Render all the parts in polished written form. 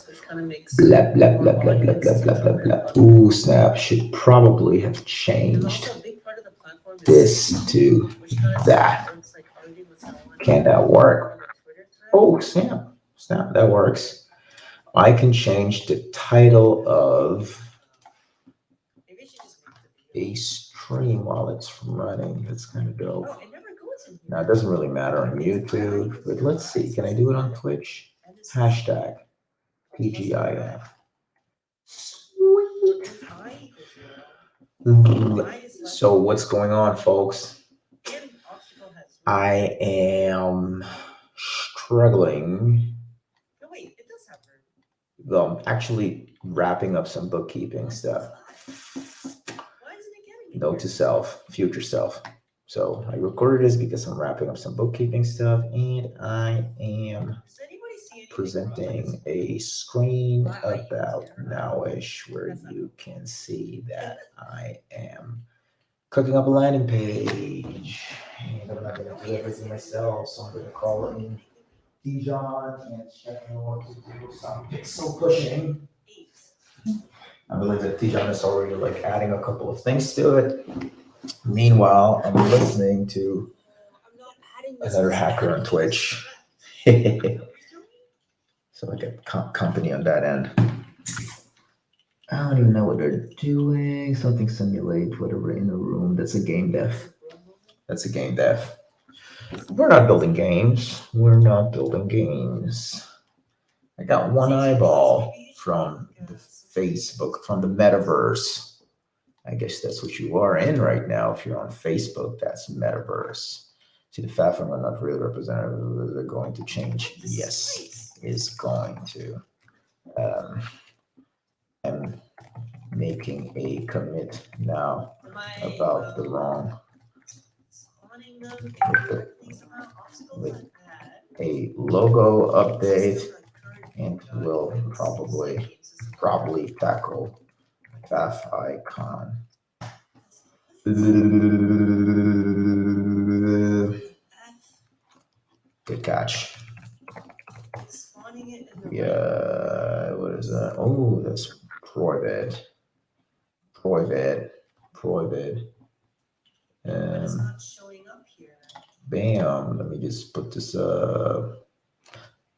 which kind of makes blah blah blah blah blah blah blah blah blah. Ooh, snap! Should probably have and changed also a big part of the platform is this to which kind of that. works like arguing with someone Can that work? on a Twitter thread. Oh, snap! Snap! That works. I can change the title of Maybe I should just make the video. a stream while it's running. That's kind of dope. Oh, it never goes in Now, it here. doesn't really matter on YouTube, but let's see. Can I do it on Twitch? Hashtag PGIF. Sweet. I equals zero. I is So what's going on, folks? and obstacle has I am struggling. no wait, it does have room. Well, I'm actually wrapping up some bookkeeping stuff. Why isn't it getting it? Note to self, future self. So I recorded this because I'm wrapping up some bookkeeping stuff, and I am Does anybody see anything presenting a screen about nowish where you can see that I am cooking up a landing page. And I'm not going to do everything myself, so I'm going to call in Dijon and check in what to do some pixel pushing. I believe that Dijon is already like adding a couple of things to it. Meanwhile, I'm listening to another hacker on Twitch. So I get company on that end. I don't even know what they're doing. Something simulate whatever in a room. That's a game dev. That's a game dev. We're not building games. We're not building games. I got one eyeball from the Facebook, from the metaverse. I guess that's what you are in right now. If you're on Facebook, that's metaverse. See, the fact I'm not really representative, they're going to change. Yes, is going to. I'm making a commit now about the wrong with a logo update, and will probably tackle FAF icon. Good catch. Yeah, what is that? Oh, that's private. It's not showing up here. Bam. Let me just put this up.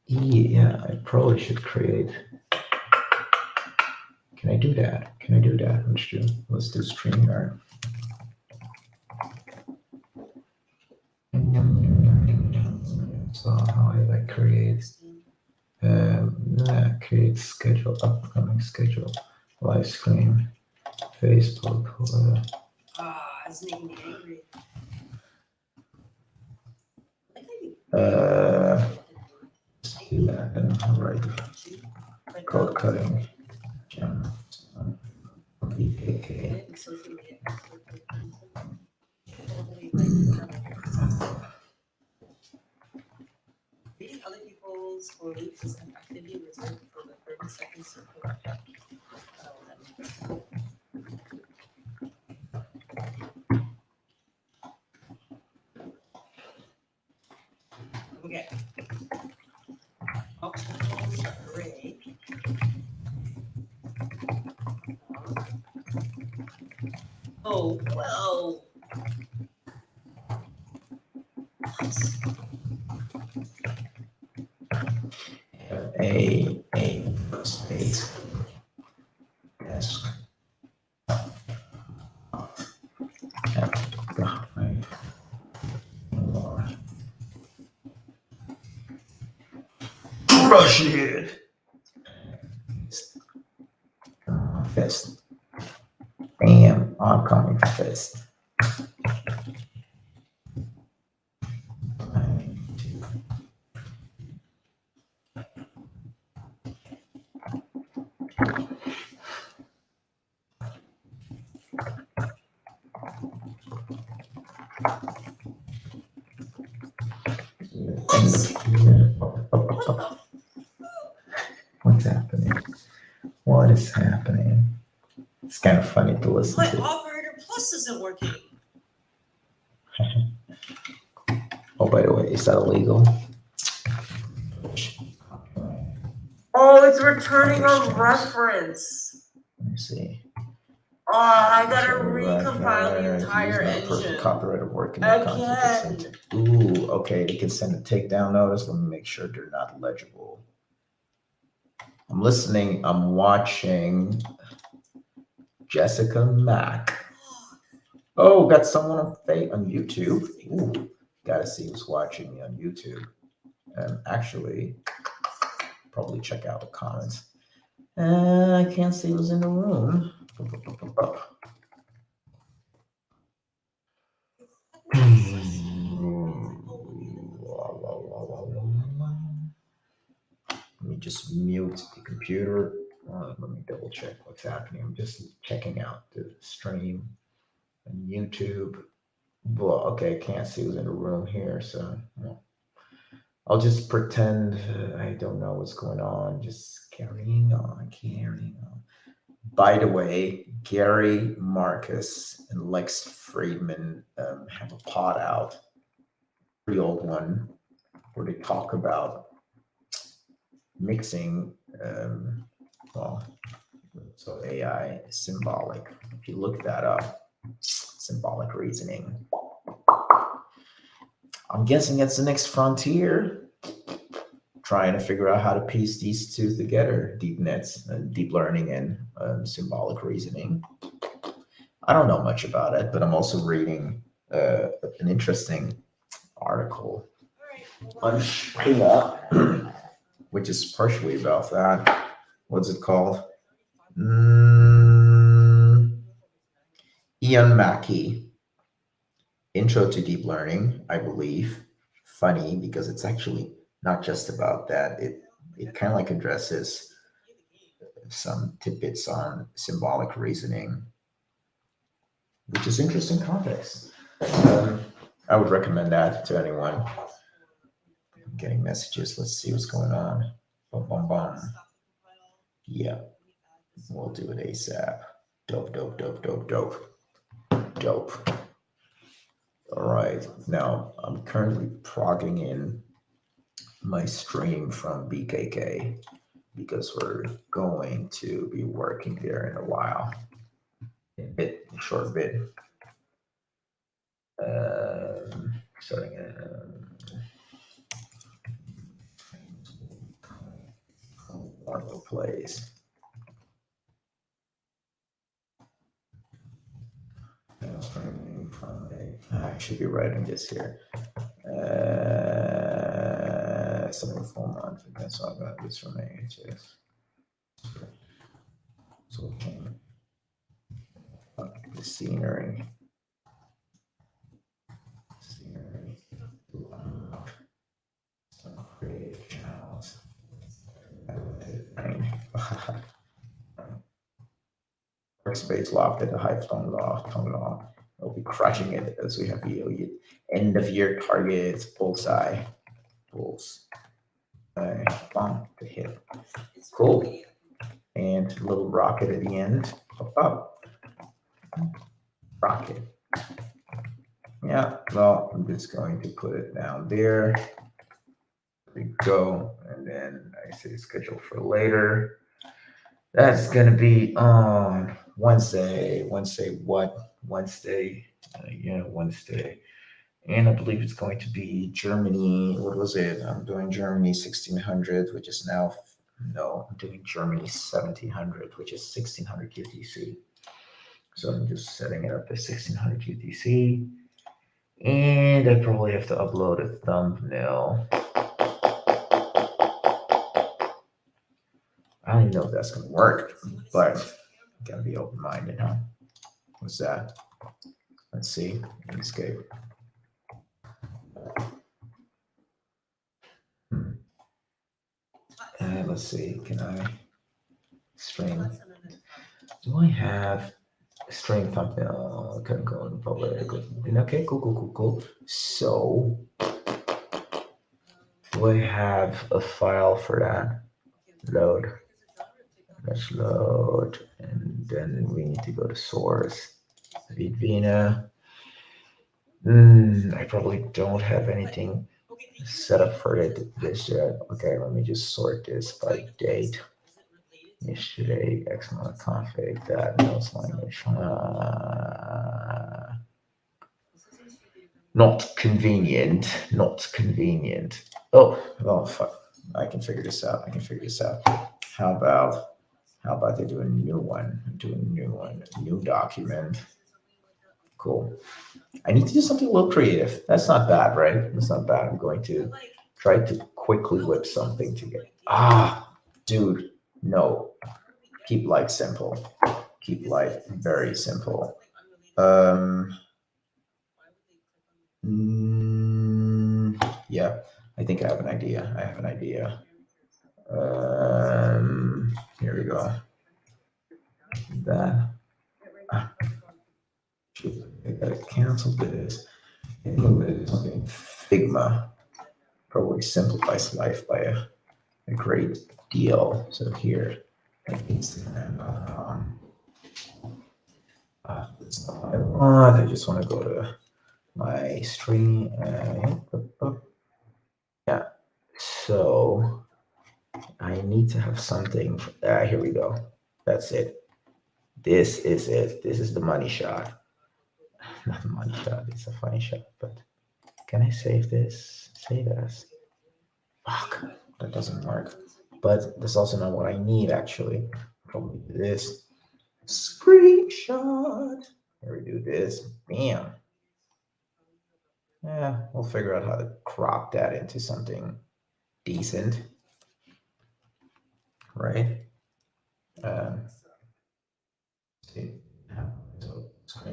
Yeah, I probably should create. Can I do that? Let's do Streamyard. So how do I create? Create schedule, upcoming schedule, live stream, Facebook. It's making me angry. Let's do that and write code cutting. Okay. Reading other people's beliefs is an activity reserved for the 30-second circle. Okay. Break. Oh, whoa. A space desk. Brush it. Fist. Bam, oncoming fist. What's happening? What is happening? It's kind of funny to listen My to. operator plus isn't working. Oh, by the way, is that illegal? Oh, it's it's returning a Understands. reference. Let me see. Oh, I gotta Right, recompile the right, entire use no engine. copyrighted work in that content. Ooh, okay, they can send a takedown notice. Let me make sure they're not legible. I'm listening, I'm watching Jessica Mack. Oh, got someone on YouTube. Ooh, gotta see who's watching me on YouTube. Actually, probably check out the comments. I can't see who's in the room. Let me just mute the computer. Let me double check what's happening. I'm just checking out the stream on YouTube. Well, okay, can't see who's in the room here, so I'll just pretend I don't know what's going on. Just carrying on. By the way, Gary Marcus and Lex Friedman have a pod out, pretty old one, where they talk about mixing, so AI is symbolic. If you look that up, symbolic reasoning. I'm guessing it's the next frontier. Trying to figure out how to piece these two together, deep nets and deep learning and symbolic reasoning. I don't know much about it, but I'm also reading an interesting article on Streamyard, which is partially about that. What's it called? Ian Mackey, Intro to Deep Learning, I believe. Funny because it's actually not just about that. It kind of like addresses some tidbits on symbolic reasoning, which is interesting context. I would recommend that to anyone. I'm getting messages. Let's see what's going on. Bum, bum, bum. Yeah, we'll do it ASAP. Dope, dope, dope, dope, dope. Dope. All right, now I'm currently progging in my stream from BKK because we're going to be working there in a while, a short bit. Starting Marvel plays. I should be writing this here. Something 4 months. I guess I got this from AHS. So the scenery. Some creative channels. Workspace locked at the high tone law. We'll be crushing it as we have the end of year targets, bullseye, bomb to hit. Cool. And a little rocket at the end. Up. Rocket. Yeah, well, I'm just going to put it down there. There we go. And then I say schedule for later. That's going to be on Wednesday. Wednesday what? Wednesday. Wednesday. And I believe it's going to be Germany. What was it? I'm doing Germany 1600, which is now, no, I'm doing Germany 1700, which is 1600 UTC. So I'm just setting it up as 1600 UTC. And I probably have to upload a thumbnail. I don't even know if that's going to work, but I gotta be open-minded, huh? What's that? Let's see. Escape. Let's see. Can I stream? Do I have stream thumbnail? Couldn't go in public. Okay, cool. So, do I have a file for that? Load. Let's load, and then we need to go to source. Vina. I probably don't have anything set up for it this yet. Okay, let me just sort this by date. yesterday, X amount of config, that knows language. Not convenient, not convenient. Oh, fuck. I can figure this out. How about they do a new one? New document. Cool. I need to do something a little creative. That's not bad, right? That's not bad. I'm going to try to quickly whip something together. Dude, no. Keep life simple. Keep life very simple. Yeah, I think I have an idea. Here we go. That. I gotta cancel this. Something Figma probably simplifies life by a great deal. So here, Instagram.com. That's not what I want. I just want to go to my stream. Yeah. So I need to have something. Here we go. That's it. This is it. This is the money shot. Not the money shot. It's a funny shot. But can I save this? Save as. Fuck. That doesn't work. But that's also not what I need, actually. Probably this. Screenshot. Here we do this. Bam. Yeah, we'll figure out how to crop that into something decent. Right? See. So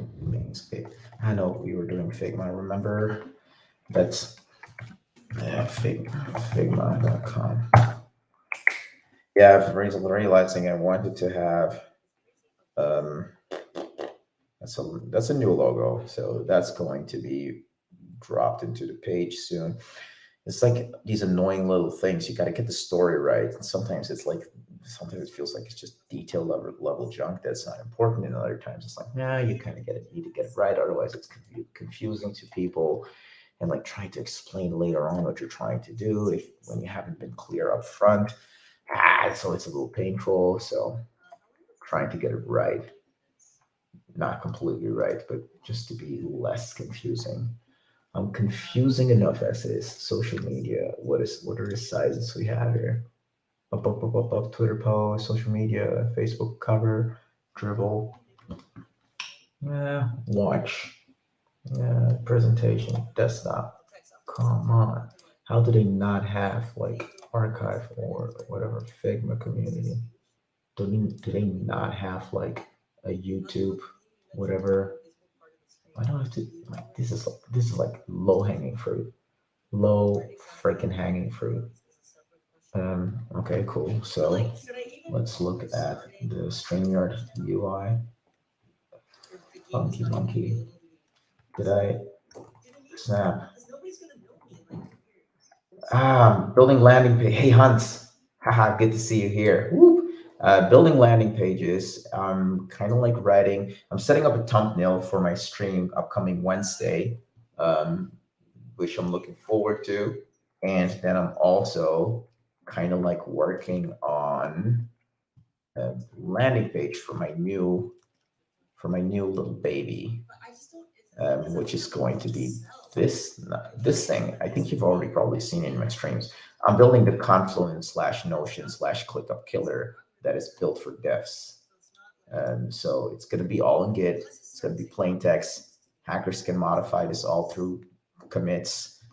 I know we were doing Figma. Remember? That's Figma.com. Yeah, I've realizing I wanted to have that's a new logo, so that's going to be dropped into the page soon. It's like these annoying little things. You got to get the story right. And sometimes it's like something that feels like it's just detail level junk that's not important. And other times it's like, nah, you kind of need to get it right. Otherwise, it's confusing to people. And like trying to explain later on what you're trying to do when you haven't been clear up front. So it's a little painful. So trying to get it right. Not completely right, but just to be less confusing. I'm confusing enough as is. Social media. What are the sizes we have here? Up, Twitter post, social media, Facebook cover, dribble. Watch. Presentation, desktop. Come on. How do they not have like archive or whatever Figma community? Do they not have like a YouTube, whatever? I don't have to like this is like low hanging fruit. Low freaking hanging fruit. Okay, cool. So let's look at the Streamyard UI. Funky monkey. Did I snap? Building landing page. Hey Hans. Haha, good to see you here. Woo. Building landing pages. I'm kind of like writing. I'm setting up a thumbnail for my stream upcoming Wednesday, which I'm looking forward to. And then I'm also kind of like working on a landing page for my new little baby, which is going to be this thing. I think you've already probably seen it in my streams. I'm building the Confluence /Notion /ClickUp killer that is built for devs. So it's going to be all in Git. It's going to be plain text. Hackers can modify this all through commits.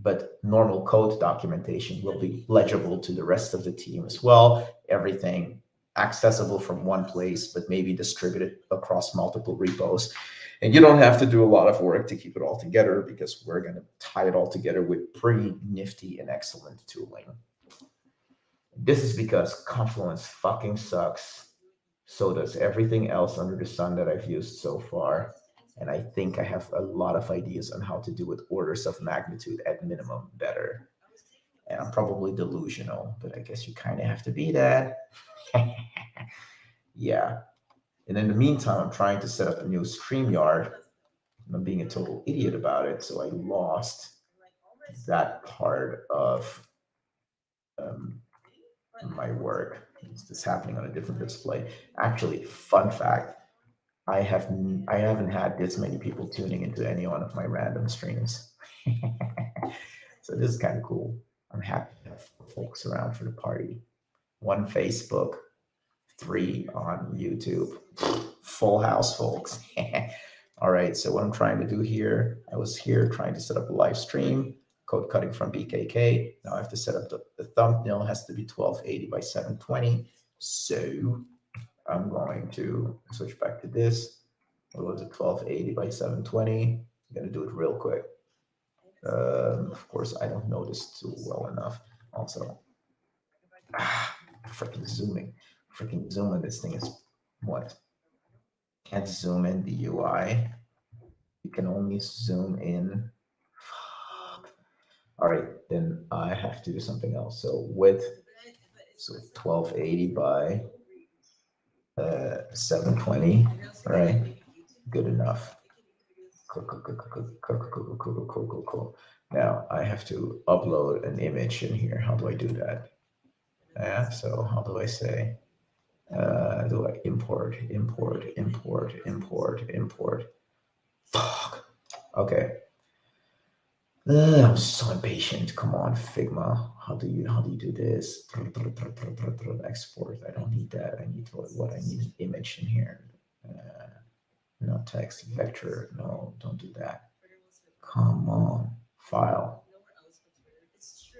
But normal code documentation will be legible to the rest of the team as well. Everything accessible from one place, but maybe distributed across multiple repos. And you don't have to do a lot of work to keep it all together because we're going to tie it all together with pretty nifty and excellent tooling. This is because Confluence fucking sucks. So does everything else under the sun that I've used so far. And I think I have a lot of ideas on how to do it orders of magnitude at minimum better. And I'm probably delusional, but I guess you kind of have to be that. Yeah. And in the meantime, I'm trying to set up a new Streamyard. I'm being a total idiot about it, so I lost that part of my work. It's happening on a different display. Actually, fun fact, I haven't had this many people tuning into any one of my random streams. So this is kind of cool. I'm happy to have folks around for the party. One Facebook, three on YouTube. Full house, folks. All right, so what I'm trying to do here, I was here trying to set up a live stream, code cutting from BKK. Now I have to set up the thumbnail has to be 1280 by 720. So I'm going to switch back to this. What was it, 1280 by 720? I'm gonna do it real quick. Of course, I don't know this too well enough. Also, freaking zooming. Freaking zooming. This thing is what? Can't zoom in the UI. You can only zoom in. Fuck. All right, then I have to do something else. So width, so 1280 by 720. All right, good enough. Cool, cool, cool, cool, cool, cool, cool, cool, cool, cool, cool. Now I have to upload an image in here. How do I do that? Yeah, so how do I say? Do I import, import, import, import, import? Fuck. Okay. I'm so impatient. Come on, Figma. How do you do this? Export. I don't need that. I need what I need an image in here. No text vector. No, don't do that. Come on, file.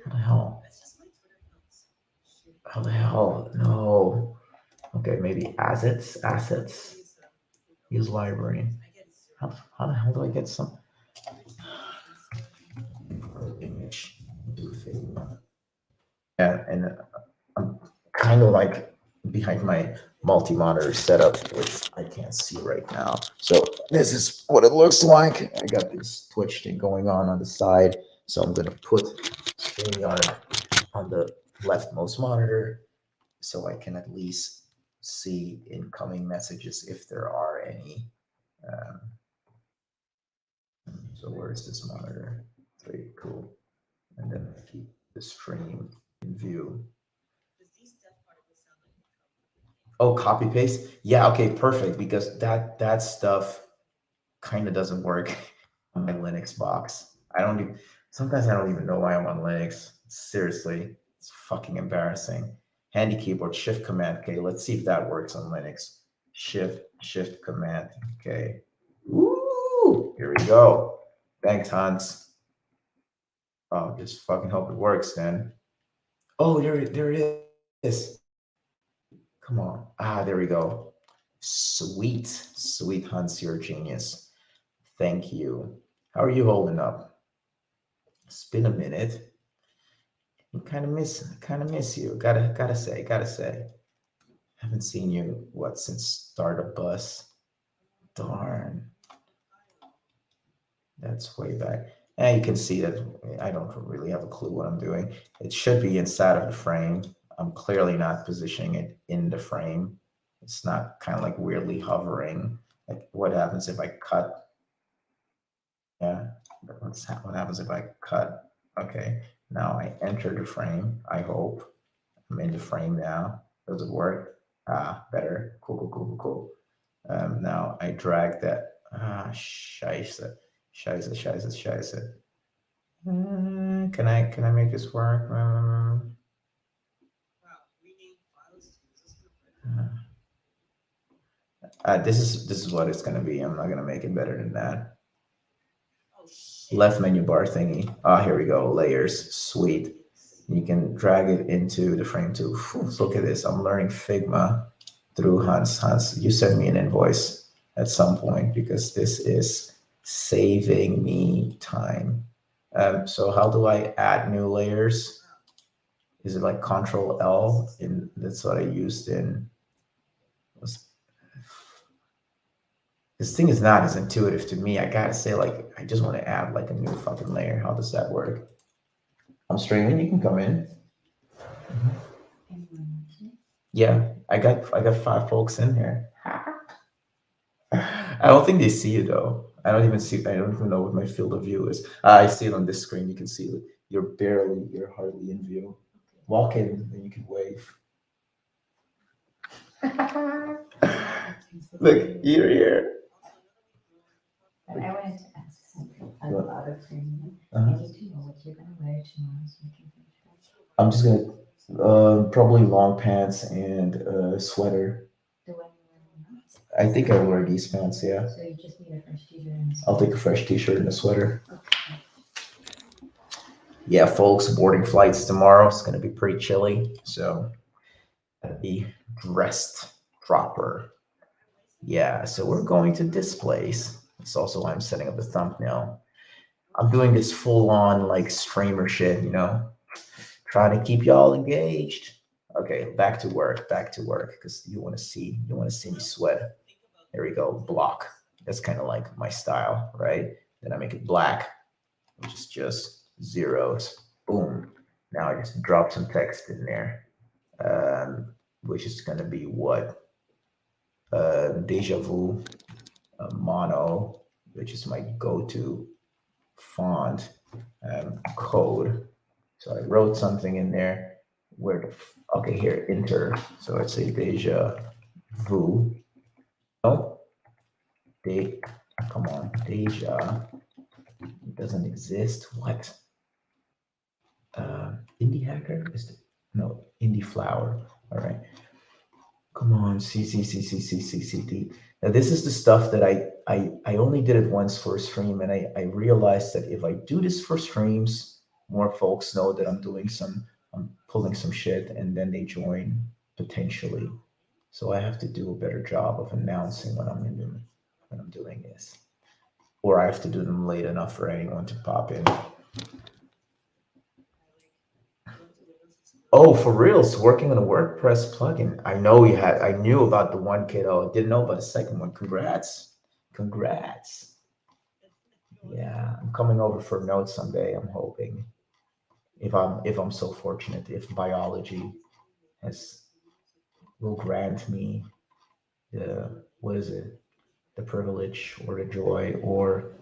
How the hell? How the hell? No. Okay, maybe assets. Use library. How the hell do I get some image? Do Figma. Yeah, and I'm kind of like behind my multi-monitor setup, which I can't see right now. So this is what it looks like. I got this Twitch thing going on the side. So I'm gonna put Streamyard on the leftmost monitor so I can at least see incoming messages if there are any. Um, so where's this monitor? Very cool. And then I keep the stream in view. Oh, copy paste. Yeah, okay, perfect. Because that stuff kind of doesn't work on my Linux box. I don't even sometimes I don't even know why I'm on Linux. Seriously, it's fucking embarrassing. Handy keyboard, shift command. Okay, let's see if that works on Linux. Shift command. Okay. Woo! Here we go. Thanks, Hans. Oh, just fucking hope it works then. Oh, there it is. Come on. Ah, there we go. Sweet, sweet Hans, you're a genius. Thank you. How are you holding up? It's been a minute. I kind of miss you. Gotta say. Haven't seen you since Startup Bus. Darn, that's way back. And you can see that I don't really have a clue what I'm doing. It should be inside of the frame. I'm clearly not positioning it in the frame. It's not kind of like weirdly hovering. Like what happens if I cut? Yeah, what happens if I cut? Okay, now I enter the frame. I hope I'm in the frame now. Does it work? Ah, better. Cool. Now I drag that. Ah, scheiße. Can I make this work? This is what it's gonna be. I'm not gonna make it better than that. Left menu bar thingy. Ah, here we go. Layers. Sweet. You can drag it into the frame too. Whew, look at this. I'm learning Figma through Hans. Hans, you send me an invoice at some point because this is saving me time. So how do I add new layers? Is it like Control L? That's what I used in. This thing is not as intuitive to me. I gotta say, like, I just want to add like a new fucking layer. How does that work? I'm streaming. You can come in. Yeah, I got 5 folks in here. I don't think they see you though. I don't even know what my field of view is. I see it on this screen. You can see it. You're hardly in view. Walk in and you can wave. Look, here. I wanted to ask something out of Streamyard. Uh-huh. I need to know what you're gonna wear tomorrow so I can finish that. I'm just gonna probably long pants and a sweater. The one you're wearing now. I think I wear these pants, yeah. So you just need a fresh t-shirt and a I'll sweater. take a fresh t-shirt and a sweater. Okay. Yeah, folks, boarding flights tomorrow. It's gonna be pretty chilly, so gotta be dressed proper. Yeah, so we're going to this place. It's also why I'm setting up the thumbnail. I'm doing this full-on like streamer shit, you know, trying to keep y'all engaged. Okay, back to work, because you want to see me sweat. There we go, block. That's kind of like my style, right? Then I make it black, which is just zeros. Boom. Now I just drop some text in there, which is gonna be what? Deja vu, mono, which is my go-to font, code. So I wrote something in there. Okay, here, enter. So I'd say deja vu. No, come on, deja. It doesn't exist. What? Indie hacker no indie flower. All right. Come on, C. Now this is the stuff that I only did it once for a stream, and I realized that if I do this for streams, more folks know that I'm pulling some shit, and then they join potentially. So I have to do a better job of announcing when I'm doing this, or I have to do them late enough for anyone to pop in. Oh, for reals, working on a WordPress plugin. I knew about the one kiddo. Didn't know about the second one. Congrats. Yeah, I'm coming over for notes someday, I'm hoping. If I'm so fortunate, if biology will grant me the privilege or the joy, or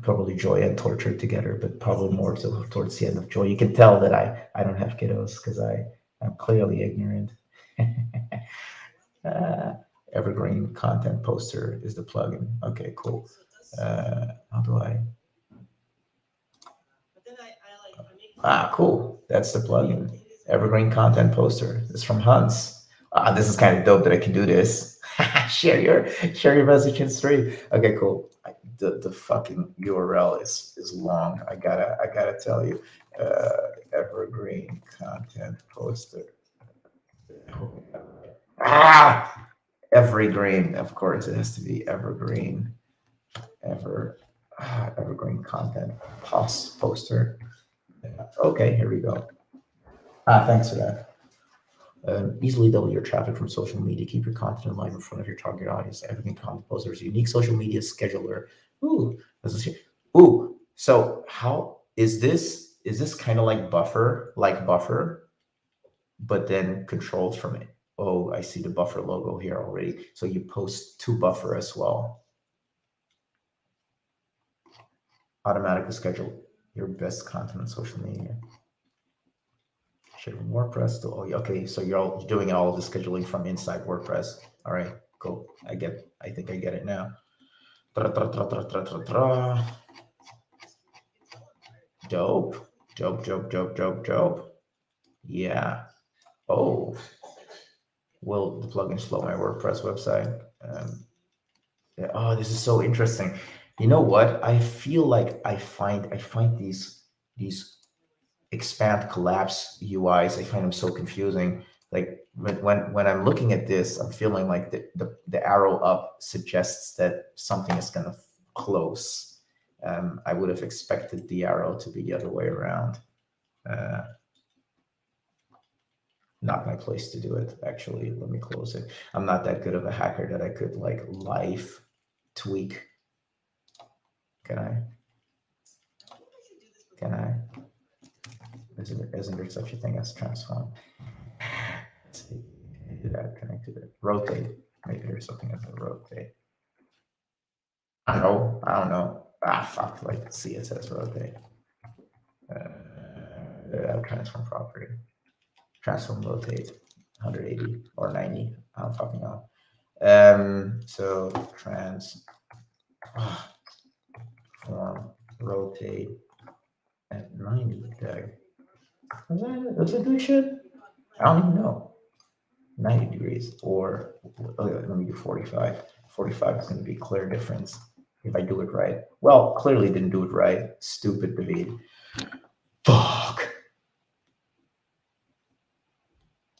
probably joy and torture together, but probably more so towards the end of joy. You can tell that I don't have kiddos because I'm clearly ignorant. Evergreen content poster is the plugin. Okay, cool. How do I? Cool. That's the plugin. Evergreen content poster. It's from Hans. This is kind of dope that I can do this. share your message in stream. Okay, cool. The fucking URL is long. I gotta tell you. Evergreen content poster. Evergreen. Of course, it has to be evergreen. Evergreen content poster. Okay, here we go. Thanks for that. Easily double your traffic from social media. Keep your content alive in front of your target audience. Evergreen content posters, unique social media scheduler. Ooh, ooh. So how is this? Is this kind of like Buffer, but then controlled from it? Oh, I see the Buffer logo here already. So you post to Buffer as well. Automatically schedule your best content on social media. Ship from WordPress to okay, so you're all doing all of the scheduling from inside WordPress. All right, cool. I think I get it now. Dope. Yeah. Oh. Will the plugin slow my WordPress website? Yeah. Oh, this is so interesting. You know what? I feel like I find these expand collapse UIs. I find them so confusing. Like when I'm looking at this, I'm feeling like the arrow up suggests that something is gonna close. I would have expected the arrow to be the other way around. Not my place to do it, actually. Let me close it. I'm not that good of a hacker that I could like live tweak. Can I? Isn't there such a thing as transform? Let's see. Can I do that? Can I do that? Rotate. Maybe there's something as a rotate. I don't know. Fuck. Like CSS rotate. Transform property. Transform rotate. 180 or 90. I don't fucking know. So transform rotate at 90 tag. That's a good shit. I don't even know. 90 degrees or let me do 45. 45 is going to be clear difference if I do it right. Well, clearly didn't do it right. Stupid David. Fuck.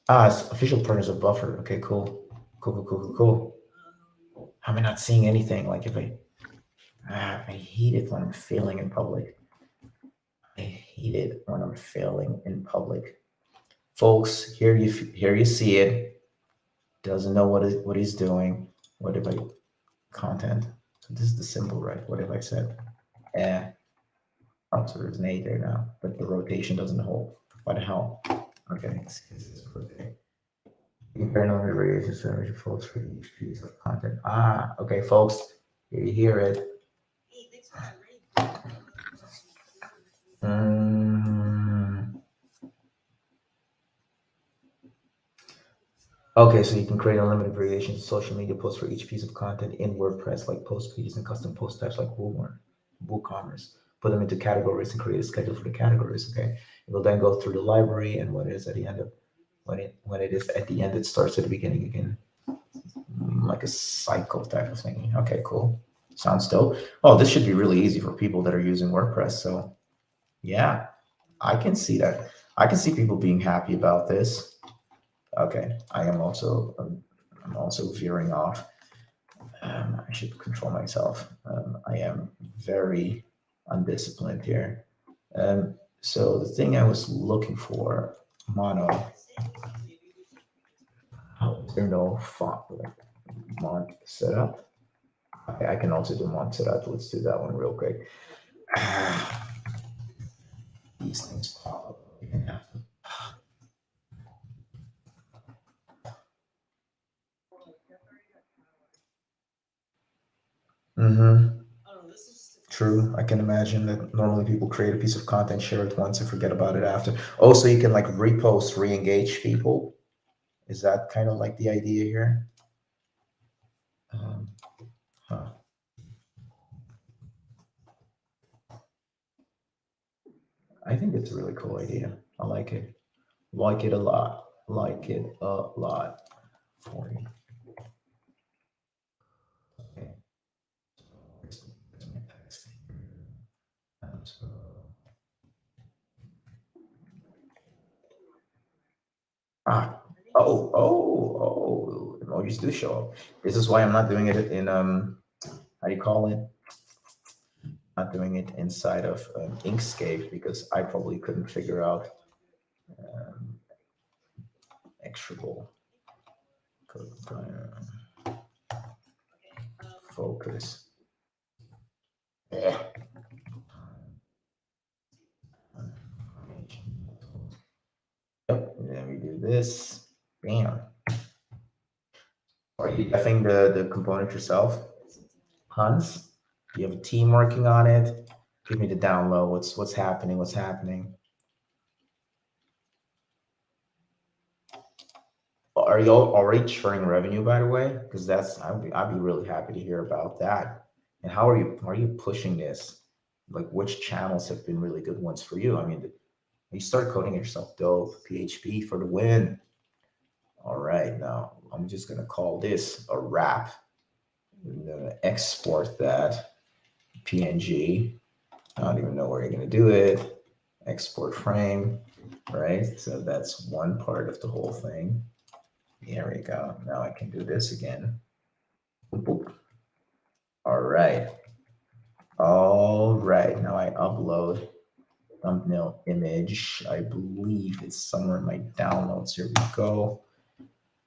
It's official partners of buffer. Okay, cool. Cool. How am I not seeing anything? Like if I hate it when I'm failing in public. I hate it when I'm failing in public. Folks, here you see it. Doesn't know what he's doing. What if I content? So this is the symbol, right? What if I said? Oh, so there's an A there now, but the rotation doesn't hold. What the hell? Okay, this is rotate. Compare number of variations to average folks for each piece of content. Okay, folks, here you hear it. Okay, so you can create unlimited variations of social media posts for each piece of content in WordPress, like post pages and custom post types like WooCommerce. Put them into categories and create a schedule for the categories. Okay, it will then go through the library, and when it is at the end, it starts at the beginning again, like a cycle type of thing. Okay, cool. Sounds dope. Oh, this should be really easy for people that are using WordPress. So, yeah, I can see that. I can see people being happy about this. Okay, I'm also veering off. I should control myself. I am very undisciplined here. So the thing I was looking for, mono. Oh, is there no font mont setup? Okay, I can also do mont setup. Let's do that one real quick. These things pop up. Yeah. True. I can imagine that normally people create a piece of content, share it once, and forget about it after. Oh, so you can like repost, re-engage people. Is that kind of like the idea here? Huh. I think it's a really cool idea. I like it. Like it a lot. Like it a lot. 40. Okay. So, emojis do show up. This is why I'm not doing it in how do you call it? Not doing it inside of Inkscape because I probably couldn't figure out extrable focus. Yeah. Yep, and then we do this. Bam. Are you defining the component yourself? Hans? Do you have a team working on it? Give me the down low. What's happening? What's happening? Are you already churning revenue, by the way? Because I'd be really happy to hear about that. And how are you pushing this? Like which channels have been really good ones for you? I mean, you start coding yourself. Dope. PHP for the win. All right, now I'm just gonna call this a wrap. I'm gonna export that PNG. I don't even know where you're gonna do it. Export frame, right? So that's one part of the whole thing. There we go. Now I can do this again. Boop, boop. All right. All right. Now I upload thumbnail image. I believe it's somewhere in my downloads. Here we go.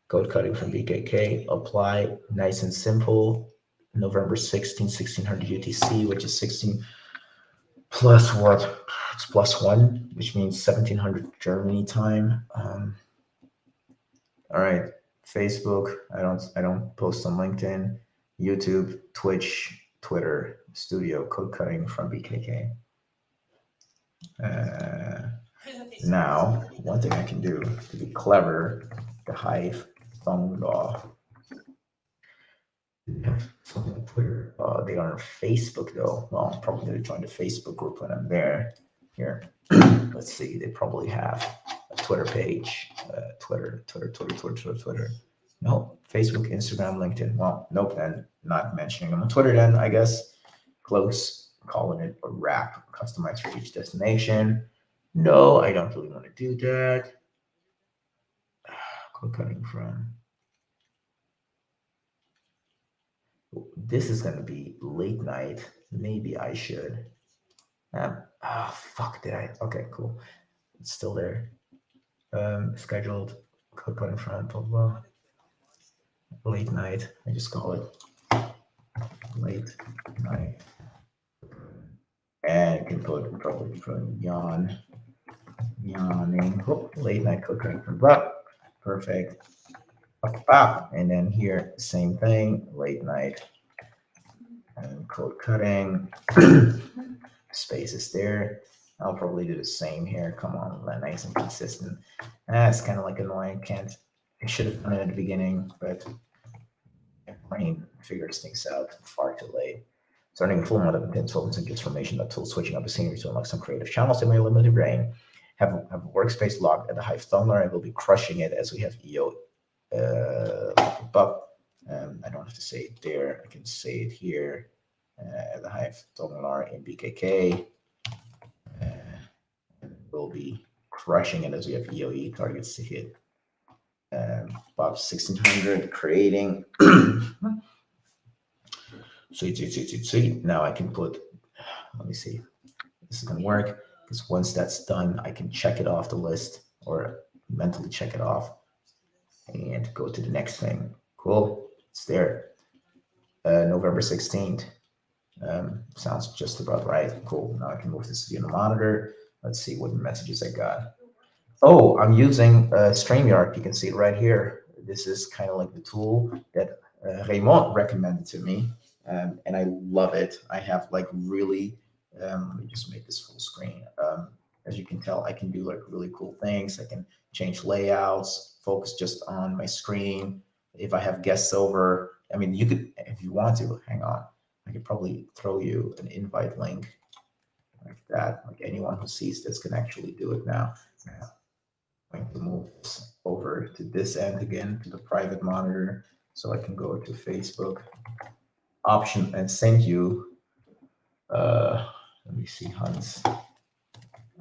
Code cutting from BKK. Apply. Nice and simple. November 16, 1600 UTC, which is 16 plus what? It's plus 1, which means 1700 Germany time. All right. Facebook. I don't post on LinkedIn, YouTube, Twitch, Twitter, Studio, code cutting from BKK. Now, one thing I can do to be clever the Hive phone law. Something on Twitter. They are on Facebook though. Well, I'm probably gonna join the Facebook group when I'm there. Here, let's see. They probably have a Twitter page. Twitter. No, Facebook, Instagram, LinkedIn. Well, nope. Then not mentioning them on Twitter. Then I guess close. Calling it a wrap. Customized for each destination. No, I don't really want to do that. Code cutting from. This is gonna be late night. Maybe I should. Fuck, did I? Okay, cool. It's still there. Scheduled code cutting from blah, blah, blah. Late night. I just call it late night. And you can put probably from yawning. Oh, late night code cutting from blah. Perfect. And then here, same thing, late night and code cutting. Space is there. I'll probably do the same here. Come on, nice and consistent. That's kind of like annoying. I should have done it at the beginning, but my brain figures things out far too late. Starting a full amount of intense focus and transformation that tool switching up the scenery to unlock some creative channels in my limited brain. Have a workspace logged at the Hive thumbler and we'll be crushing it as we have EO. I don't have to say it there. I can say it here at the Hive thumbler in BKK. We'll be crushing it as we have EOE targets to hit. About 1600 creating. Sweet. Now I can put, let me see, this is gonna work, because once that's done, I can check it off the list or mentally check it off and go to the next thing. Cool, it's there. November 16th. Sounds just about right. Cool, now I can move this to the monitor. Let's see what messages I got. Oh, I'm using Streamyard. You can see it right here. This is kind of like the tool that Raymond recommended to me. And I love it. I have like really, let me just make this full screen. As you can tell, I can do like really cool things. I can change layouts, focus just on my screen. If I have guests over, I mean, you could, if you want to, hang on. I could probably throw you an invite link like that. Like anyone who sees this can actually do it now. I'm going to move this over to this end again, to the private monitor. So I can go to Facebook option and send you, let me see, Hans.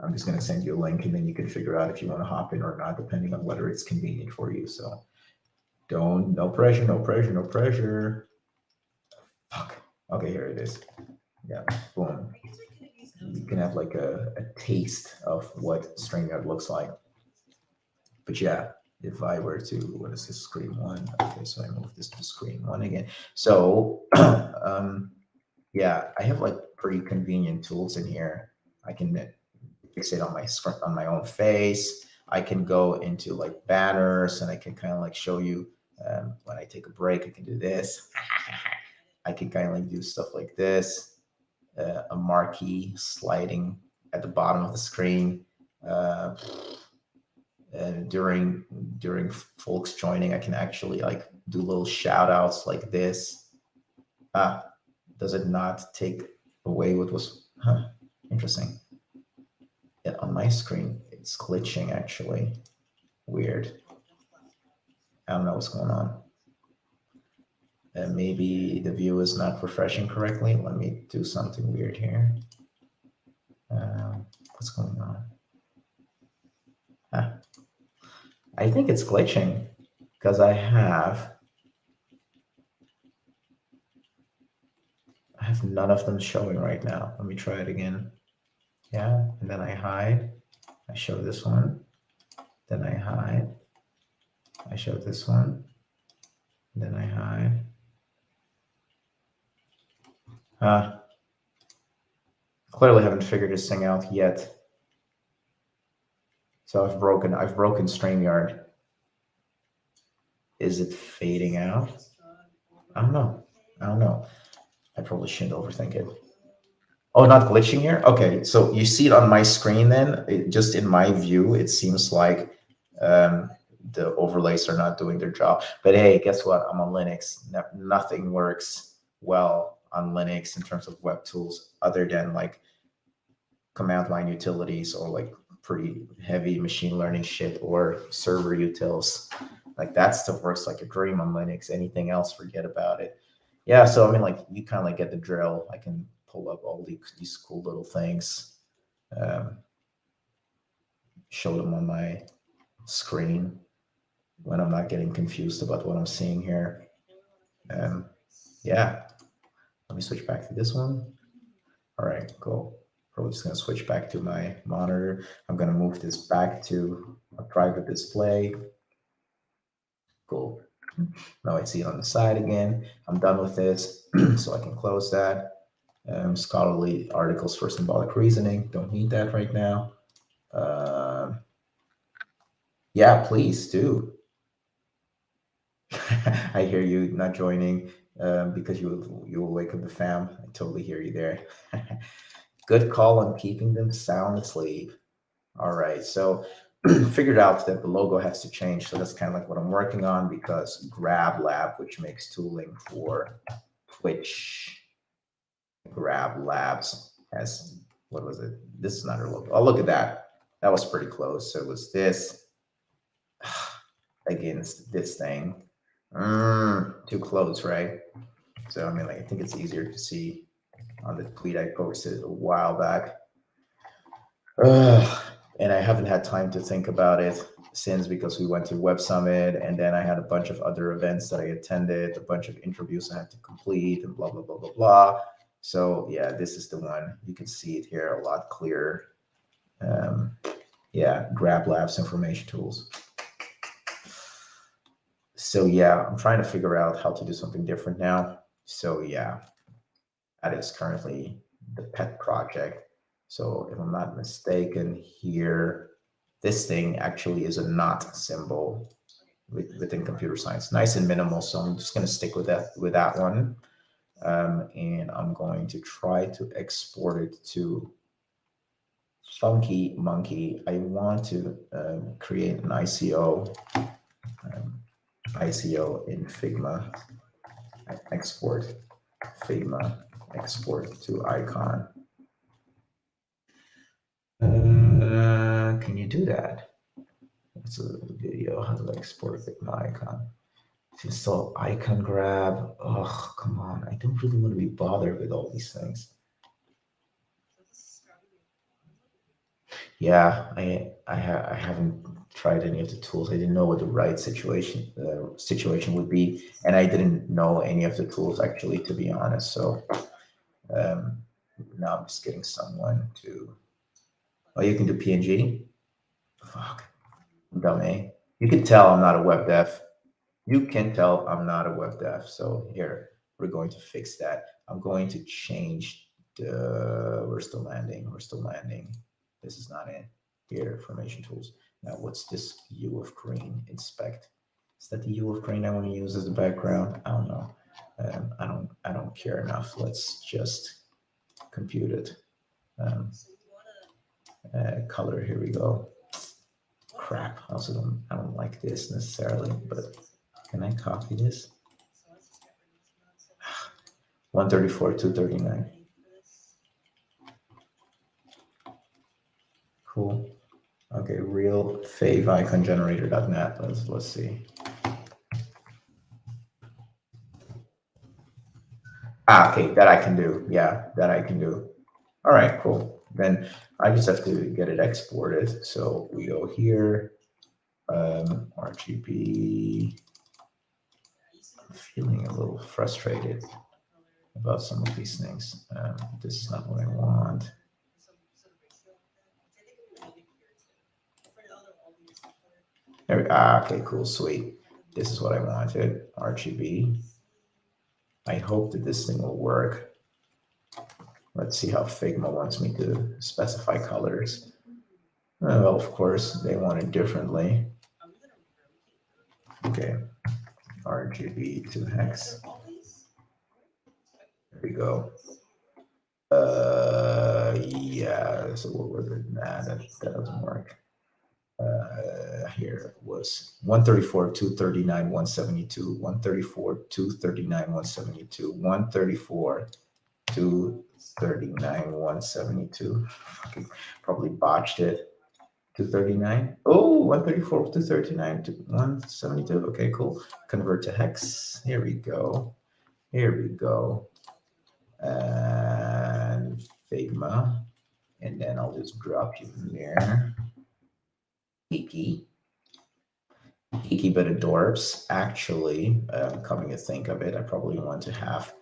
I'm just going to send you a link and then you can figure out if you want to hop in or not, depending on whether it's convenient for you. So no pressure. Fuck. Okay, here it is. Yeah, boom. You can have like a taste of what Streamyard looks like. But yeah, if I were to, what is this, screen one? Okay, so I move this to screen one again. So yeah, I have like pretty convenient tools in here. I can fixate on my screen, on my own face. I can go into like banners and I can kind of like show you when I take a break, I can do this. I can kind of like do stuff like this, a marquee sliding at the bottom of the screen. During folks joining, I can actually like do little shout outs like this. Does it not take away what was, interesting. Yeah, on my screen, it's glitching actually. Weird. I don't know what's going on. Maybe the view is not refreshing correctly. Let me do something weird here. What's going on? I think it's glitching because I have none of them showing right now. Let me try it again. Yeah, and then I hide. I show this one. Then I hide. I show this one. Then I hide. Clearly haven't figured this thing out yet. So I've broken Streamyard. Is it fading out? I don't know. I probably shouldn't overthink it. Oh, not glitching here? Okay, so you see it on my screen then. Just in my view, it seems like the overlays are not doing their job. But hey, guess what? I'm on Linux. Nothing works well on Linux in terms of web tools other than like command line utilities or like pretty heavy machine learning shit or server utils. Like that stuff works like a dream on Linux. Anything else, forget about it. Yeah, so I mean, like you kind of like get the drill. I can pull up all these cool little things, show them on my screen when I'm not getting confused about what I'm seeing here. Yeah, let me switch back to this one. All right, cool. Probably just gonna switch back to my monitor. I'm gonna move this back to a private display. Cool. Now I see it on the side again. I'm done with this, so I can close that. Scholarly articles for symbolic reasoning. Don't need that right now. Yeah, please do. I hear you not joining because you will wake up the fam. I totally hear you there. Good call on keeping them sound asleep. All right, so figured out that the logo has to change. So that's kind of like what I'm working on because Grab Lab, which makes tooling for Twitch, Grab Labs has, what was it? This is not a logo. Oh, look at that. That was pretty close. So it was this against this thing. Too close, right? So I mean, like I think it's easier to see on the tweet I posted a while back. And I haven't had time to think about it since because we went to Web Summit and then I had a bunch of other events that I attended, a bunch of interviews I had to complete and blah, blah, blah, blah, blah. So yeah, this is the one. You can see it here a lot clearer. Yeah, Grab Labs information tools. So yeah, I'm trying to figure out how to do something different now. So yeah, that is currently the pet project. So if I'm not mistaken here, this thing actually is a not symbol within computer science. Nice and minimal, so I'm just going to stick with that one. And I'm going to try to export it to Funky Monkey. I want to create an ICO in Figma. Export Figma, export to icon. Can you do that? That's a video. How do I export Figma icon? To install icon grab. Oh, come on. I don't really want to be bothered with all these things. Yeah, I haven't tried any of the tools. I didn't know what the right situation would be, and I didn't know any of the tools actually, to be honest. So now I'm just getting someone to. Oh, you can do PNG. Fuck, dummy. You can tell I'm not a web dev. You can tell I'm not a web dev. So here we're going to fix that. I'm going to change the. We're still landing. This is not it. Here, formation tools. Now, what's this U of green? Inspect. Is that the U of green I want to use as the background? I don't know. I don't care enough. Let's just compute it. Color. Here we go. Crap. Also, I don't like this necessarily, but can I copy this? 134, 239. Cool. Okay, real fave icon generator.net. Let's see. Okay, that I can do. Yeah, that I can do. All right, cool. Then I just have to get it exported. So we go here, RGB. I'm feeling a little frustrated about some of these things. This is not what I want. Okay, cool, sweet. This is what I wanted, RGB. I hope that this thing will work. Let's see how Figma wants me to specify colors. Well, of course, they want it differently. Okay, RGB to hex. There we go. Yeah, so what was it? Nah, that doesn't work. Here it was 134, 239, 172, 134, 239, 172, 134, 239, 172. Probably botched it. 239. Oh, 134, 239 to 172. Okay, cool. Convert to hex. Here we go. Here we go. And Figma. And then I'll just drop you in there. Geeky but adorbs. Actually, coming to think of it, I probably want to have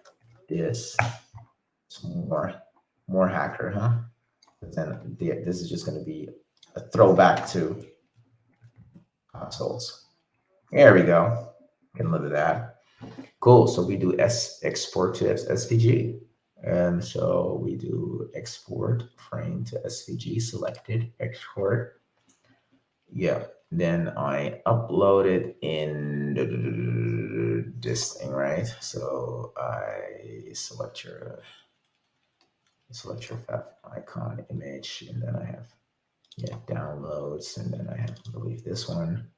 this. It's more hacker, huh? But then this is just going to be a throwback to consoles. There we go. Can live with that. Cool. So we do export to SVG. And so we do export frame to SVG, selected, export. Yeah. Then I upload it in this thing, right? So I select your FF icon image, and then I have downloads, and then I have, I believe, this one.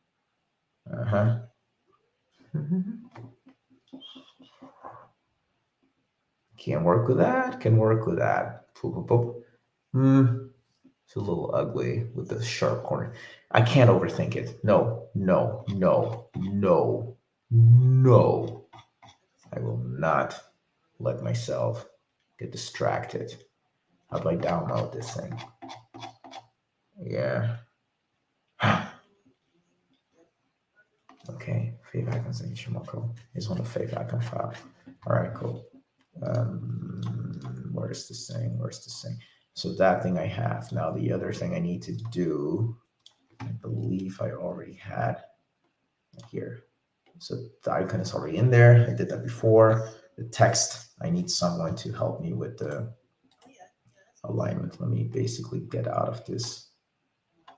Can work with that. Can work with that. Poop, poop, poop. It's a little ugly with the sharp corner. I can't overthink it. No. I will not let myself get distracted. How do I download this thing? Yeah. Okay. Fave icon signature Marco is on the fave icon file. All right, cool. Where's this thing? So that thing I have. Now the other thing I need to do, I believe I already had here. So the icon is already in there. I did that before. The text, I need someone to help me with the alignment. Let me basically get out of this.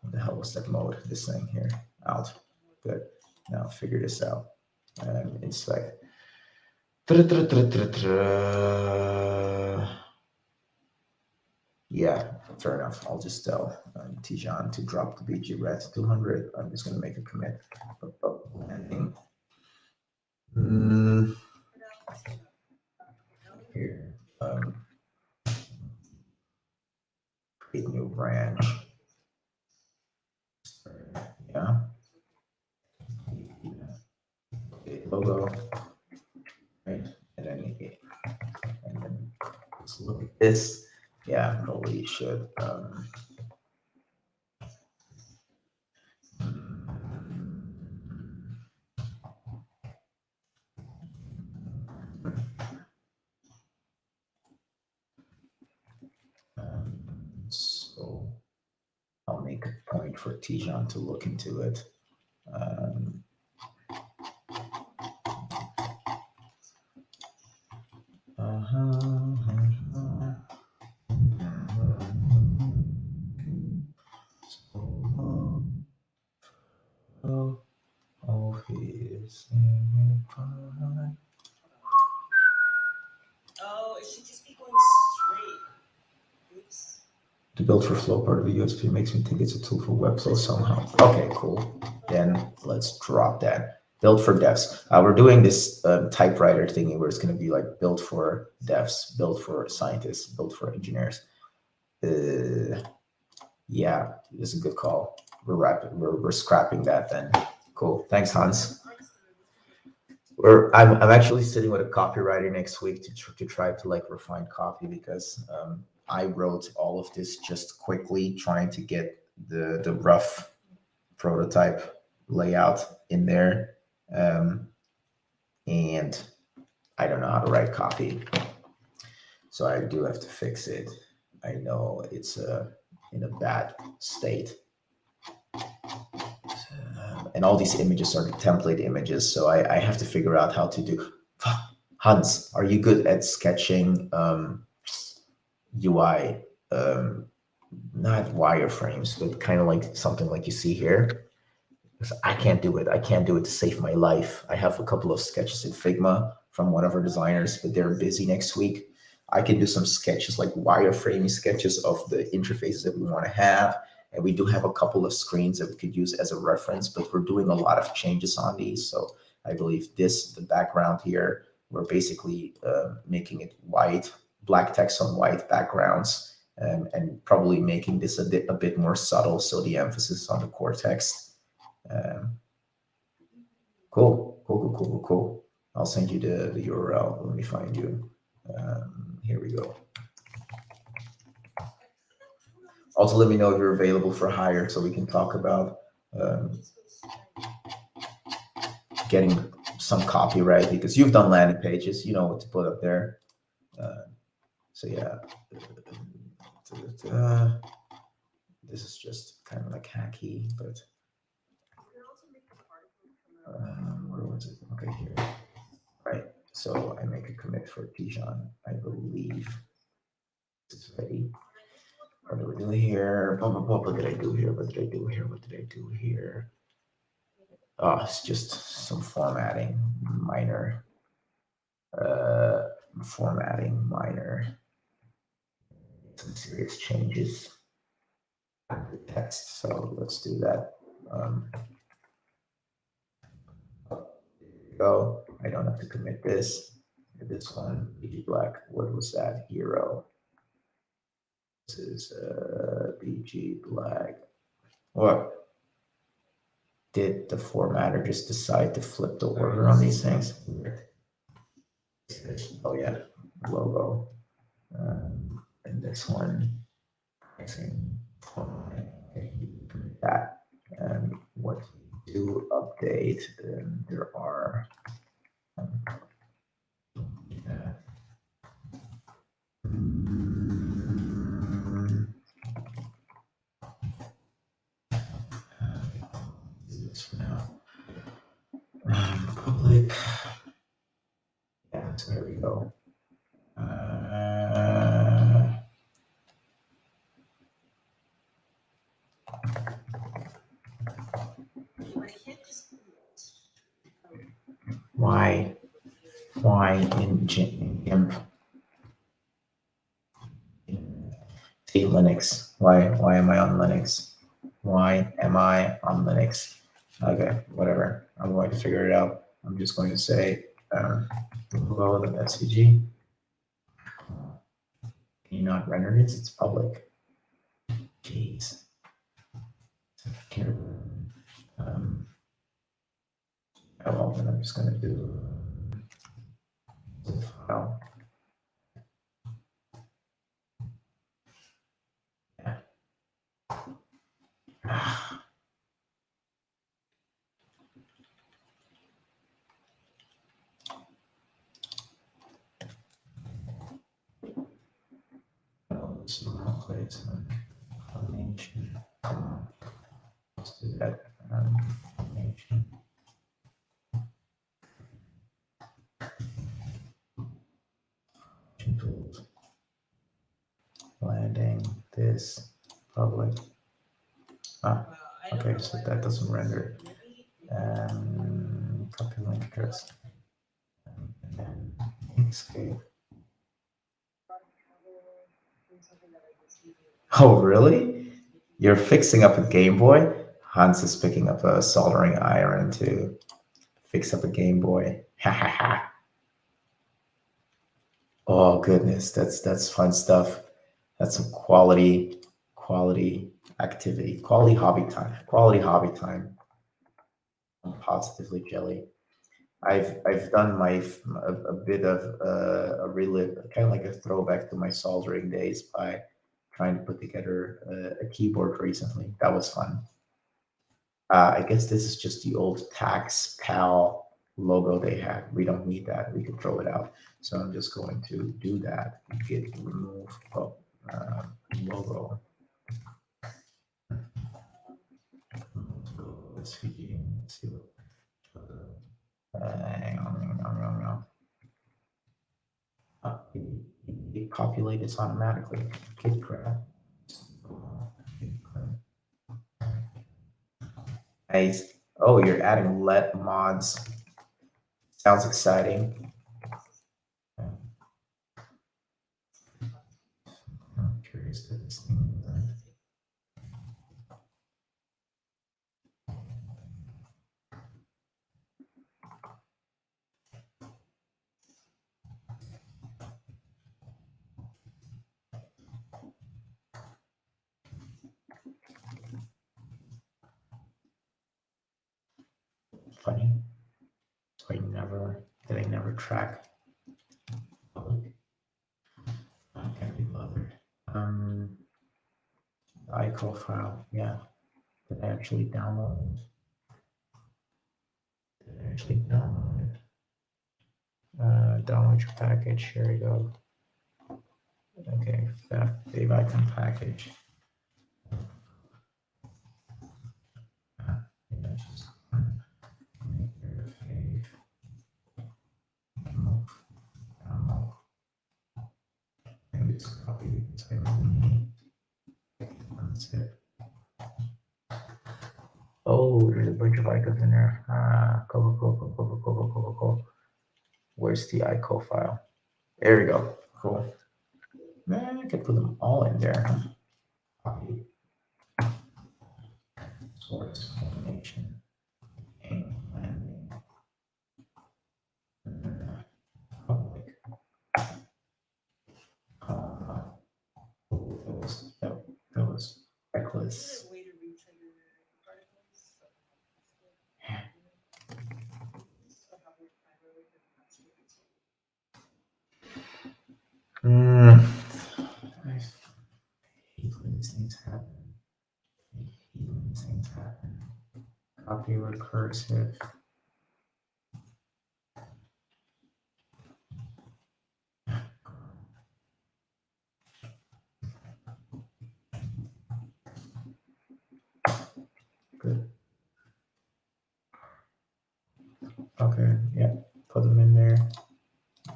What the hell was that mode? This thing here. Out. Good. Now figure this out. And inspect. Yeah, fair enough. I'll just tell Tijan to drop the BG red to 200. I'm just going to make a commit. Ending. Here. Create new branch. Yeah. Logo. Right. And then let's look at this. Yeah, probably should. So I'll make a point for Tijan to look into it. Oh, it should just be going straight. Oops. The build for flow part of the USP makes me think it's a tool for Webflow somehow. Okay, cool. Then let's drop that. Build for devs. We're doing this typewriter thingy where it's going to be like built for devs, built for scientists, built for engineers. Yeah, it's a good call. We're scrapping that then. Cool. Thanks, Hans. I'm actually sitting with a copywriter next week to try to like refine copy because I wrote all of this just quickly trying to get the rough prototype layout in there. And I don't know how to write copy. So I do have to fix it. I know it's in a bad state. And all these images are the template images. So I have to figure out how to do. Hans, are you good at sketching UI? Not wireframes, but kind of like something like you see here. Because I can't do it. I can't do it to save my life. I have a couple of sketches in Figma from one of our designers, but they're busy next week. I can do some sketches like wireframing sketches of the interfaces that we want to have. And we do have a couple of screens that we could use as a reference, but we're doing a lot of changes on these. So I believe the background here, we're basically making it white, black text on white backgrounds, and probably making this a bit more subtle. So the emphasis on the core text. Cool. I'll send you the URL. Let me find you. Here we go. Also, let me know if you're available for hire so we can talk about getting some copyright, because you've done landing pages, you know what to put up there. So yeah, this is just kind of like hacky, but where was it? Okay, here. Right. So I make a commit for Dijon, I believe. It's ready. What do we do here? What did I do here? What did I do here? What did I do here? Oh, it's just some formatting, minor. Formatting, minor. Some serious changes. The text. So let's do that. Go. I don't have to commit this. This one, BG Black. What was that? Hero. This is BG Black. What? Did the formatter just decide to flip the order on these things? Oh yeah, logo. And this one, that. And what to update? There are. This for now. Public. Yeah, so there we go. Why in GIMP? See Linux. Why am I on Linux? Why am I on Linux? Okay, whatever. I'm going to figure it out. I'm just going to say hello the SVG. Can you not render this? It's public. Jeez. Here. Well, then I'm just going to do file. Yeah. Let's do that. Landing this public. Okay, so that doesn't render. Copy link address. And then escape. Oh, really? You're fixing up a Game Boy? Hans is picking up a soldering iron to fix up a Game Boy. Ha ha ha. Oh goodness, that's fun stuff. That's some quality activity, quality hobby time. I'm positively jelly. I've done a bit of a relive, kind of like a throwback to my soldering days by trying to put together a keyboard recently. That was fun. I guess this is just the old Tax Pal logo they had. We don't need that. We can throw it out. So I'm just going to do that. Git remove logo. Let's see hang on. It populates automatically. Git crap. Nice. Oh, you're adding let mods. Sounds exciting. I'm curious to this thing. funny. So I never track. I can't be bothered. The ICO file, yeah. Did I actually download it? Download your package. Here we go. Okay, fave icon package. Yeah, just make your fave. Download. Maybe it's copy. That's it. Oh, there's a bunch of icons in there. Cool. Where's the ICO file? There we go. Cool. Man, I could put them all in there. Copy. Source combination. Aim landing. Public. That was reckless. I hate when these things happen. Copy recursive. Good. Okay, yeah, put them in there.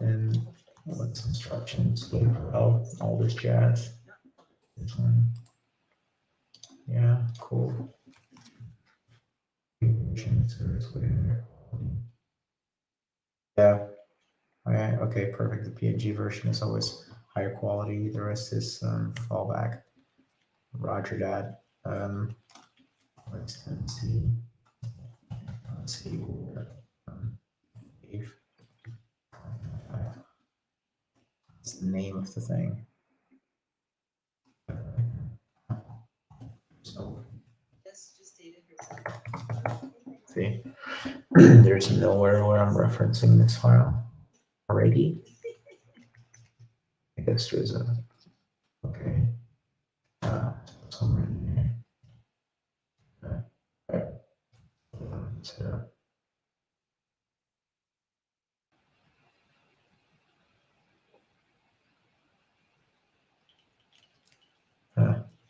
And what's instructions? All this jazz. This one. Yeah, cool. Yeah. Okay, perfect. The PNG version is always higher quality. The rest is fallback. Roger that. Let's see. What's the name of the thing? See, there's nowhere where I'm referencing this file already. I guess there's a okay. Somewhere in there. So,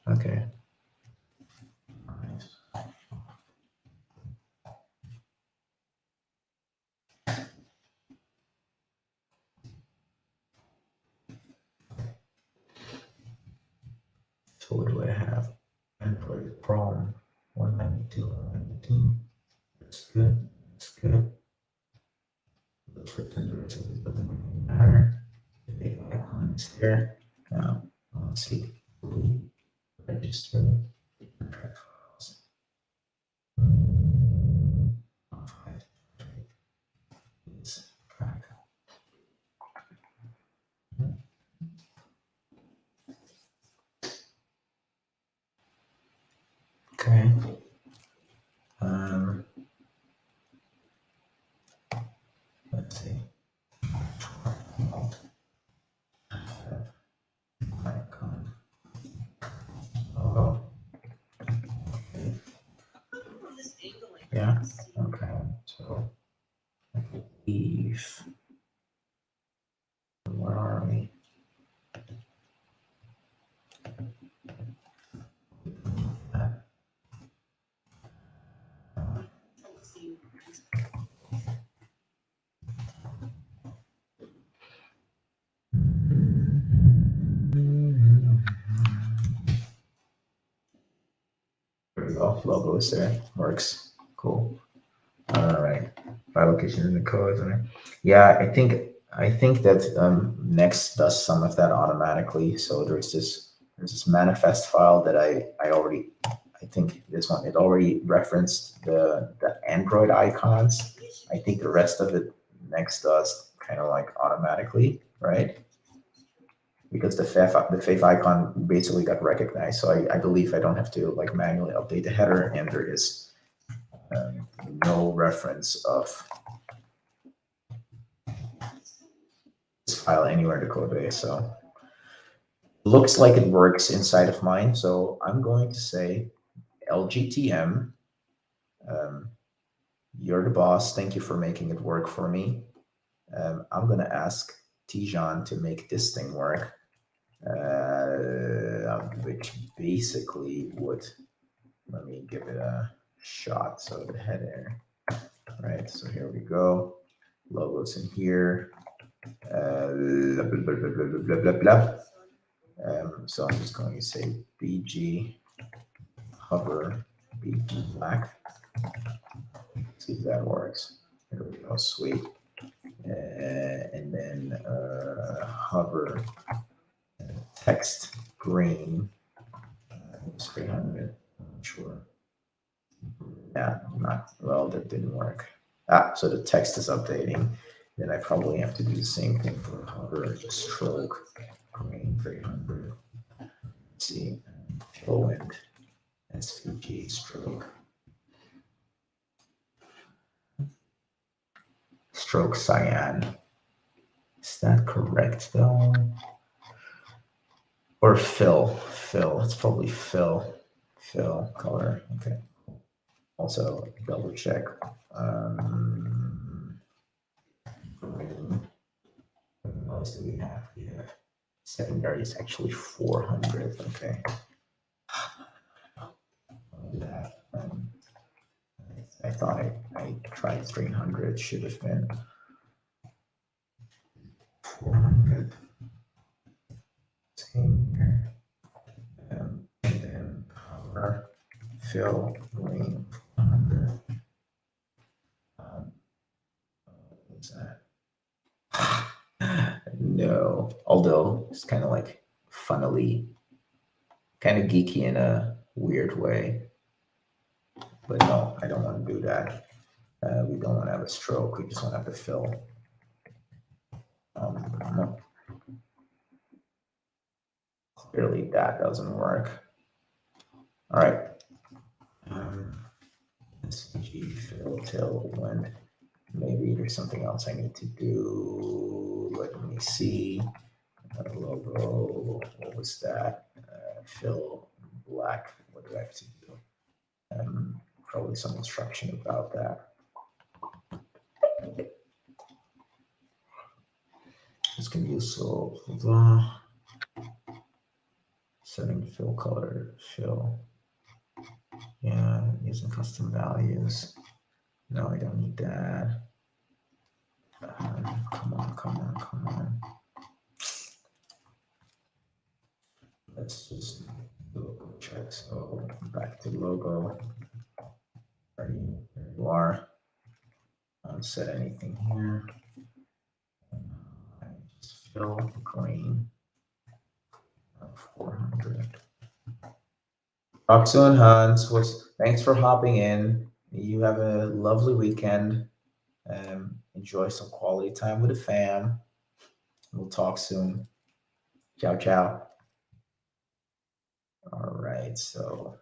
okay. Nice. So what do I have? Android Chrome 192.192. That's good. That's good. The pretender doesn't matter. The big icon is there. Now, let's see. Register. Track files. Track. Okay. Let's see. Icon. Oh. Yeah. Okay. So leave. Where are we? There we go. Logo is there. Works. Cool. All right. File location in the code. Yeah, I think that Next does some of that automatically. So there's this manifest file that I think this one, it already referenced the Android icons. I think the rest of it Next does kind of like automatically, right? Because the fave icon basically got recognized. So I believe I don't have to like manually update the header, and there is no reference of this file anywhere in the code base. So looks like it works inside of mine. So I'm going to say LGTM. You're the boss. Thank you for making it work for me. I'm going to ask Tijan to make this thing work, which basically would, let me give it a shot. So the header, right? So here we go. Logos in here. Blah, blah, blah, blah, blah, blah, blah, blah. So I'm just going to say BG hover BG black. See if that works. Here we go, sweet. And then hover text green. It's 300. Sure. Yeah, not well. That didn't work. So the text is updating. Then I probably have to do the same thing for hover stroke green 300. Let's see, fluent SVG stroke. Stroke cyan. Is that correct though? Or fill? It's probably fill. Fill color. Okay. Also double check. What else do we have? We have secondary is actually 400. Okay. That. I thought I tried 300. Should have been 400. Same here. And then color fill green 400. What's that? No, although it's kind of like funnily, kind of geeky in a weird way. But no, I don't want to do that. We don't want to have a stroke. We just want to have the fill. No. Clearly that doesn't work. All right. SVG fill tailwind. Maybe there's something else I need to do. Let me see. Logo. What was that? Fill black. What do I have to do? Probably some instruction about that. This can be useful. Setting fill color, fill. Yeah, using custom values. No, I don't need that. Come on. Let's just logo check. So back to logo. There you are. Don't set anything here. Just fill green. 400. Talk soon, Hans. Thanks for hopping in. You have a lovely weekend. Enjoy some quality time with the fam. We'll talk soon. Ciao, ciao. All right, so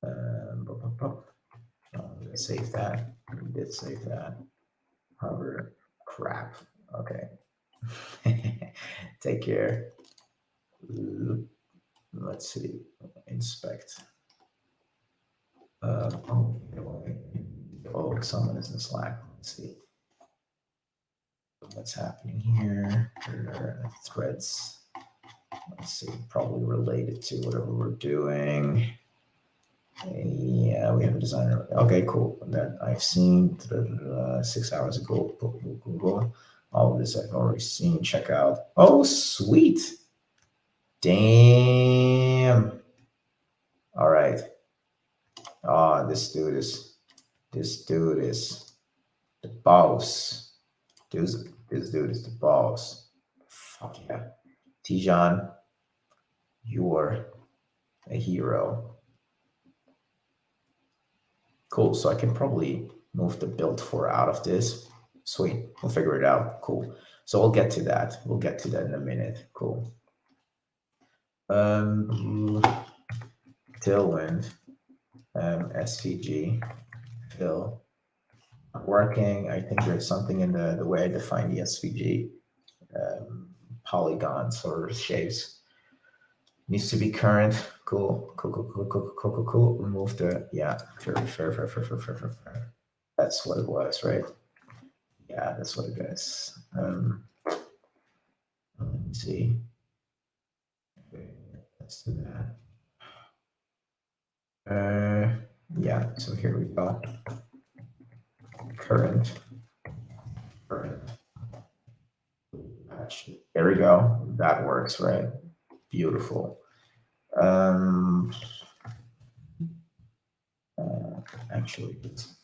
I'm gonna save that. We did save that. Hover, crap. Okay. Take care. Let's see. Inspect. Someone is in Slack. Let's see. What's happening here? Threads. Let's see. Probably related to whatever we're doing. Yeah, we have a designer. Okay, cool. That I've seen 6 hours ago. Google. All of this I've already seen. Check out. Oh, sweet. Damn. All right. Oh, this dude is the boss. This dude is the boss. Fuck yeah. Tijan, you're a hero. Cool. So I can probably move the build for out of this. Sweet. We'll figure it out. Cool. So we'll get to that. We'll get to that in a minute. Cool. Tailwind. SVG. fill. Not working. I think there's something in the way I define the SVG. Polygons or shapes. Needs to be current. Cool. Cool. Remove the, yeah, fair. That's what it was, right? Yeah, that's what it is. Let me see. Okay, let's do that. Yeah, so here we go. Current. There we go. That works, right? Beautiful. Actually, let's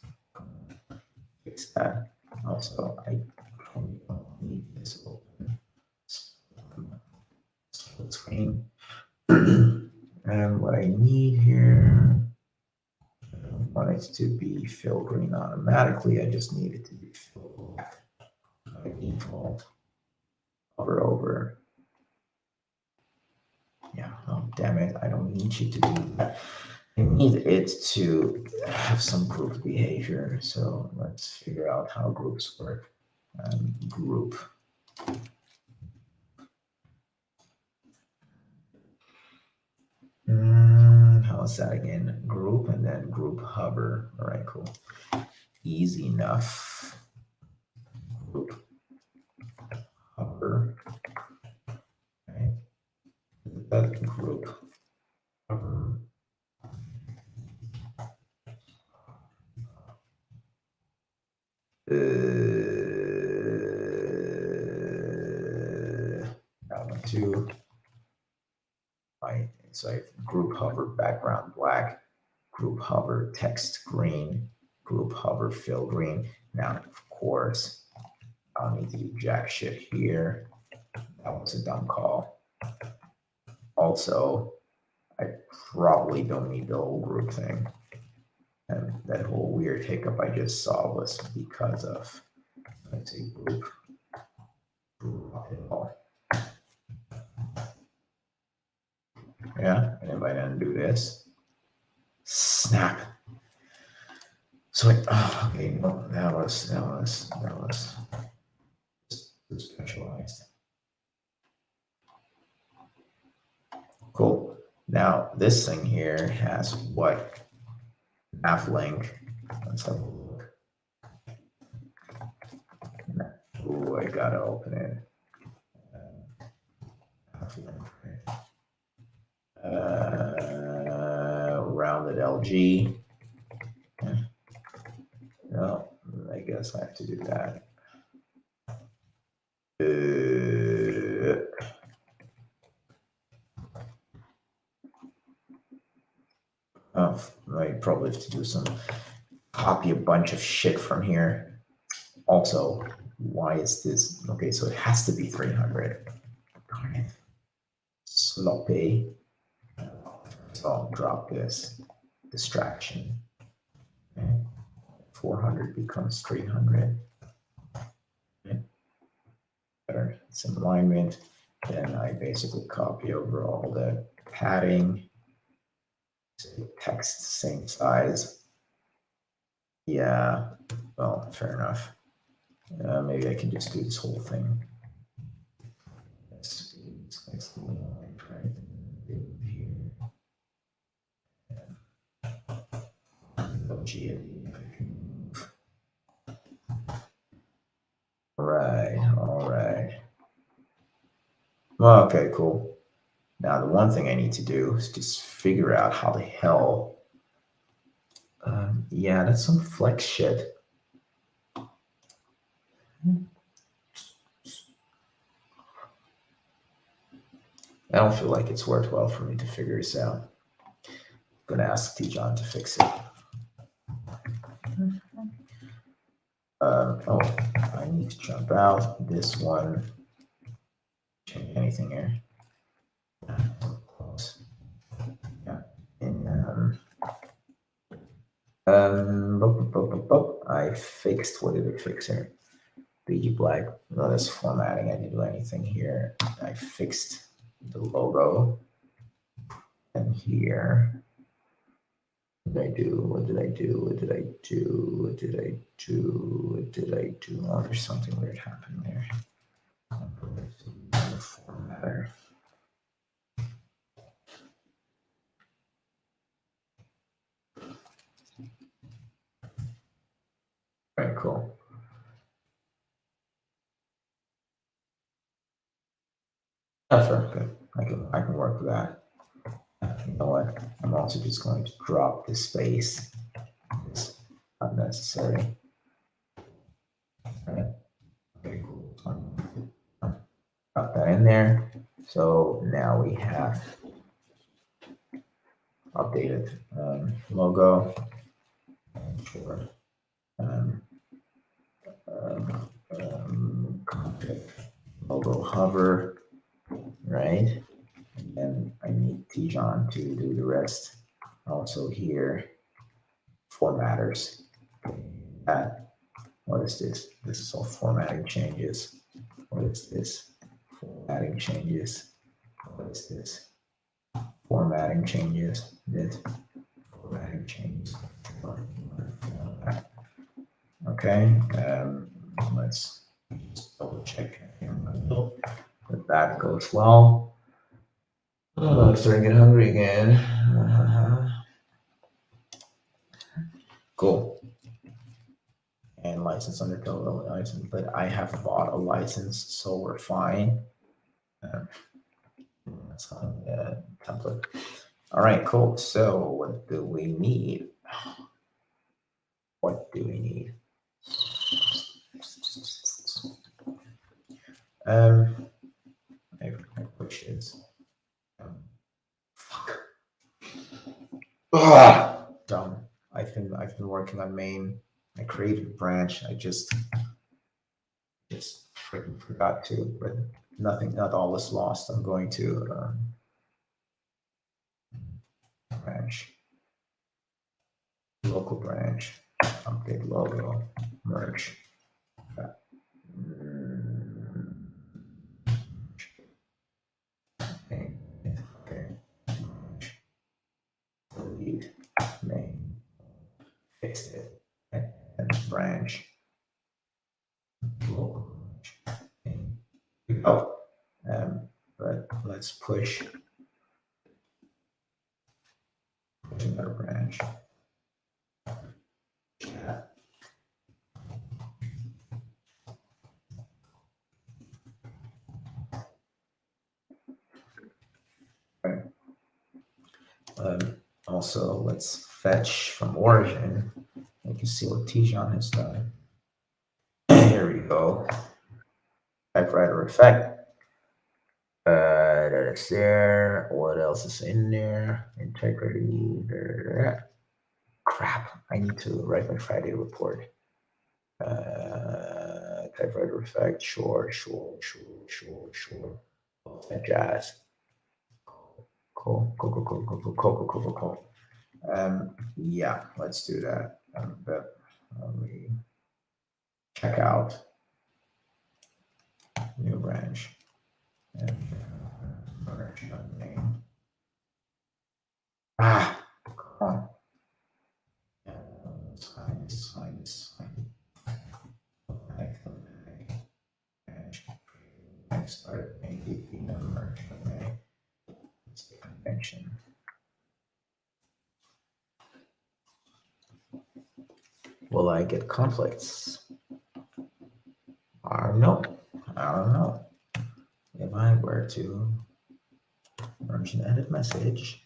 fix that. Also, I probably don't need this open. Split screen. And what I need here, I don't want it to be filled green automatically. I just need it to be filled black by default. Hover over. Yeah, oh damn it, I don't need you to do that. I need it to have some group behavior. So let's figure out how groups work. Group. How is that again? Group and then group hover. All right, cool. Easy enough. Group hover. Okay. That group hover. That one too. Right. So I have group hover background black, group hover text green, group hover fill green. Now, of course, I'll need to do jack shit here. That was a dumb call. Also, I probably don't need the whole group thing. And that whole weird hiccup I just saw was because of, let's say, group. Yeah, and if I then do this, snap. So okay, no, that was specialized. Cool. Now this thing here has what? Nav link. Let's have a look. Ooh, I gotta open it. Rounded LG. No, I guess I have to do that. I probably have to do some copy a bunch of shit from here. Also, why is this? Okay, so it has to be 300. Darn it. Sloppy. So I'll drop this distraction. Okay. 400 becomes 300. Okay. Better. Some alignment. Then I basically copy over all the padding. Text same size. Yeah, well, fair enough. Maybe I can just do this whole thing. Let's right here. All right. Well, okay, cool. Now, the one thing I need to do is just figure out how the hell. Yeah, that's some flex shit. I don't feel like it's worthwhile for me to figure this out. I'm gonna ask T-John to fix it. Oh, I need to jump out. This one. Change anything here. Yeah. And I fixed, what did I fix here? BG Black, no, that's formatting. I didn't do anything here. I fixed the logo. And here, What did I do? What did I do? What did I do? What did I do? What did I do? Oh, there's something weird happening there. Formatter. All right, cool. That's okay. I can work with that. You know what? I'm also just going to drop this space. It's unnecessary. All right. Okay, cool. Drop that in there. So now we have updated logo. Sure. Config logo hover, right? And then I need Tijon to do the rest. Also here, formatters. What is this? This is all formatting changes. What is this? Formatting changes. What is this? Formatting changes. This formatting changes. Okay. Let's just double check that that goes well. Oh, I'm starting to get hungry again. Cool. And license under total license, but I have bought a license, so we're fine. That's on the template. All right, cool. So what do we need? What do we need? I push this. Fuck. Dumb. I've been working on main. I created a branch. I just freaking forgot to, but not all is lost. I'm going to branch, local branch, update logo, merge. Okay. Delete main. Fixed it. And branch. Local branch. Oh, but let's push another branch. Yeah. Right. Also, let's fetch from origin. You can see what Tijon has done. Here we go. Typewriter effect. That's there. What else is in there? Integrity. Crap. I need to write my Friday report. Typewriter effect. Sure. That jazz. Cool. Yeah, let's do that. But let me check out new branch and merge name. Come on. Yeah, sign. I started ADP number. Okay. It's the convention. Will I get conflicts? I don't know. If I were to merge and edit message,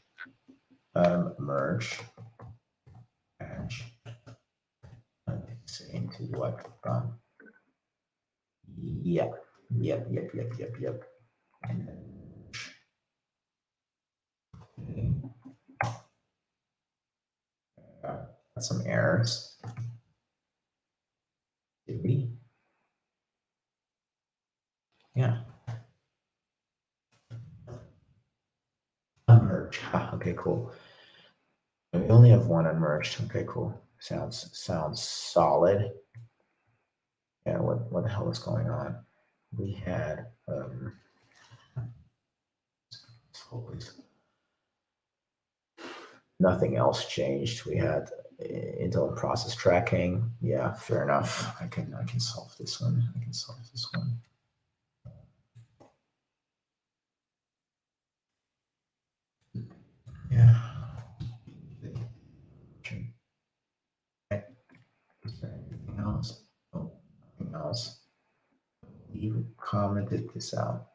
merge branch into what? Yep. And then got some errors. Did we? Yeah. Unmerge. Okay, cool. We only have one unmerged. Okay, cool. Sounds solid. Yeah, what the hell is going on? We had nothing else changed. We had Intel process tracking. Yeah, fair enough. I can solve this one. I can solve this one. Yeah. Is there anything else? Oh, nothing else. You commented this out.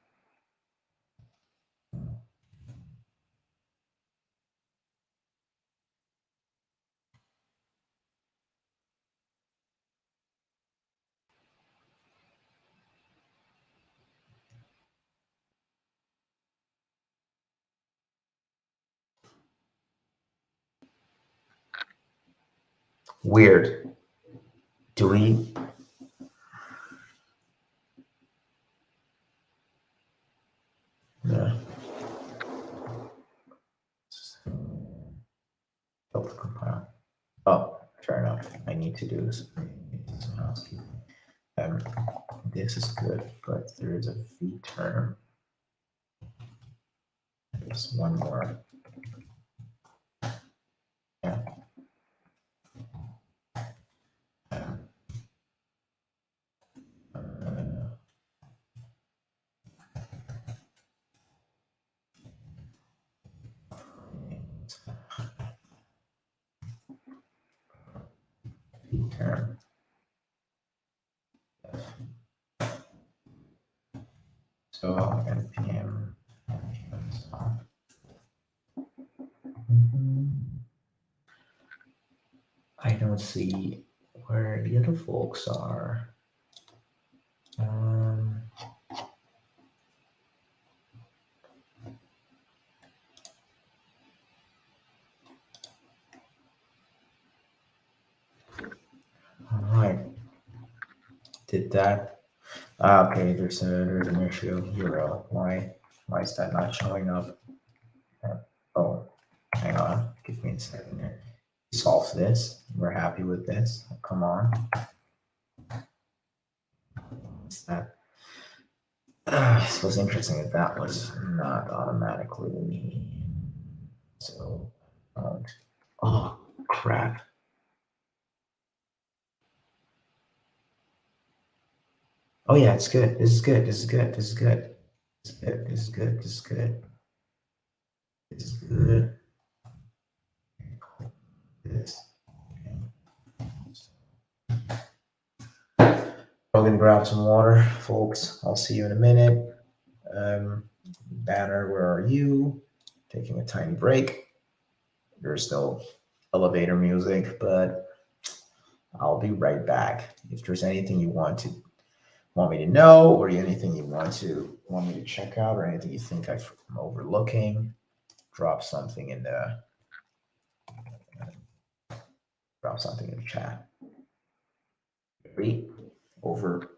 Weird. Do we? Yeah. Help to compile. Oh, fair enough. I need to do this. Some housekeeping. This is good, but there is a V term. There's one more. Yeah. V term. So npm stop. I don't see where the other folks are. All right. Did that? Okay, there's an issue. Hero. Why is that not showing up? Oh, hang on. Give me a second here. Solve this. We're happy with this. Come on. What's that? This was interesting that that was not automatically. So, oh crap. Oh yeah, it's good. This is good. This is good. This is good. This is good. This is good. This is good. This is good. This. I'm gonna grab some water, folks. I'll see you in a minute. Banner, where are you? Taking a tiny break. There's no elevator music, but I'll be right back. If there's anything you want me to know, or anything you want me to check out, or anything you think I'm overlooking, drop something in the chat. Ready? Over.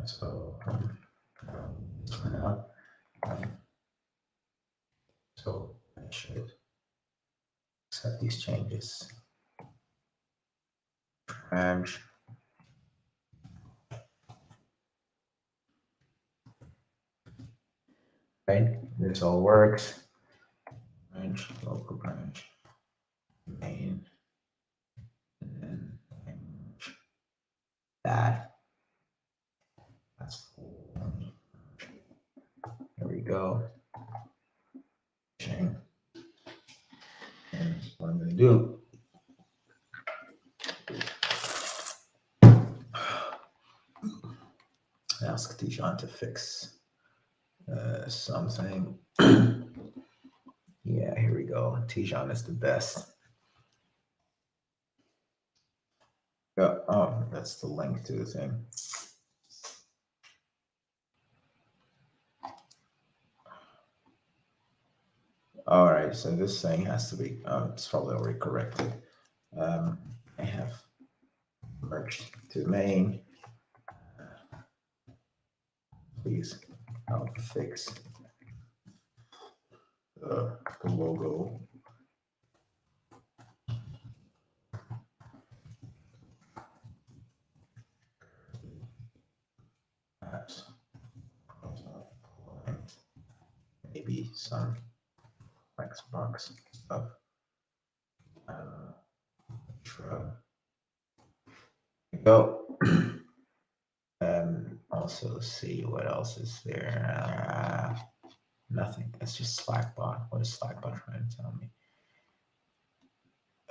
So so I should accept these changes. Branch. Right, this all works. Branch, local branch, main, and then branch. That. That's cool. There we go. Chain. And what I'm going to do. Ask Tijan to fix something. Yeah, here we go. Tijan is the best. Yeah, oh, that's the link to the thing. All right, so this thing has to be, it's probably already corrected. I have merged to main. Please help fix the logo. Perhaps maybe some Xbox stuff. Sure. Go. Also see what else is there. Nothing. It's just Slackbot. What is Slackbot trying to tell me?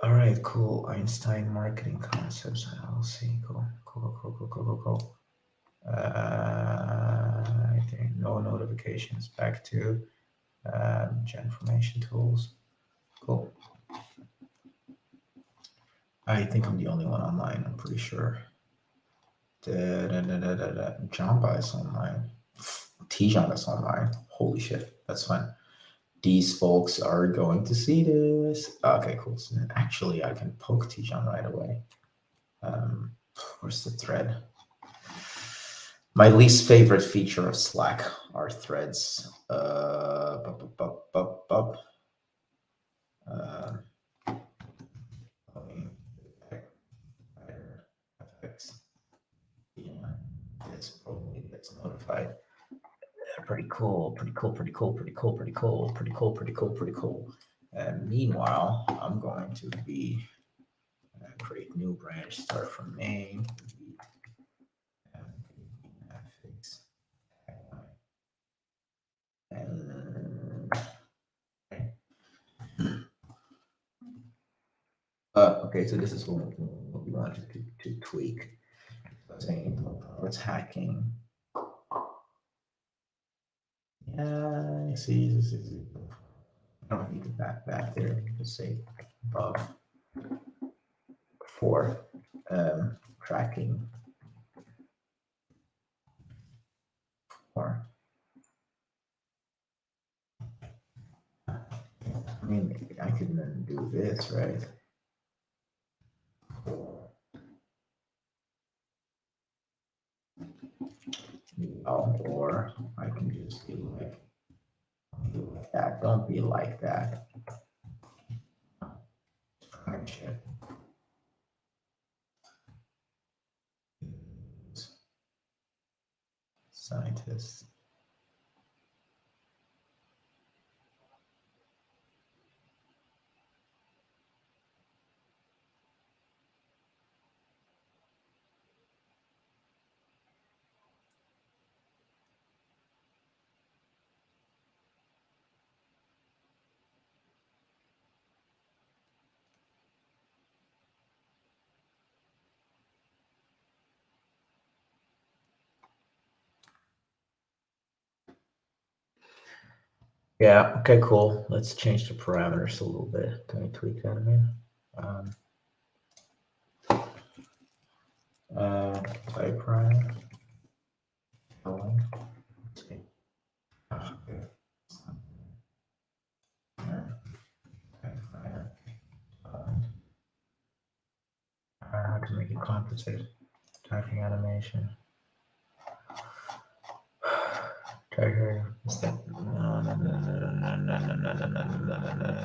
All right, cool. Einstein marketing concepts. I'll see. Cool. I think no notifications. Back to information tools. Cool. I think I'm the only one online. I'm pretty sure. Jamba is online. Tijan is online. Holy shit, that's fun. These folks are going to see this. Okay, cool. So actually, I can poke Tijan right away. Where's the thread? My least favorite feature of Slack are threads. Yeah, it's probably gets notified. Pretty cool. And meanwhile, I'm going to be create new branch, start from main. Okay, so this is what we wanted to tweak. Saying what's hacking. Yeah, see, I don't need the back there. Just say above for tracking for. I mean, I can then do this, right? Or I can just do like that. Don't be like that. Shit. Scientists. Yeah, okay, cool. Let's change the parameters a little bit. Can I tweak that again? Type parameter. How to make it complicated. Typing animation. Try here. Is that no.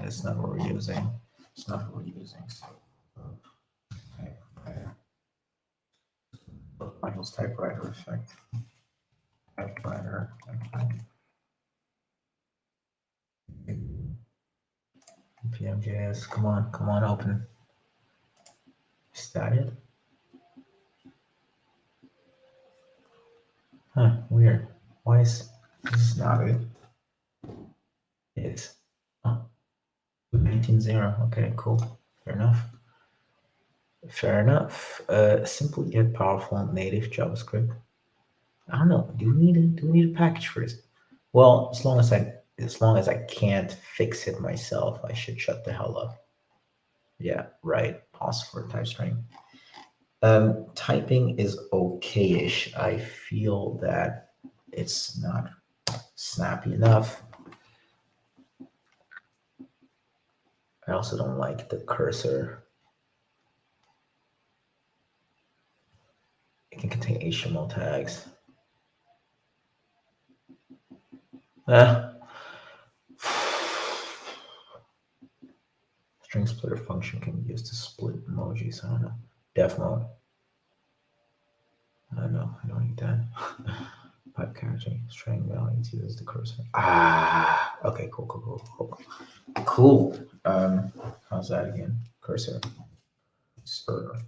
It's not what we're using. It's not what we're using. So, Michael's typewriter effect. Typewriter. PMJS. Come on, open. Is that it? Huh, weird. Why is this not it? It is. Oh, 19.0. Okay, cool. Fair enough. Fair enough. Simple yet powerful native JavaScript. I don't know. Do we need a package for this? Well, as long as I can't fix it myself, I should shut the hell up. Yeah, right. Pause for type string. Typing is okay-ish. I feel that it's not snappy enough. I also don't like the cursor. It can contain HTML tags. String splitter function can be used to split emojis. I don't know. Def mode. I don't know. I don't need that. Pipe catchy. String values uses the cursor. Okay, cool. Cool. How's that again? Cursor. Sir.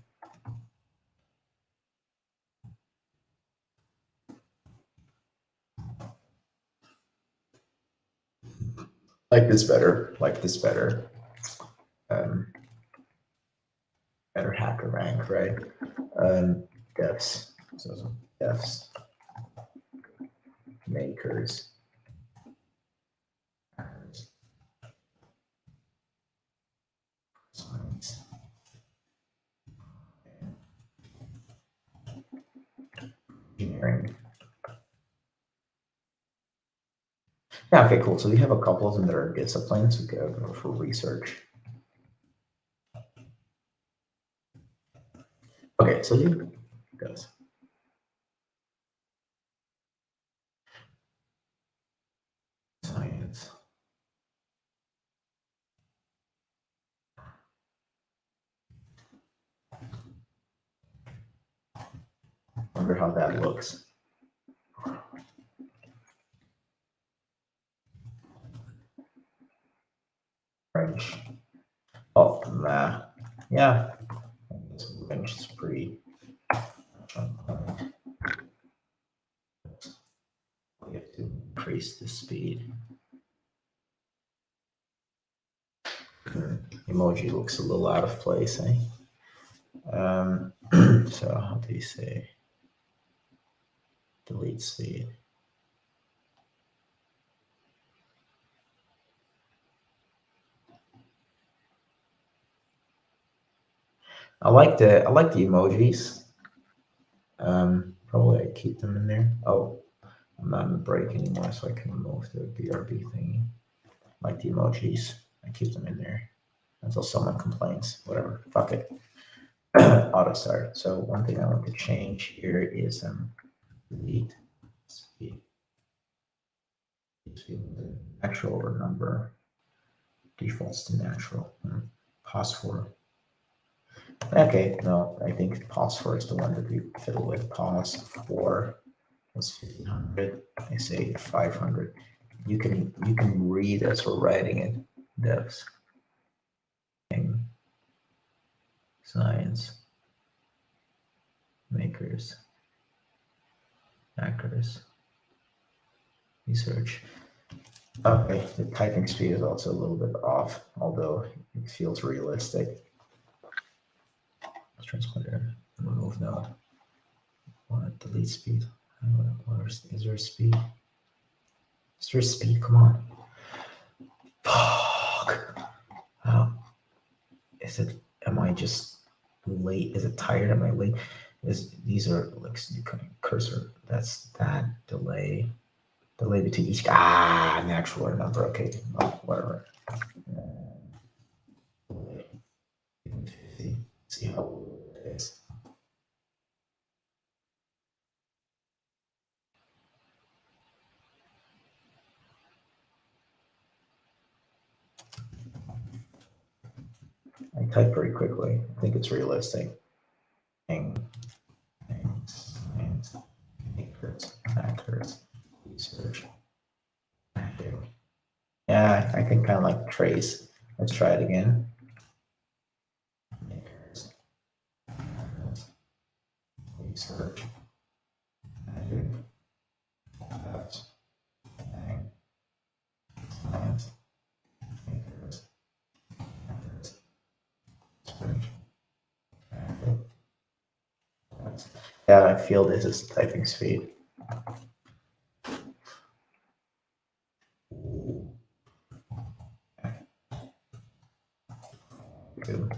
Like this better. Better hacker rank, right? Devs. So devs. Makers. Science. Engineering. Yeah, okay, cool. So we have a couple of them that are disciplines we go for research. Okay, so here goes. Science. Wonder how that looks. French. Oh, nah. Yeah. French is pretty. We have to increase the speed. Emoji looks a little out of place, eh? So how do you say delete speed? I like the emojis. Probably I keep them in there. Oh, I'm not in the break anymore, so I can remove the BRB thingy. Like the emojis, I keep them in there until someone complains. Whatever, fuck it. Auto start. So one thing I want to change here is delete speed. Actual or number defaults to natural. Pause for. Okay, no, I think pause for is the one that we fiddle with. Pause for was 1500. I say 500. You can read as we're writing it. Devs. Science. Makers. Hackers. Research. Okay, the typing speed is also a little bit off, although it feels realistic. Let's transponder. Remove node. What? Delete speed. Is there a speed? Is there a speed? Come on. Fuck. Is it? Am I just late? Is it tired? Am I late? These are like cursor. That's that delay. Delay between each natural or number. Okay, well, whatever. See how it is. I type very quickly. I think it's realistic. Hackers, research. Yeah, I can kind of like trace. Let's try it again. Research. Yeah, I feel this is typing speed. Good.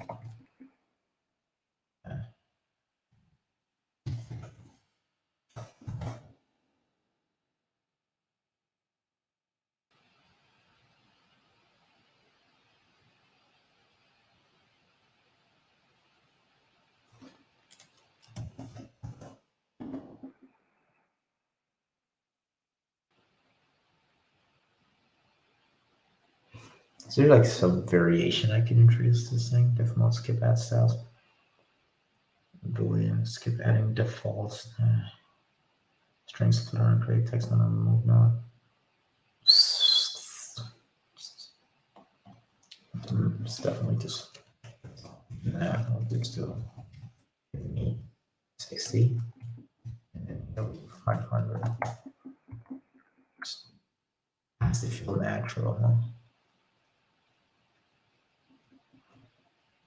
Is there like some variation I can introduce to this thing? Def mode skip add styles. Boolean skip adding defaults. Strings to learn create text on a move now. It's definitely just I'll just do me 60 and then 500. Has to feel natural, huh?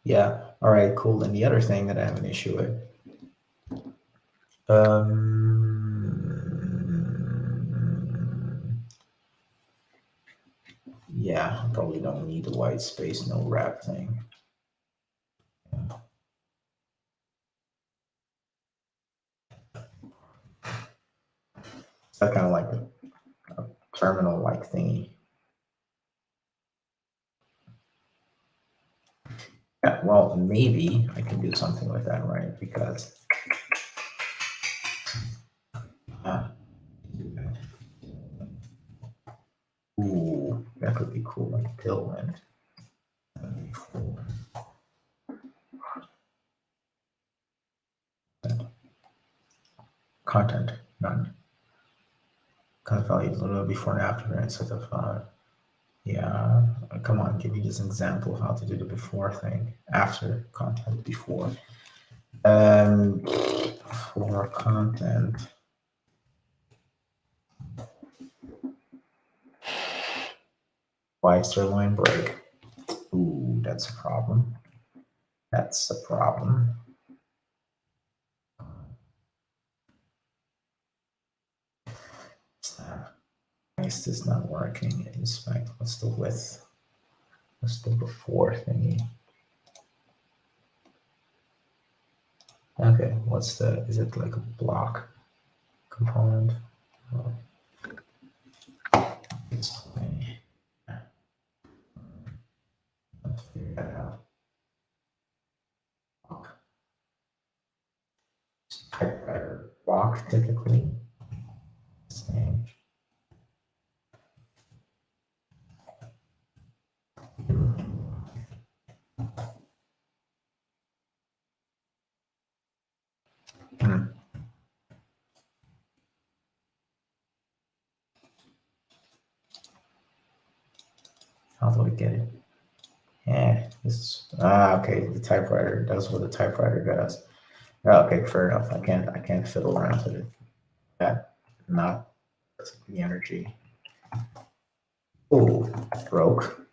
Yeah. All right. Cool. And the other thing that I have an issue with. Yeah, I probably don't need the white space, no wrap thing. It's kind of like a terminal-like thingy. Yeah, well, maybe I can do something with that, right? Because ooh, that could be cool, like tailwind. That would be cool. Content, none. Content value a little before and after instead of yeah. Come on, give me just an example of how to do the before thing. After content, before. For content. Why is there a line break? Ooh, that's a problem. That's a problem. Why is this not working? Inspect. What's the width? What's the before thingy? Okay, what's the? Is it like a block component? Oh. Display. Let's figure that out. Typewriter block typically. Same. How do I get it? Yeah, this is okay. The typewriter does what the typewriter does. Okay, fair enough. I can't fiddle around with it. That not the energy. Oh, broke.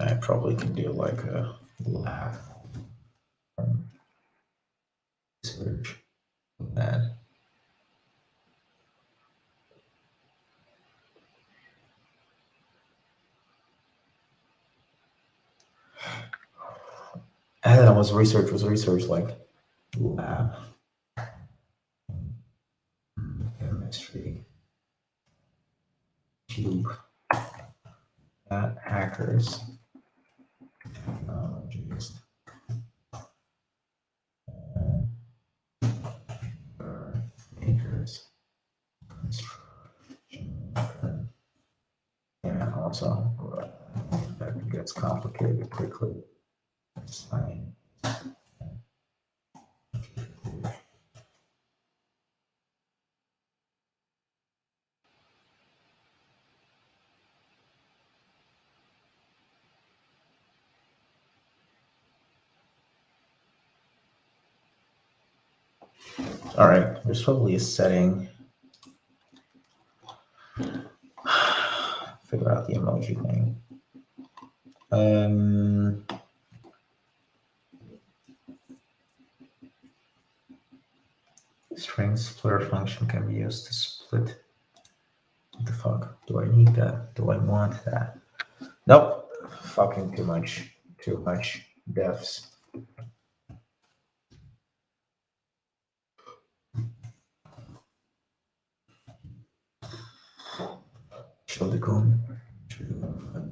I probably can do like a lab research with that. I thought it was research like lab chemistry cube hackers technology And also, that gets complicated quickly. It's fine. All right, there's probably a setting. Figure out the emoji thing. String splitter function can be used to split. What the fuck? Do I need that? Do I want that? Nope. Fucking too much. Too much defs. Show the code.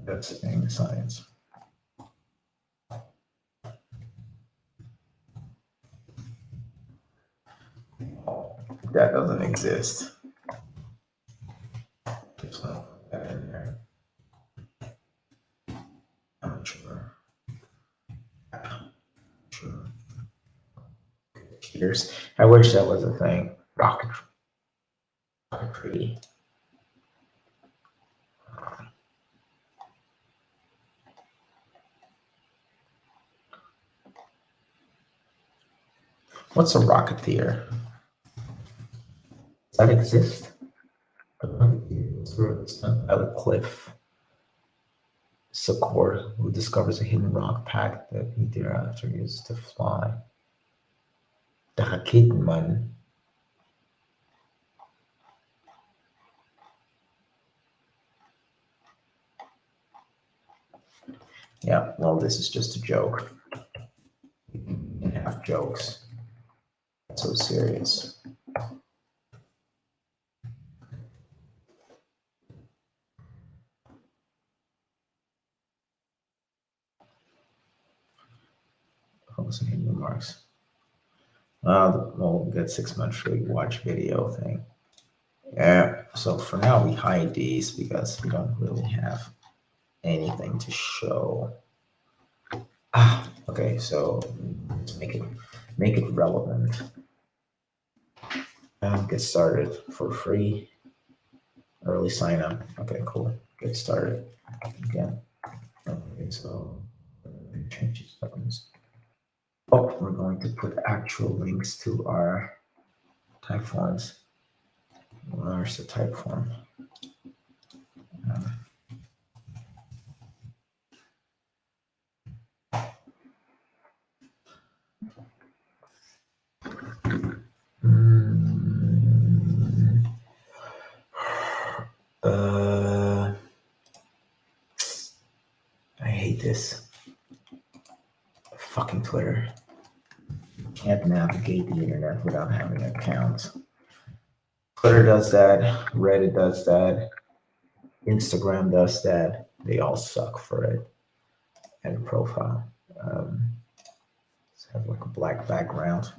That's in science. That doesn't exist. Just put that in there. I'm not sure. Sure. Cheers. I wish that was a thing. Rocketry. What's a rocketeer? Does that exist? Pilot Cliff Secor, who discovers a hidden rock pack that he thereafter uses to fly. The Hakitenman. Yeah, well, this is just a joke. You can have jokes. Not so serious. Closing remarks. We'll get 6 months free watch video thing. Yeah, so for now we hide these because we don't really have anything to show. Okay, so let's make it relevant. Get started for free. Early sign up. Okay, cool. Get started again. Okay, so change buttons. Oh, we're going to put actual links to our type forms. Where's the type form? I hate this. Fucking Twitter. Can't navigate the internet without having an account. Twitter does that. Reddit does that. Instagram does that. They all suck for it. And profile. Let's have like a black background.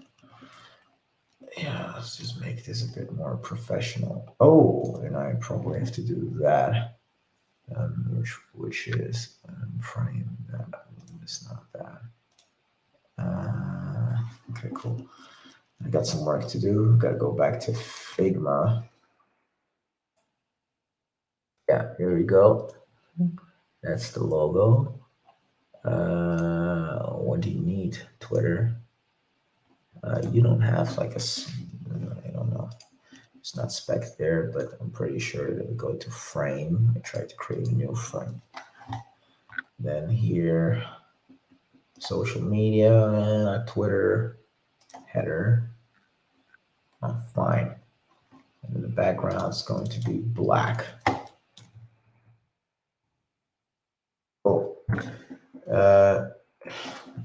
Yeah, let's just make this a bit more professional. Oh, and I probably have to do that. Which is frame that. It's not that. Okay, cool. I got some work to do. Got to go back to Figma. Yeah, here we go. That's the logo. What do you need? Twitter. You don't have like I don't know. It's not spec there, but I'm pretty sure that we go to frame. I tried to create a new frame. Then here, social media, Twitter, header. Oh, fine. And then the background is going to be black. Oh.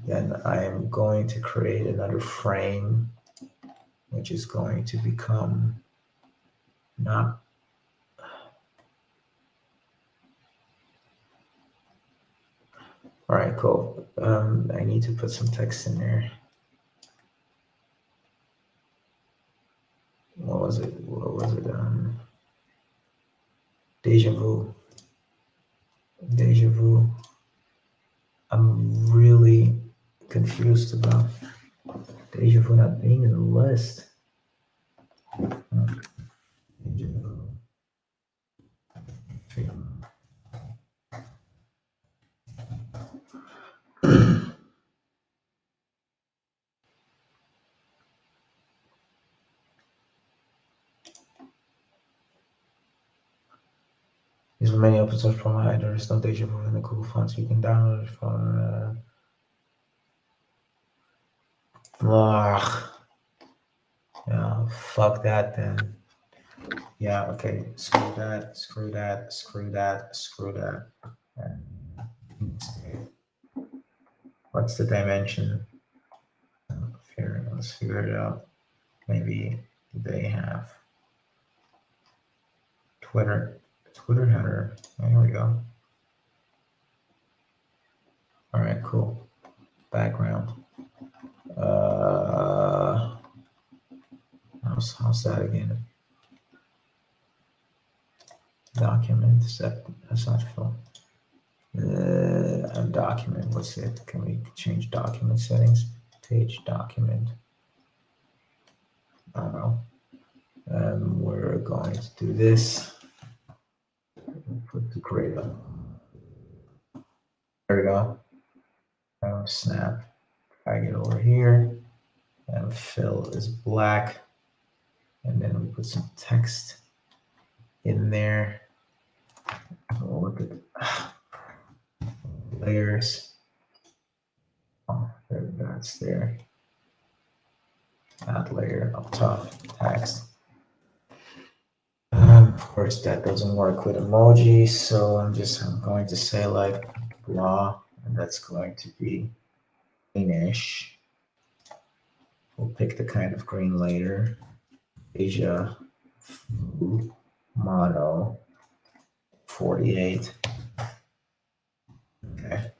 Then I am going to create another frame, which is going to become not. All right, cool. I need to put some text in there. Well, was it? Deja vu. Deja vu. I'm really confused about deja vu not being in the list. Deja vu. These are many open source providers. No deja vu in the Google fonts. You can download it from. Yeah, fuck that then. Yeah, okay. Screw that. Screw that. Screw that. Screw that. What's the dimension? Here, let's figure it out. Maybe they have Twitter header. There we go. All right, cool. Background. How's that again? Document. That's not full. Document. What's it? Can we change document settings? Page document. I don't know. We're going to do this. Put the grade up. There we go. Snap. Drag it over here. And fill is black. And then we put some text in there. We'll look at layers. Oh, that's there. Add layer up top, text. Of course, that doesn't work with emojis, so I'm going to say like blah, and that's going to be greenish. We'll pick the kind of green later. Asia mono 48. Okay.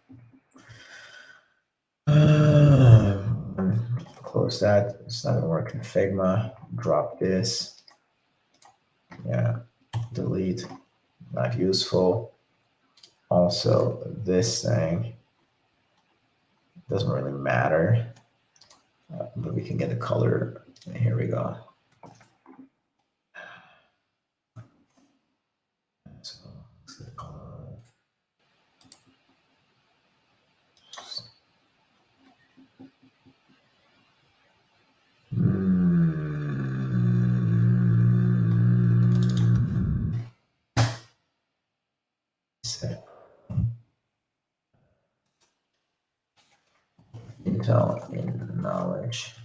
Close that. It's not gonna work in Figma. Drop this. Yeah. Delete. Not useful. Also, this thing doesn't really matter, but we can get the color. Here we go. So, let's get the color. Intel in knowledge.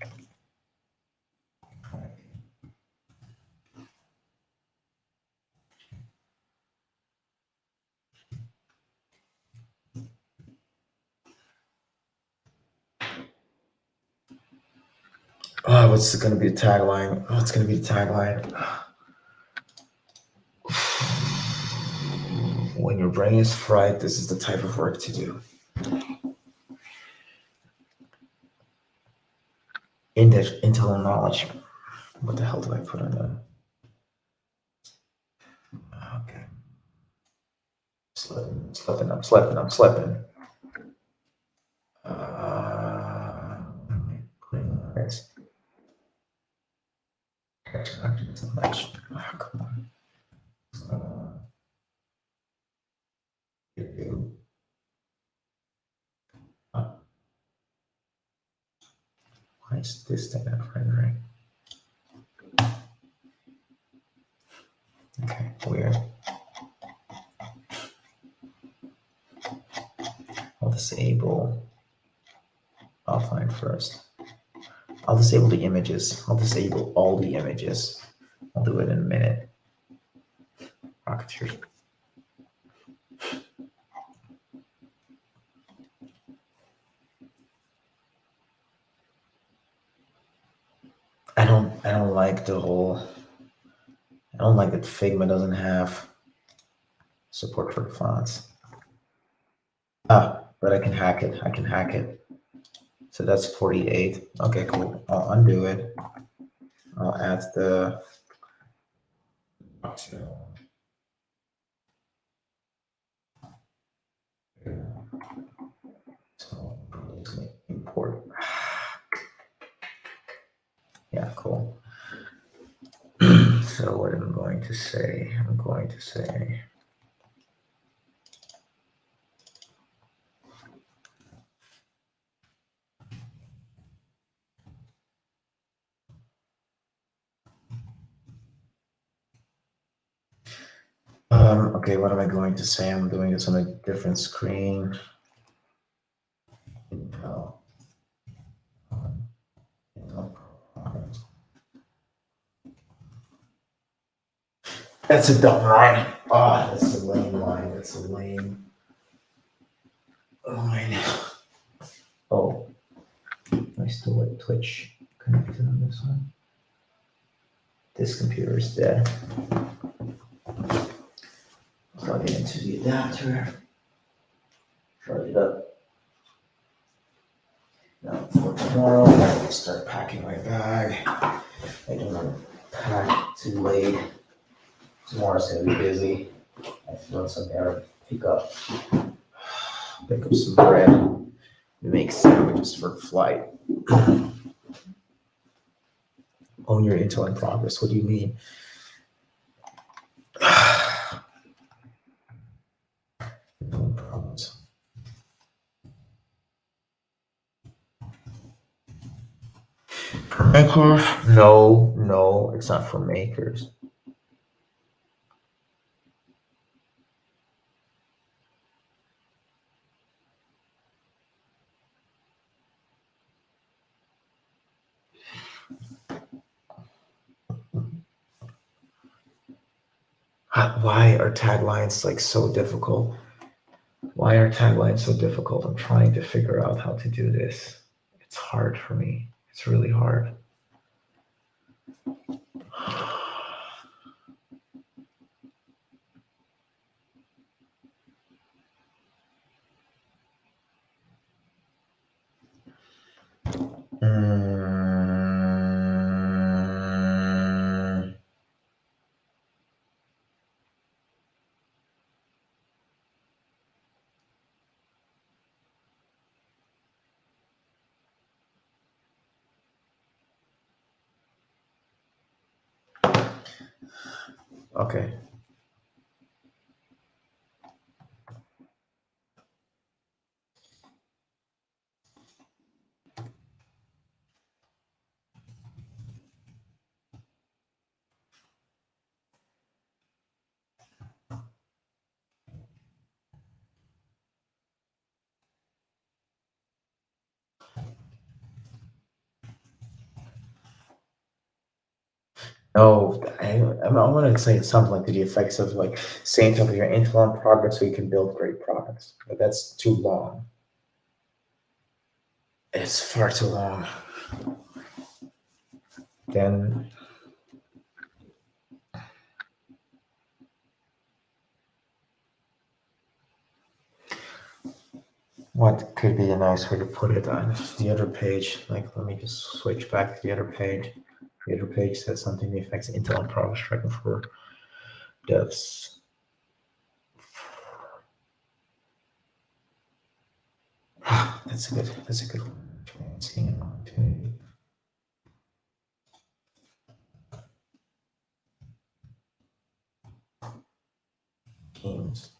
Oh, what's going to be the tagline? Oh, it's going to be the tagline. When your brain is fried, this is the type of work to do. Intel and knowledge. What the hell do I put on that? Okay. I'm slipping. Yes. Oh, come on. Why is this thing not rendering? Okay, weird. I'll disable offline first. I'll disable the images. I'll disable all the images. I'll do it in a minute. Rocketeer. I don't like the whole. I don't like that Figma doesn't have support for the fonts. But I can hack it. So that's 48. Okay, cool. I'll undo it. I'll add the Optional. So import. Yeah, cool. So what I'm going to say, okay, what am I going to say? I'm doing this on a different screen. Intel. Intel. That's a dumb line. Ah, that's a lame line. That's a lame line. Oh, I still have Twitch connected on this one. This computer is dead. Plug it into the adapter. Charge it up. Now for tomorrow, I'm gonna start packing my bag. I don't want to pack too late. Tomorrow's gonna be busy. I feel something to pick up some bread. Make sandwiches for flight. Own your Intel in progress. What do you mean? Intel in progress. For makers? No, it's not for makers. Why are taglines like so difficult? Why are taglines so difficult? I'm trying to figure out how to do this. It's hard for me. It's really hard. Okay. No, I'm going to say something like to the effects of like saying something your Intel in progress so you can build great products. But that's too long. It's far too long. Then what could be a nice way to put it on the other page? Like, let me just switch back to the other page. The other page says something that affects Intel in progress tracking for devs. That's a good one. Seeing an opportunity. Games.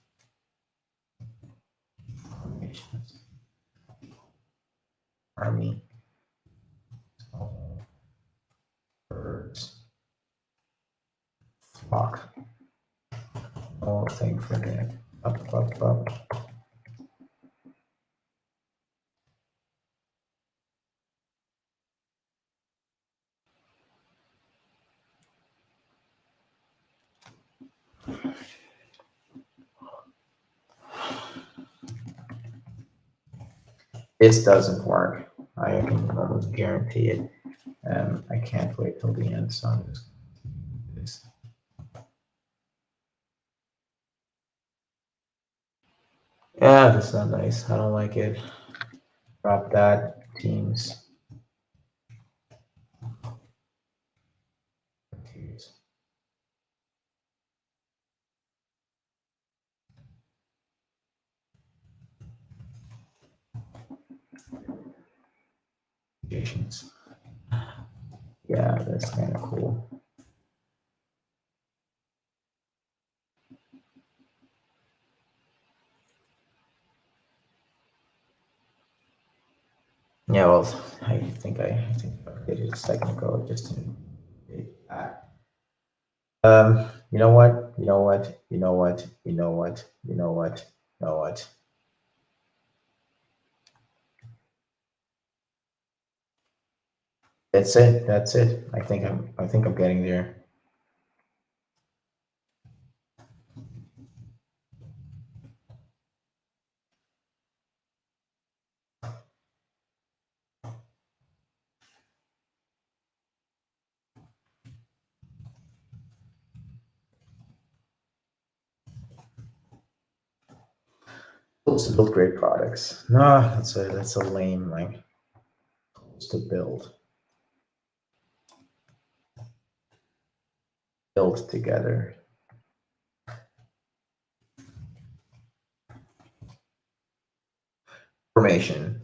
Formations. Army. Birds. Flock. All thing for that. Up. This doesn't work. I can almost guarantee it. I can't wait till the end, so I'm just gonna do this. Yeah, that's not nice. I don't like it. Drop that. Teams. notifications. Yeah, that's kind of cool. Yeah, well, I think I updated a second ago just to you know what? You know what? You know what? You know what? You know what? You know what? That's it. That's it. I think I'm getting there. Tools to build great products. No, that's a lame like tools to build together. Formation,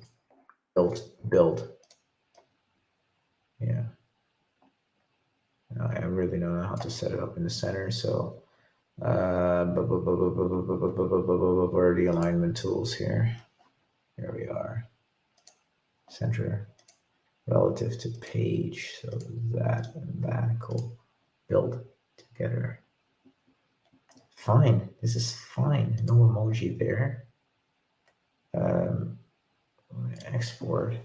build. Yeah. I really don't know how to set it up in the center, so where are the alignment tools here? Here we are. Center relative to page, so that and that, cool. Build together. Fine, this is fine. No emoji there. Export.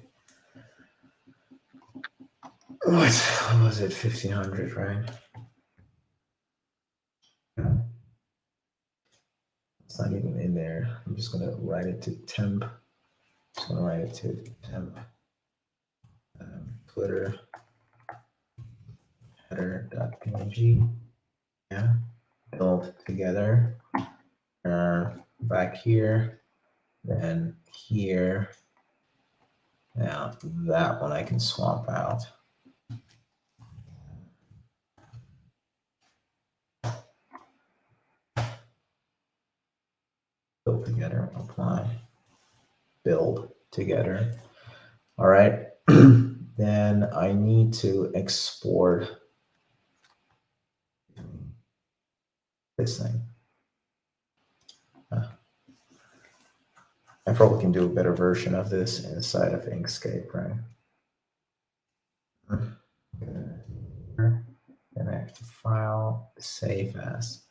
What was it? 1500, right? It's not even in there. I'm just gonna write it to temp. Just gonna write it to temp. Twitter header.png. Yeah, build together. Back here, then here. Now that one I can swap out. Build together, apply, build together. All right. Then I need to export this thing. I probably can do a better version of this inside of Inkscape, right? Then I have to file, save as.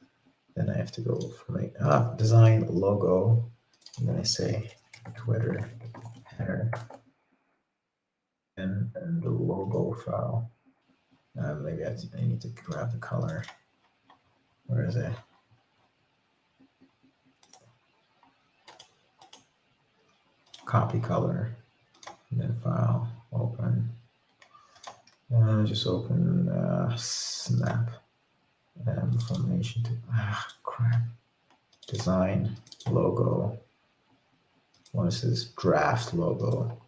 Then I have to go for my design logo. And then I say Twitter header and the logo file. Maybe I need to grab the color. Where is it? Copy color, and then file, open. Just open snap formation to crap. Design logo. What is this? Draft logo.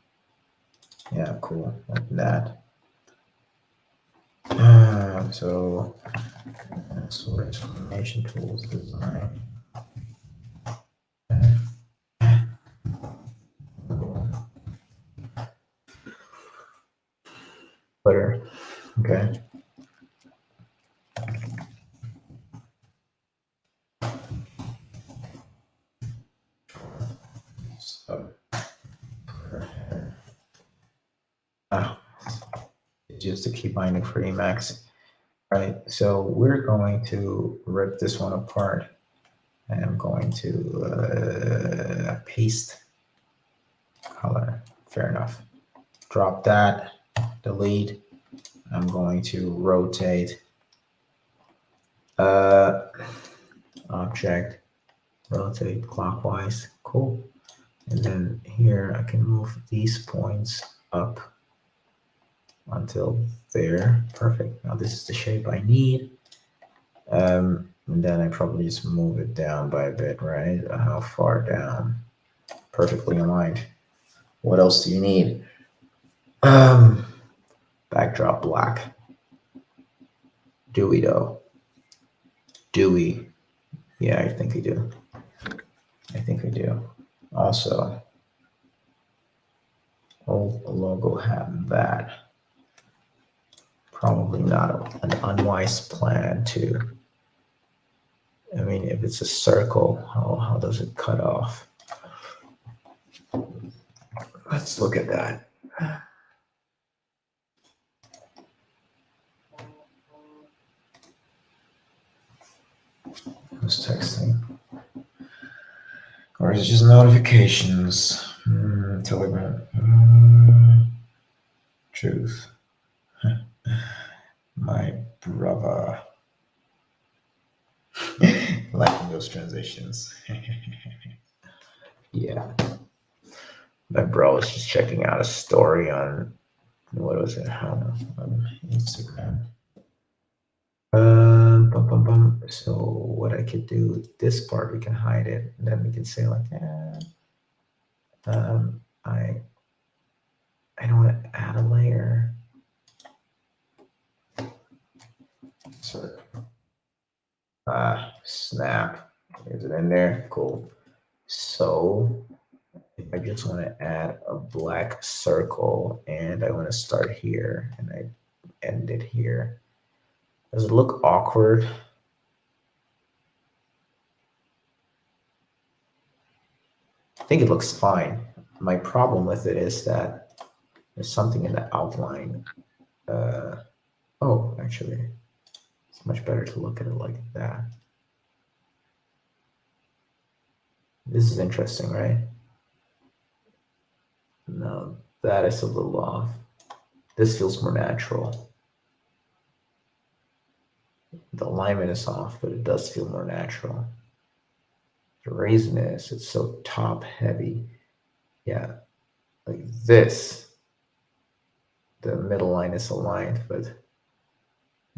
Yeah, cool. Like that. So source formation tools design. Twitter. Okay. So, just a key binding for Emacs. Right. So we're going to rip this one apart. And I'm going to paste color. Fair enough. Drop that. Delete. I'm going to rotate object, rotate clockwise. Cool. And then here I can move these points up until there. Perfect. Now this is the shape I need. And then I probably just move it down by a bit, right? How far down? Perfectly aligned. What else do you need? Backdrop black. Do we though? Do we? Yeah, I think we do. I think we do. Also, old logo have that. Probably not an unwise plan to. I mean, if it's a circle, how does it cut off? Let's look at that. Who's texting? Or is it just notifications? Telegram. Truth. My brother. Liking those transitions. Yeah. My bro was just checking out a story on, what was it? I don't know, on Instagram. So what I could do, this part we can hide it, and then we can say like, I don't want to add a layer. So, snap. Is it in there? Cool. So I just want to add a black circle, and I want to start here, and I end it here. Does it look awkward? I think it looks fine. My problem with it is that there's something in the outline. Oh, actually, it's much better to look at it like that. This is interesting, right? No, that is a little off. This feels more natural. The alignment is off, but it does feel more natural. The reason is it's so top heavy. Yeah, like this. The middle line is aligned, but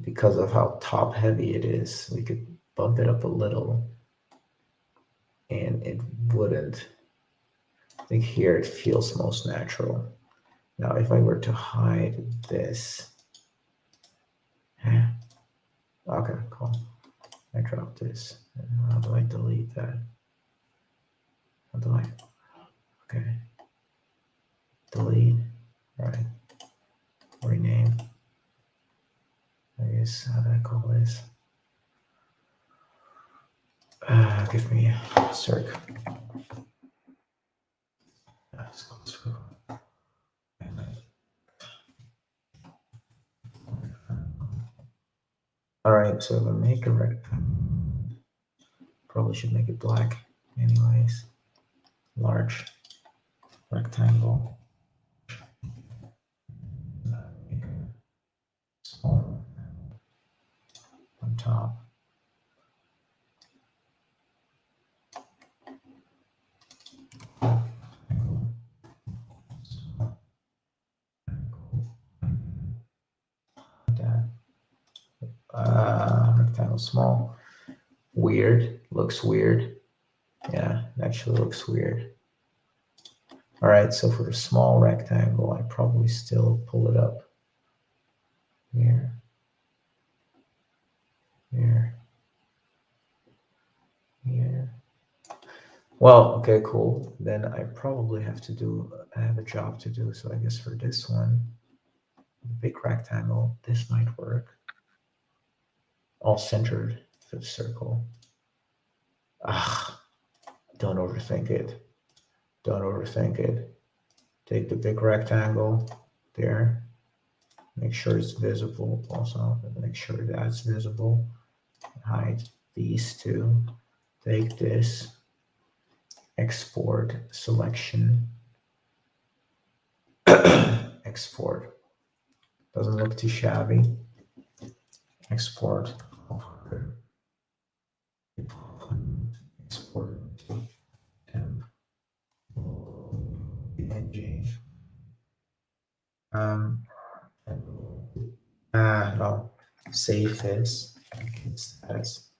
because of how top heavy it is, we could bump it up a little and it wouldn't. I think here it feels most natural. Now, if I were to hide this, okay, cool. I dropped this. How do I delete that? How do I? Okay. Delete. All right. Rename. I guess, how do I call this? Give me a circ. All right, so if I make a rectangle, probably should make it black anyways. Large rectangle. Small on top. Rectangle small. Weird. Looks weird. Yeah, actually looks weird. All right, so for a small rectangle, I probably still pull it up here, here, here. Well, okay, cool. Then I probably have to do, I have a job to do. So I guess for this one, big rectangle, this might work. All centered for the circle. Don't overthink it. Don't overthink it. Take the big rectangle there. Make sure it's visible also. Make sure that's visible. Hide these two. Take this. Export selection. Export. Doesn't look too shabby. Export. Export to PNG. No. Save this. Status.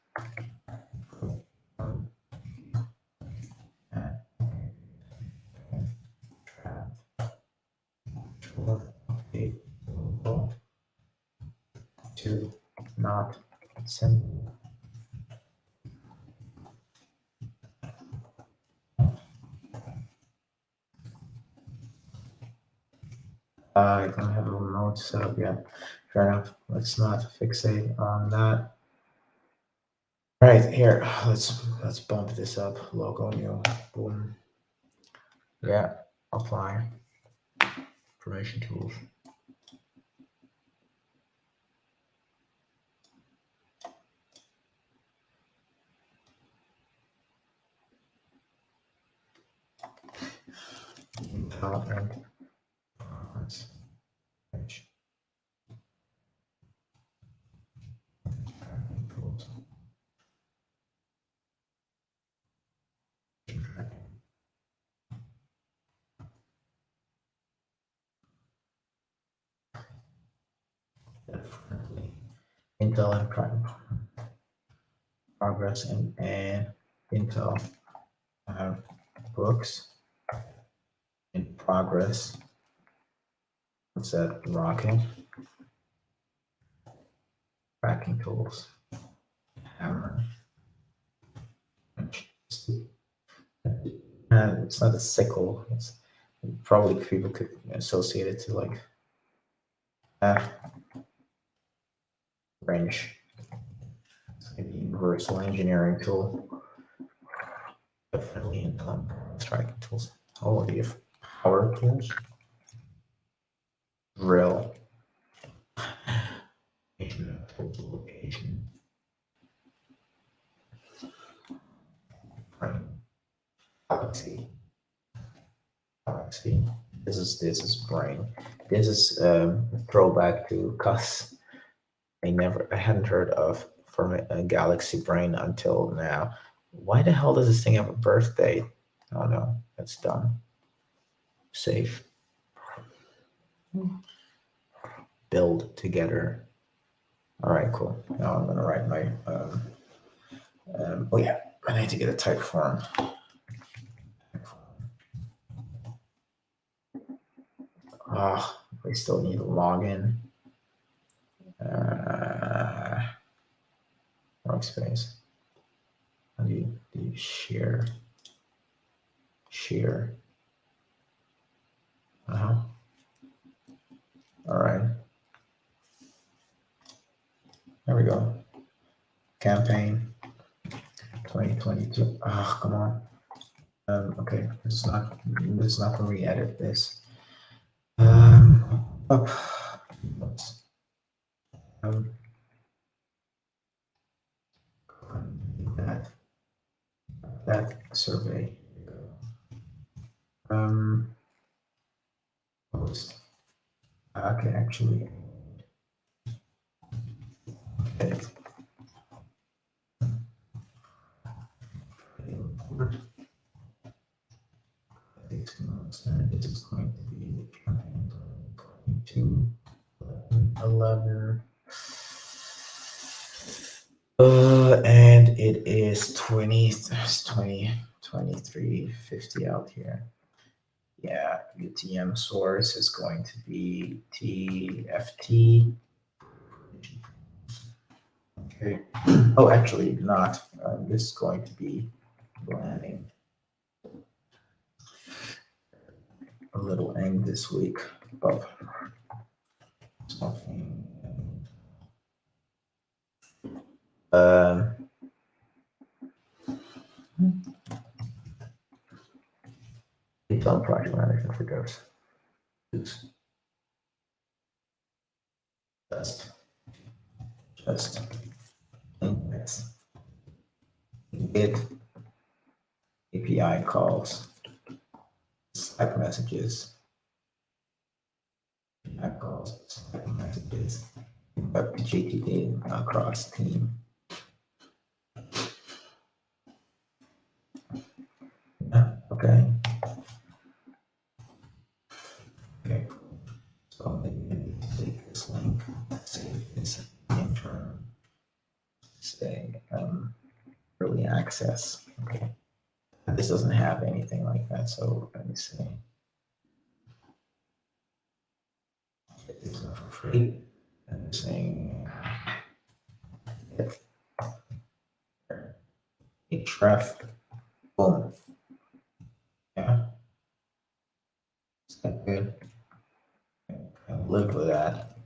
Update to not send. I don't have a remote set up yet. Fair enough. Let's not fixate on that. All right, here, let's bump this up. Logo new. Boom. Yeah, apply. Information tools. Top and page. Tools. Definitely. Intel and progress and Intel books in progress. What's that? Rocking. Tracking tools. Hammer. It's not a sickle. It's probably people could associate it to like wrench. It's maybe universal engineering tool. Definitely Intel tracking tools. Oh, you have power tools. Drill. Location. Galaxy. Galaxy. This is brain. This is throwback to Cuss. I hadn't heard of from a Galaxy brain until now. Why the hell does this thing have a birthday? Oh no, that's dumb. Save. Build together. All right, cool. Now I'm gonna write my. Oh yeah, I need to get a type form. Ah, we still need a login. Workspace. How do you share? Share. All right. There we go. Campaign 2022. Oh, come on. Okay, this is not for me. Edit this. Oops. That survey. Post. Okay, actually. Edit. This is going to be 11. And it is 2350 out here. Yeah, UTM source is going to be TFT. Okay. Oh, actually not. This is going to be landing. A little eng this week, but something. It's on project management for devs. Just index. Git API calls, Slack messages, API calls, Slack messages, GTD across team. Okay. Okay. So maybe I need to take this link, save this intern, say early access. Okay. This doesn't have anything like that, so let me see. It's not for free. And I'm saying href, boom. Yeah. Is that good? live with that.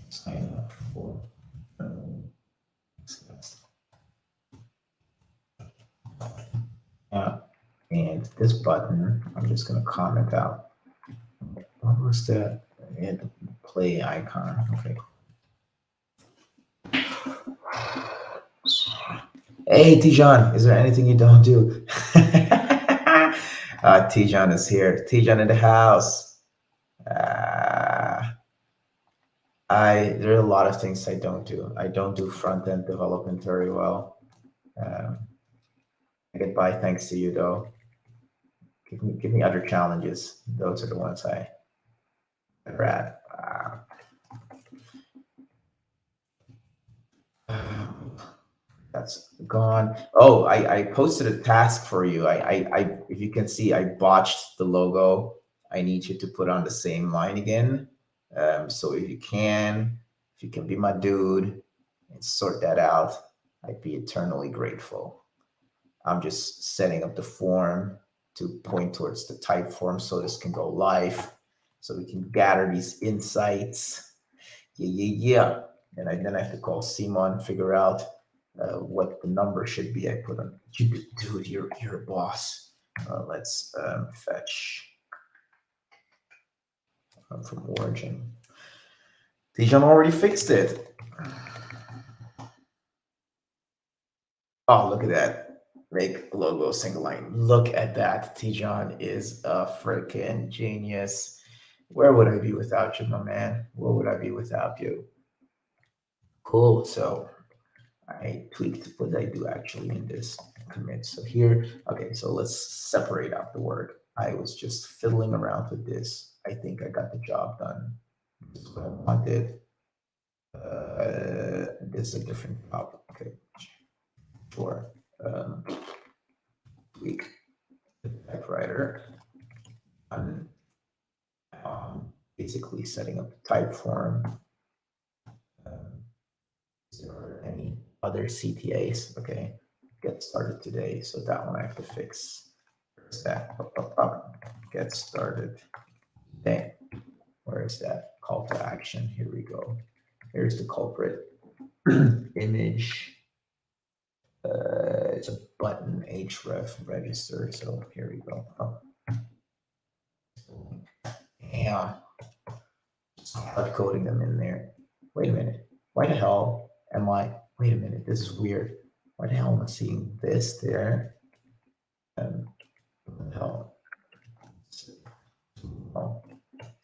Sign up for. Yeah, and this button, I'm just gonna comment out. What was that? Yeah, the play icon. Okay. Hey, Tijan, is there anything you don't do? Tijan is here. Tijan in the house. There are a lot of things I don't do. I don't do front end development very well. I get by thanks to you though. Give me other challenges. Those are the ones I grab. That's gone. Oh, I posted a task for you. If you can see, I botched the logo. I need you to put on the same line again. So if you can be my dude and sort that out, I'd be eternally grateful. I'm just setting up the form to point towards the type form so this can go live, so we can gather these insights. Yeah. And then I have to call Simon, figure out what the number should be. I put on, dude, you're a boss. Let's fetch from origin. Tijan already fixed it. Oh, look at that. Make logo single line. Look at that. Tijan is a freaking genius. Where would I be without you, my man? Where would I be without you? Cool. So I tweaked what I do actually in this commit. So here, okay, so let's separate out the word. I was just fiddling around with this. I think I got the job done. This is what I wanted. This is a different job. Okay, sure. Tweak the typewriter. I'm basically setting up the type form. Is there any other CTAs? Okay, get started today. So that one I have to fix. Where's that? Get started today. Where is that call to action? Here we go. Here's the culprit. Image. It's a button href register. So here we go. Yeah. Start coding them in there. Wait a minute. Why the hell am I? Wait a minute. This is weird. Why the hell am I seeing this there? What the hell? Oh,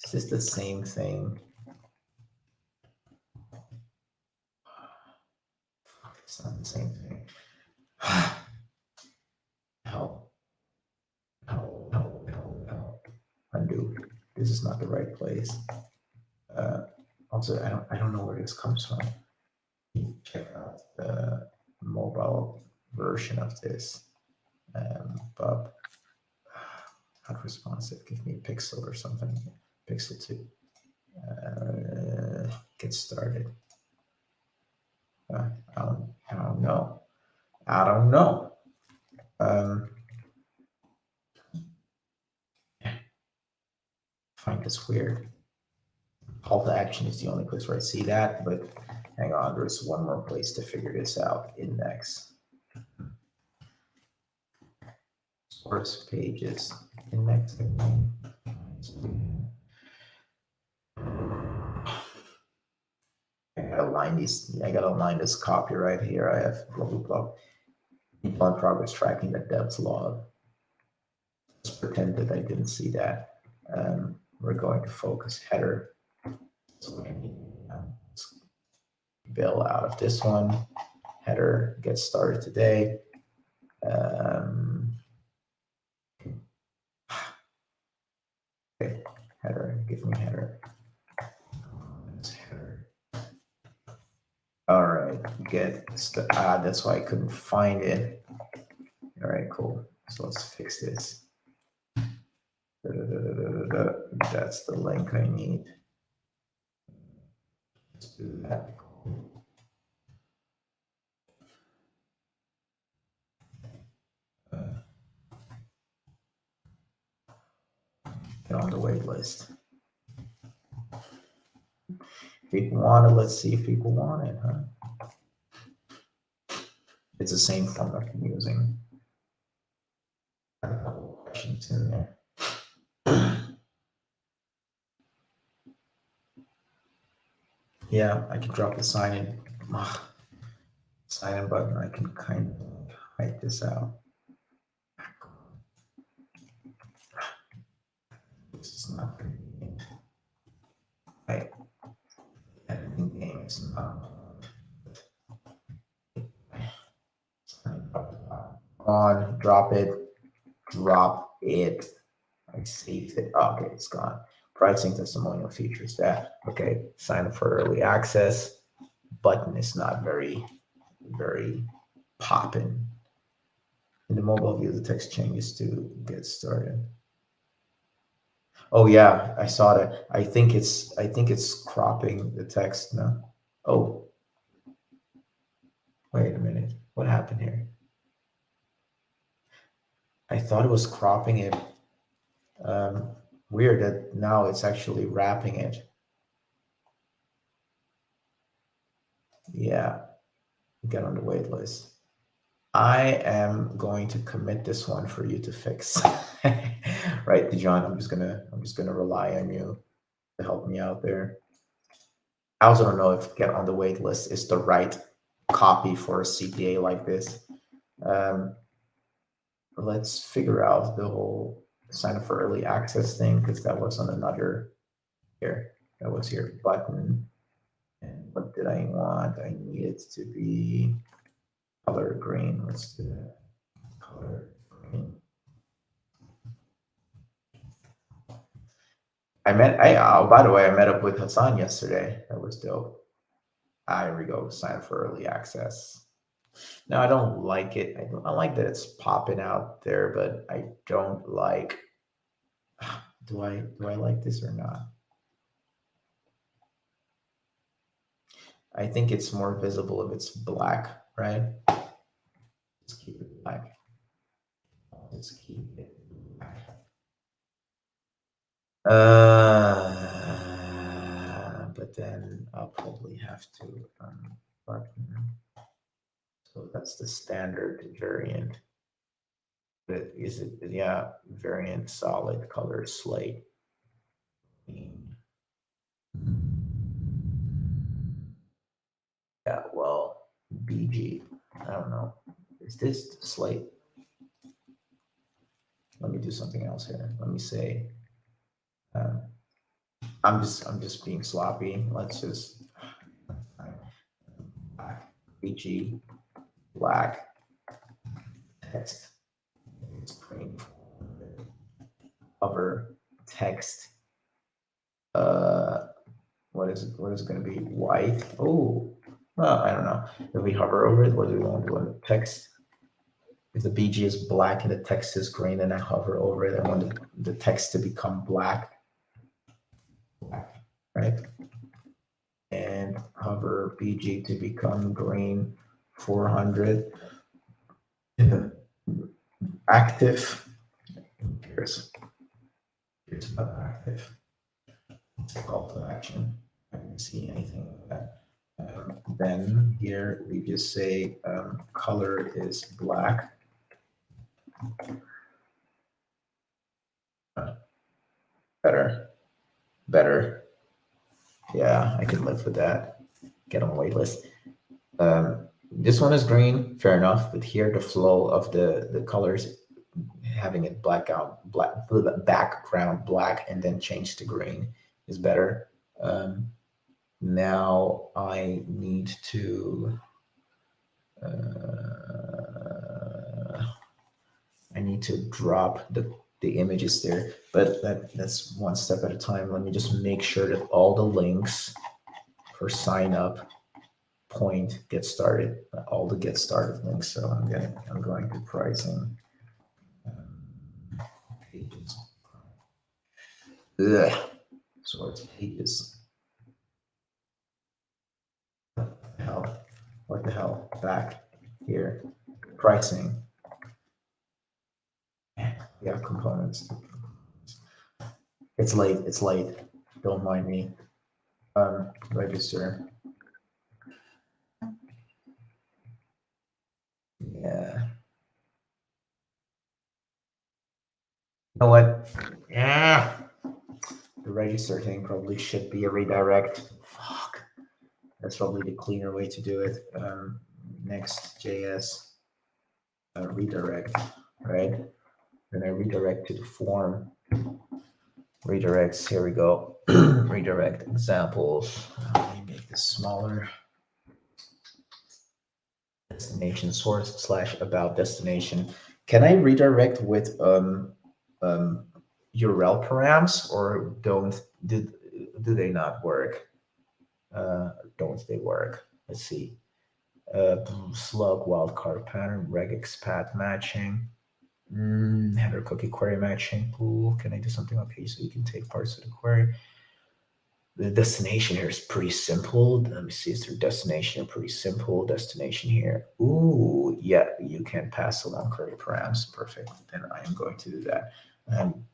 is this the same thing? It's not the same thing. Help. Undo. This is not the right place. Also, I don't know where this comes from. Check out the mobile version of this. But not responsive. Give me a pixel or something. Pixel 2. Get started. I don't know. Find this weird. Call to action is the only place where I see that, but hang on, there's one more place to figure this out. Index. Source pages. Index. I gotta align this copyright here. I have blah blah blah. People in progress tracking the devs log. Let's pretend that I didn't see that. We're going to focus header. So I need bill out of this one. Header get started today. Okay, header, give me header. Header. All right, that's why I couldn't find it. All right, cool. So let's fix this. That's the link I need. Let's do that. Get on the wait list. People want it. Let's see if people want it, huh? It's the same font I've been using. I have a couple questions in there. Yeah, I can drop the sign in button. I can kind of hide this out. This is not convenient. Right. Editing game is not on. Drop it. I saved it. Oh, okay, it's gone. Pricing testimonial features that. Okay, sign up for early access. Button is not very popping. In the mobile view, the text changes to get started. Oh yeah, I saw that. I think it's cropping the text now. Oh, wait a minute. What happened here? I thought it was cropping it. Weird that now it's actually wrapping it. Yeah, get on the wait list. I am going to commit this one for you to fix. Right, Dijon, I'm just gonna rely on you to help me out there. I also don't know if get on the wait list is the right copy for a CTA like this. Let's figure out the whole sign up for early access thing, because that was on another here. That was here button. And what did I want? I need it to be color green. Let's do that. Color green. By the way, I met up with Hassan yesterday. That was dope. Here we go. Sign up for early access. No, I don't like it. I like that it's popping out there, but I don't like. Do I like this or not? I think it's more visible if it's black, right? Let's keep it black. Let's keep it black. But then I'll probably have to button. So that's the standard variant. But is it, yeah, variant solid color slate. Yeah, well, BG, I don't know. Is this slate? Let me do something else here. Let me say, I'm just being sloppy. Let's just BG black text screen cover text. What is it going to be? White. Oh, well, I don't know. If we hover over it, what do we want to do on the text? If the BG is black and the text is green, and I hover over it, I want the text to become black, right? And hover BG to become green, 400. Active. Here's about active. Call to action. I didn't see anything like that. Then here we just say color is black. Better. Yeah, I can live with that. Get on the wait list. This one is green, fair enough. But here the flow of the colors, having it background black and then change to green is better. Now I need to drop the images there, but that's one step at a time. Let me just make sure that all the links for sign up point get started, all the get started links. So I'm going to pricing pages. Ugh. Sort pages. What the hell? Back here, pricing. Yeah, components. It's late. Don't mind me. Register. Yeah. You know what? Yeah. The register thing probably should be a redirect. Fuck. That's probably the cleaner way to do it. Next JS redirect, right? Then I redirect to the form. Redirects, here we go. Redirect examples. Let me make this smaller. Destination source / about destination. Can I redirect with URL params, or do they not work? Don't they work? Let's see. Slug wildcard pattern, regex path matching, header cookie query matching. Ooh, can I do something? Okay, so you can take parts of the query. The destination here is pretty simple. Let me see, is there destination? Pretty simple destination here. Ooh, yeah, you can pass along query params. Perfect. Then I am going to do that.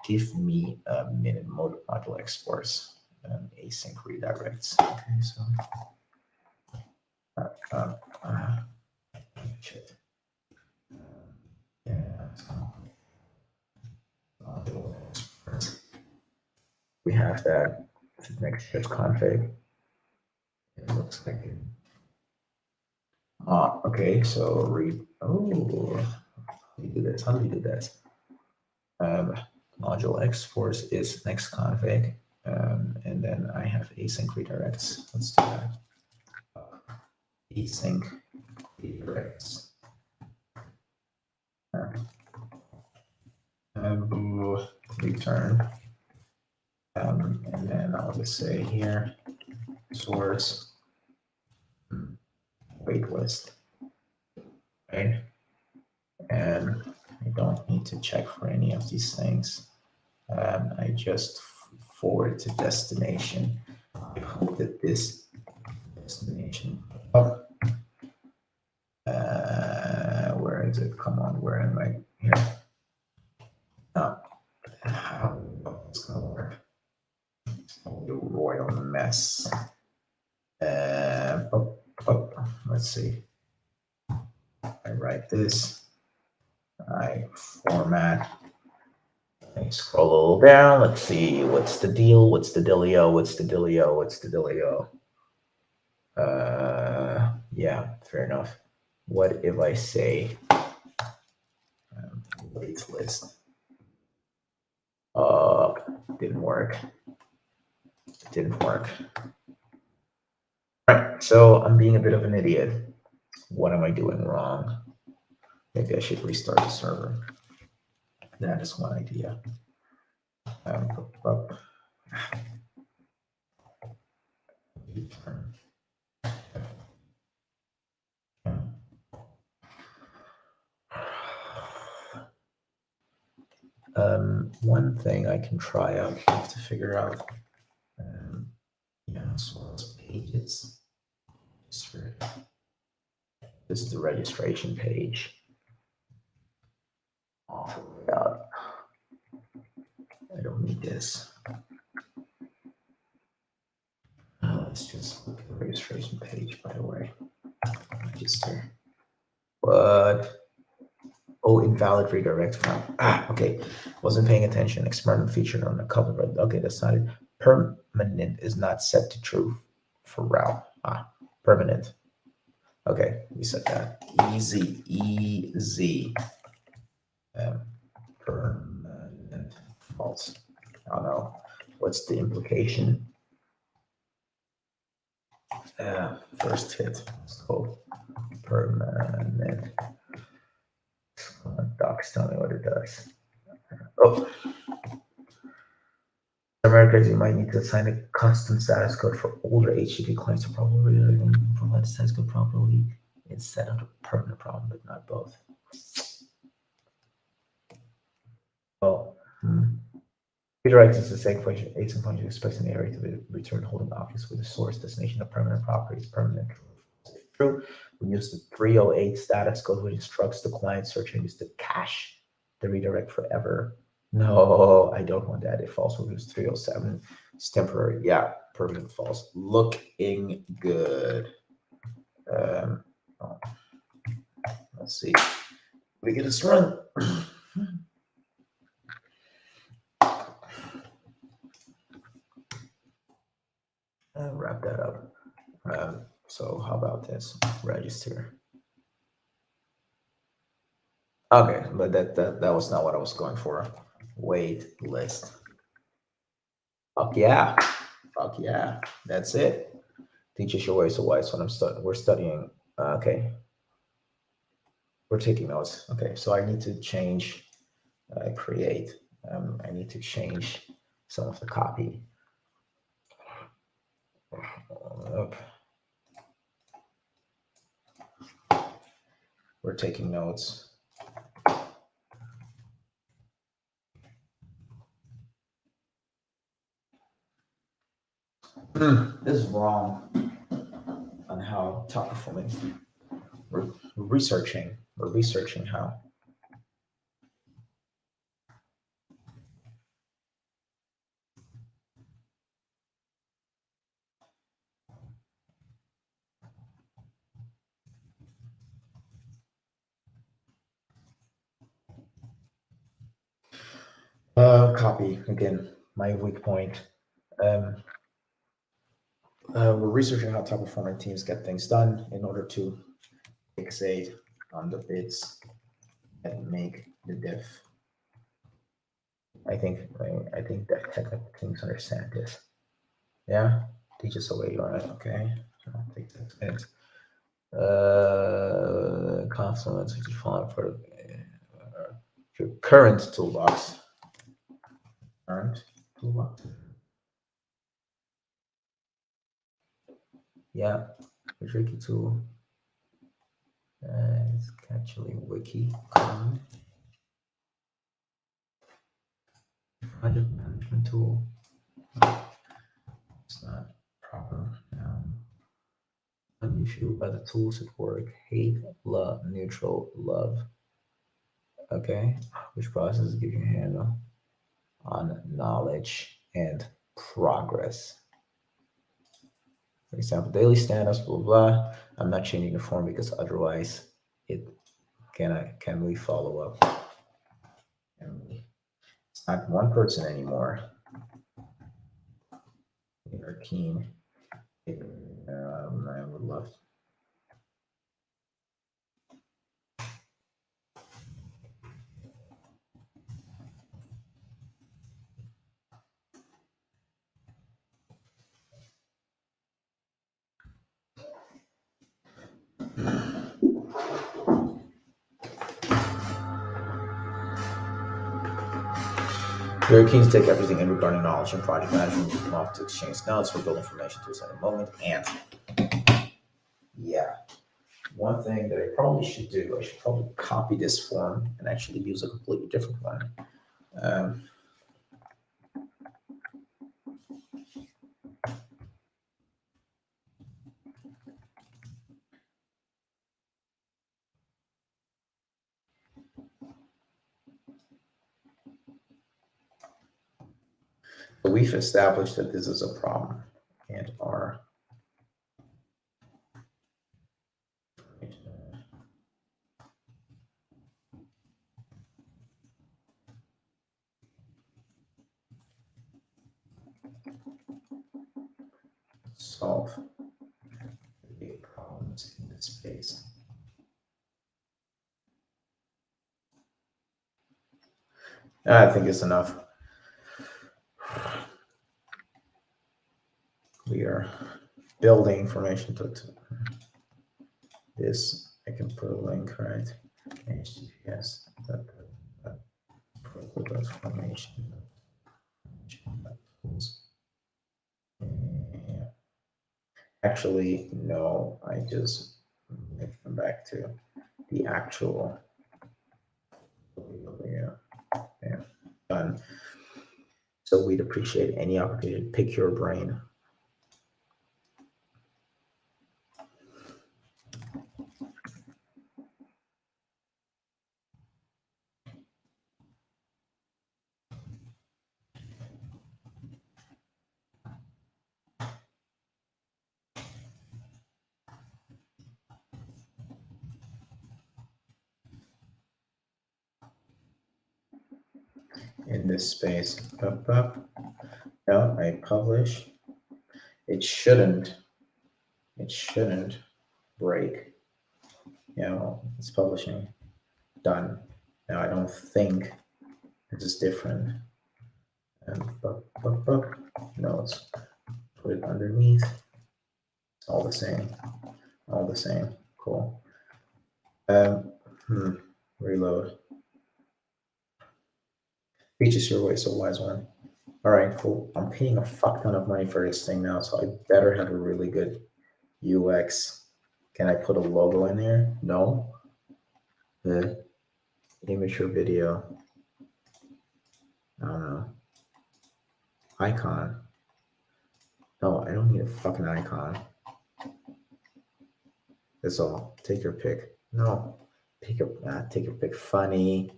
Give me a minute module exports, async redirects. Okay, so. Shit. Yeah. We have that. Next shift config. It looks like it. Okay, so read. Oh, how do you do this? How do you do this? Module exports is next config, and then I have async redirects. Let's do that. Async redirects. Return. And then I'll just say here source waitlist, right? And I don't need to check for any of these things. I just forward to destination. I hope that this destination up. Where is it? Come on, where am I? Here. Oh, how it's gonna work? The royal mess. Let's see. I write this. I format. I scroll a little down. Let's see. What's the deal? What's the dealio? What's the dealio? What's the dealio? Yeah, fair enough. What if I say waitlist? Didn't work. Didn't work. All right, so I'm being a bit of an idiot. What am I doing wrong? Maybe I should restart the server. That is one idea. One thing I can try out, I have to figure out, source pages. This is the registration page. Oh, God. I don't need this. Let's just look at the registration page, by the way. Register. What? Oh, invalid redirect from. Okay. Wasn't paying attention. Experiment featured on a couple of. Okay, that's not it. Permanent is not set to true for route. Permanent. Okay, we set that. Easy. Permanent. False. Oh no. What's the implication? First hit. So permanent. Docs tell me what it does. Oh. Americans, you might need to assign a custom status code for older HTTP clients to probably provide the status code properly instead of the permanent problem, but not both. Well, redirect is the same function. Async function expects an array to be returned holding objects with the source destination of permanent properties. Permanent true. We use the 308 status code, which instructs the client search and use the cache, the redirect forever. No, I don't want that. If false, we'll use 307. It's temporary. Yeah, permanent false. Looking good. Oh, let's see. We get this run. Wrap that up. So how about this? Register. Okay, but that was not what I was going for. Wait list. Fuck yeah. Fuck yeah. That's it. Teach us your ways to wise when we're studying. Okay. We're taking notes. Okay, so I need to change create. I need to change some of the copy. Up. We're taking notes. This is wrong on how top performing. We're researching. We're researching how. Copy again. My weak point. We're researching how top performing teams get things done in order to fixate on the bits that make the diff. I think that technical teams understand this. Yeah, teach us the way you are. Okay, I'll take that. Compliments which is following for your current toolbox. Current toolbox. Yeah, a tricky tool. It's actually wiki code. Project management tool. It's not proper. Unusual by the tools at work. Hate, love, neutral, love. Okay, which process give you a handle on knowledge and progress? For example, daily stand-ups, blah, blah, blah. I'm not changing the form because otherwise it can we follow up? It's not one person anymore. We are keen. I would love to. We're keen to take everything in regarding knowledge and project management to exchange notes for build information to a certain moment. And yeah, one thing that I probably should do, I should probably copy this form and actually use a completely different one. So we've established that this is a problem and our solve the problems in this space. I think it's enough. We are building information to this. I can put a link, right? HTTPS protocol formation. Actually, no, I just come back to the actual. Yeah, done. So we'd appreciate any opportunity to pick your brain. in this space. Up, up. No, I publish. It shouldn't break. Yeah, well, it's publishing. Done. Now I don't think this is different. And notes. Put it underneath. It's all the same. All the same. Cool. Reload. Features your way, so wise one. All right, cool. I'm paying a fuck ton of money for this thing now, so I better have a really good UX. Can I put a logo in there? No. The image or video. I don't know. Icon. No, I don't need a fucking icon. That's all. Take your pick. No. Take your pick. Funny.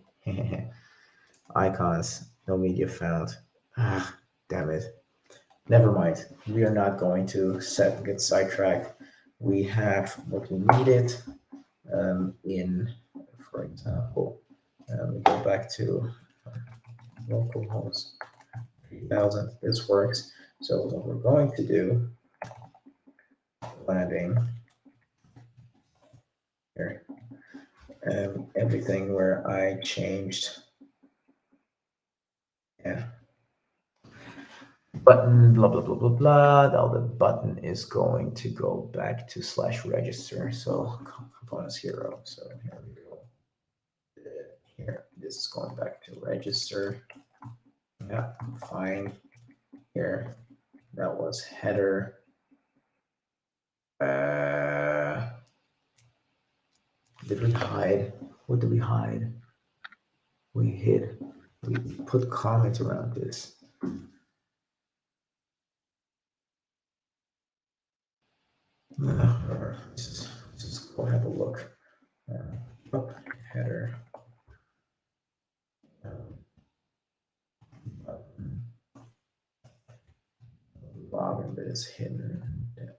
Icons. No media found. Ah, damn it. Never mind. We are not going to get sidetracked. We have what we needed in, for example, we go back to localhost 3000. This works. So what we're going to do, landing here, everything where I changed, yeah, button, blah, blah, blah, blah, blah. Now the button is going to go back to /register. So components hero. So here we go. Here, this is going back to register. Yeah, fine. Here, that was header. Did we hide? What did we hide? We hid. We put comments around this. Let's just go have a look. Header. Login bit is hidden.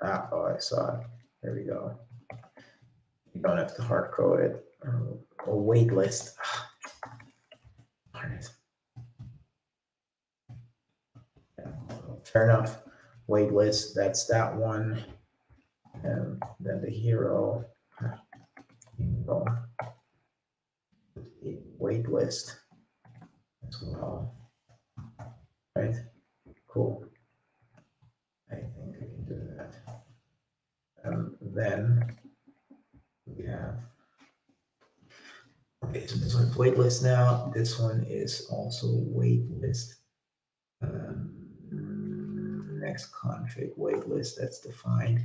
Oh, I saw it. There we go. You don't have to hard code it. A waitlist. Yeah, fair enough. Waitlist, that's that one. And then the hero. Waitlist as well. Right? Cool. I think I can do that. Then we have, okay, so this one's waitlist now. This one is also waitlist. Next config waitlist, that's defined.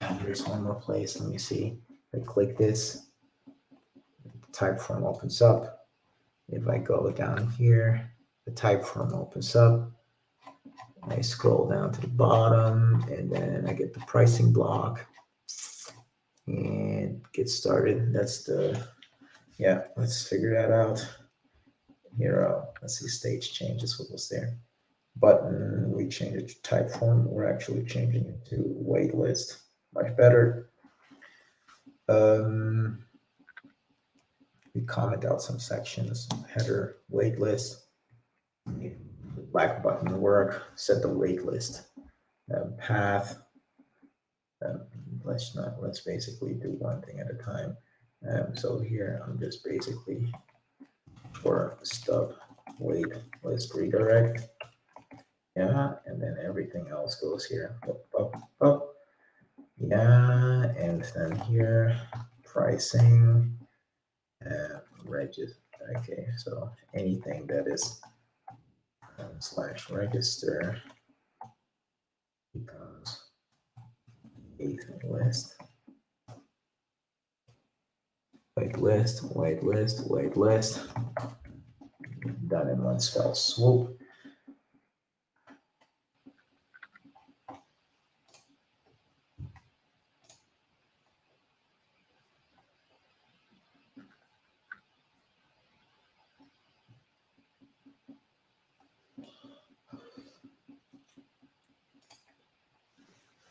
And there's one more place. Let me see. If I click this, the type form opens up. If I go down here, the type form opens up. I scroll down to the bottom, and then I get the pricing block and get started. That's the, yeah, let's figure that out. Hero, let's see, stage changes, what was there? Button, we change it to type form. We're actually changing it to waitlist. Much better. We comment out some sections. Header, waitlist. Black button work. Set the waitlist. Path. Let's basically do one thing at a time. So here I'm just basically for stub waitlist redirect. Yeah, and then everything else goes here. Up. Yeah, and then here pricing and register. Okay, so anything that is /register becomes waitlist. Waitlist. Done in one fell swoop.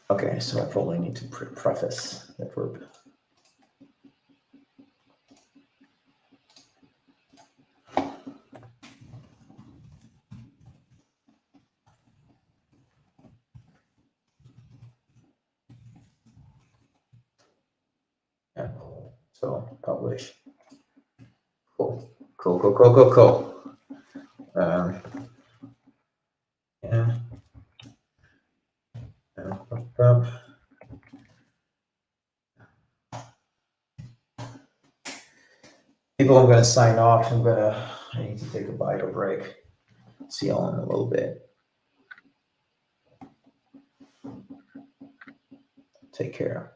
Okay, so I probably need to preface that verb. Yeah. So publish. Cool. Cool. Yeah. Up. People, I'm gonna sign off. I need to take a bite or break. See y'all in a little bit. Take care.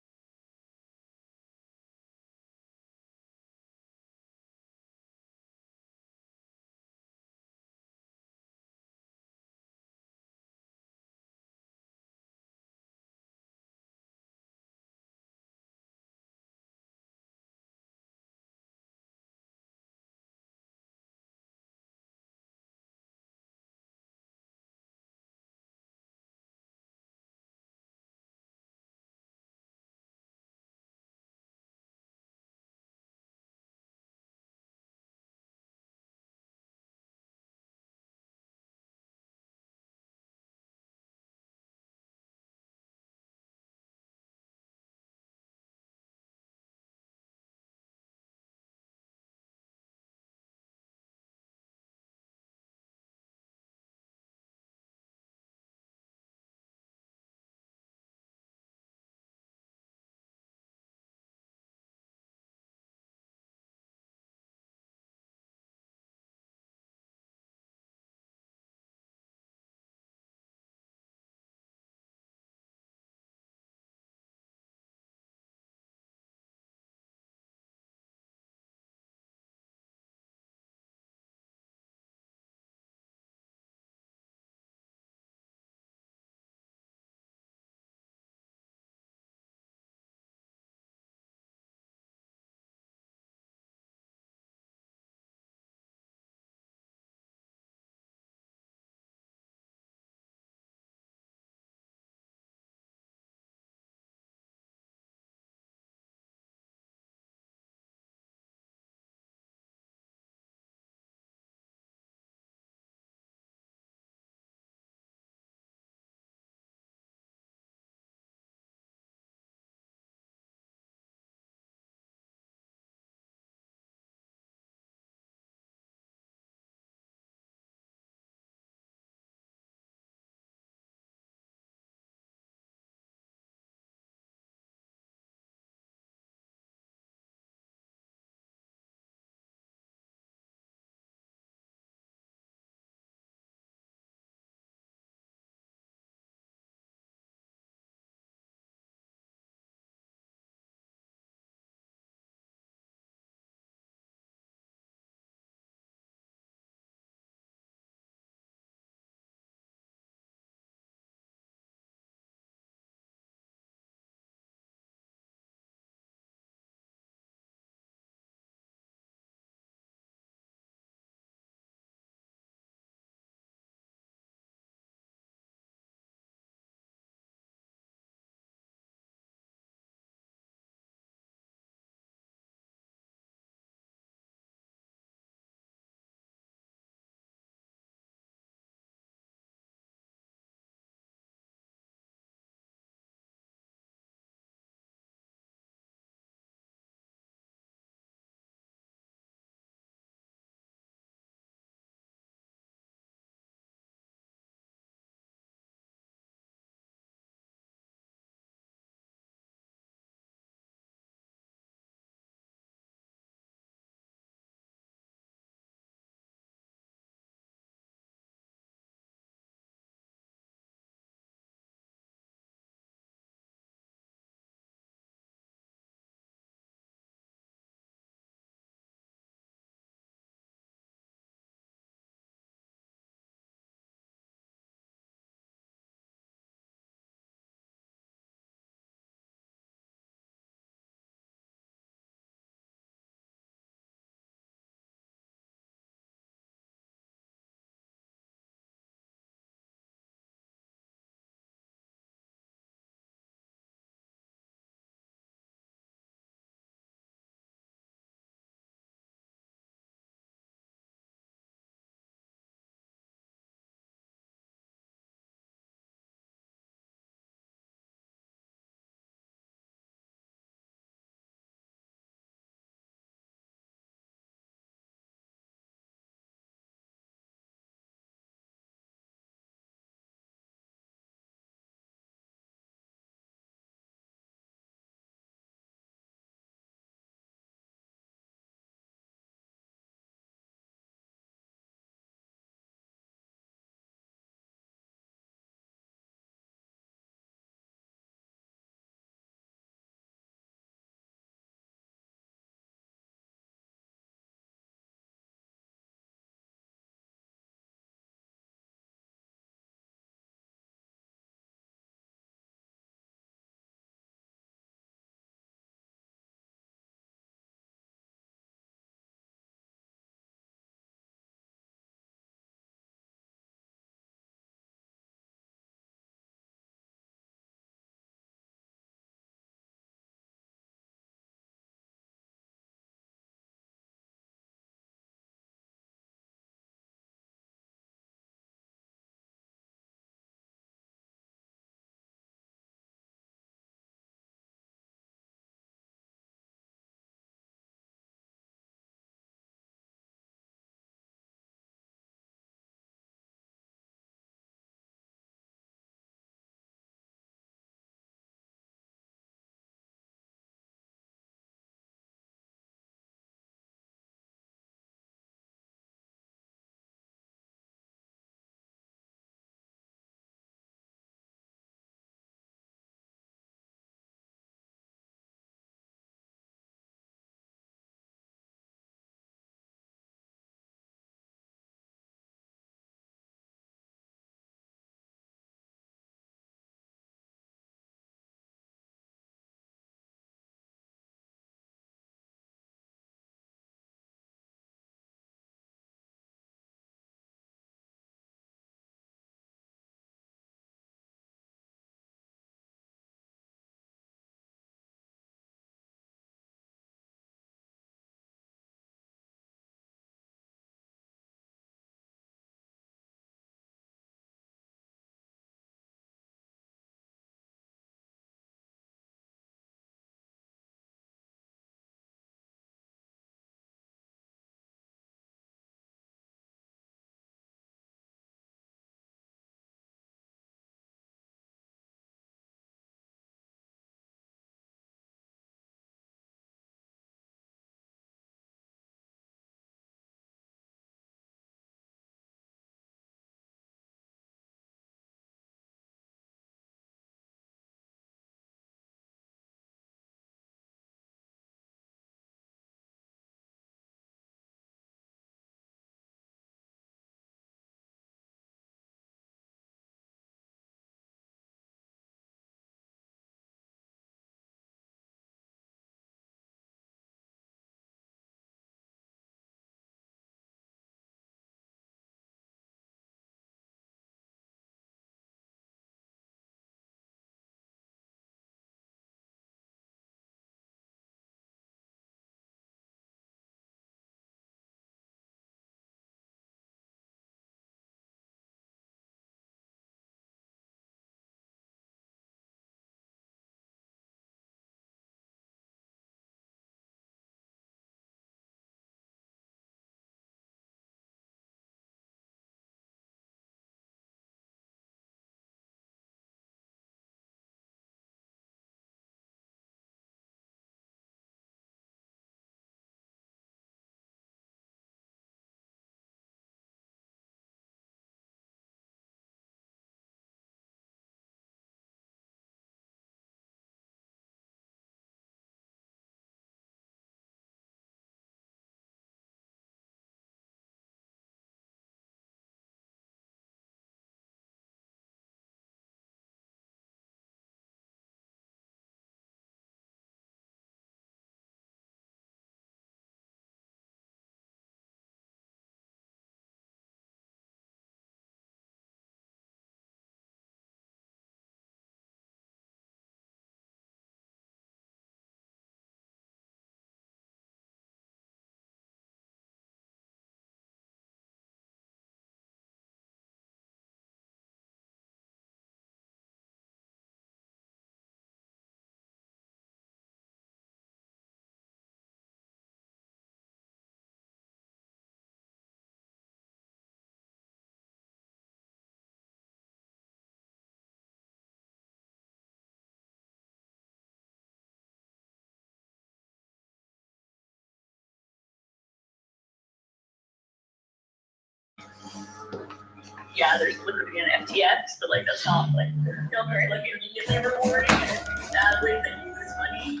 yeah, there's liquidity in FTX, but like that's not like feel very like immediately rewarding, and if you do badly, then you lose money.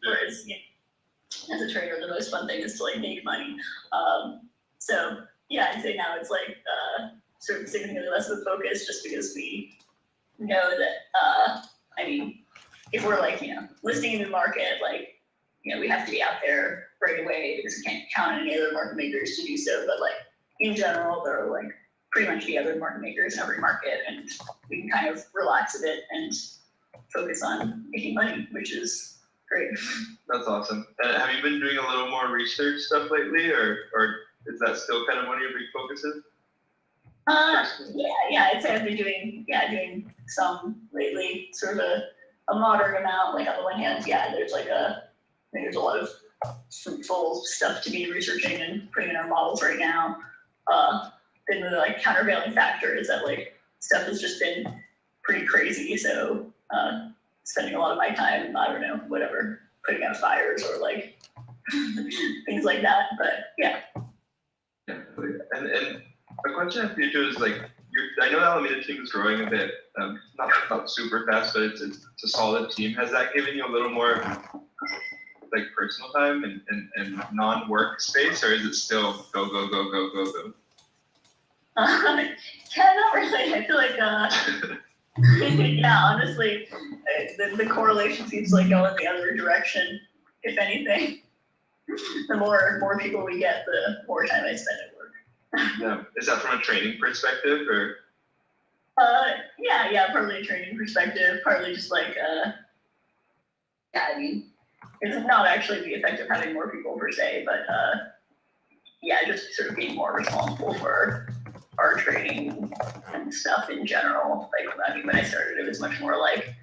Whereas as a trader, the most fun thing is to like make money. So yeah, I'd say now it's like sort of significantly less of a focus, just because we know that I mean, if we're like listing a new market, like we have to be out there right away because we can't count on any other market makers to do so. But like in general, there are like pretty much the other market makers in every market, and we can kind of relax a bit and focus on making money, which is great. That's awesome. Have you been doing a little more research stuff lately, or is that still kind of one of your big focuses? Yeah, I'd say I've been doing some lately, sort of a moderate amount. Like on the one hand, there's like there's a lot of fruitful stuff to be researching and putting in our models right now. Then the like countervailing factor is that like stuff has just been pretty crazy. So spending a lot of my time, I don't know, whatever, putting out fires or like things like that. But yeah. Yeah, and a question I have for you too is like, I know the Alameda team is growing a bit, not super fast, but it's a solid team. Has that given you a little more like personal time and non-work space, or is it still go? Yeah, not really. I feel like yeah, honestly, the correlation seems to like go in the other direction. If anything, the more people we get, the more time I spend at work. Yeah. Is that from a training perspective, or? Yeah, partly a training perspective, partly just like yeah, I mean, it's not actually the effect of having more people per se, but yeah, just sort of being more responsible for our training and stuff in general. Like, I mean, when I started, it was much more like,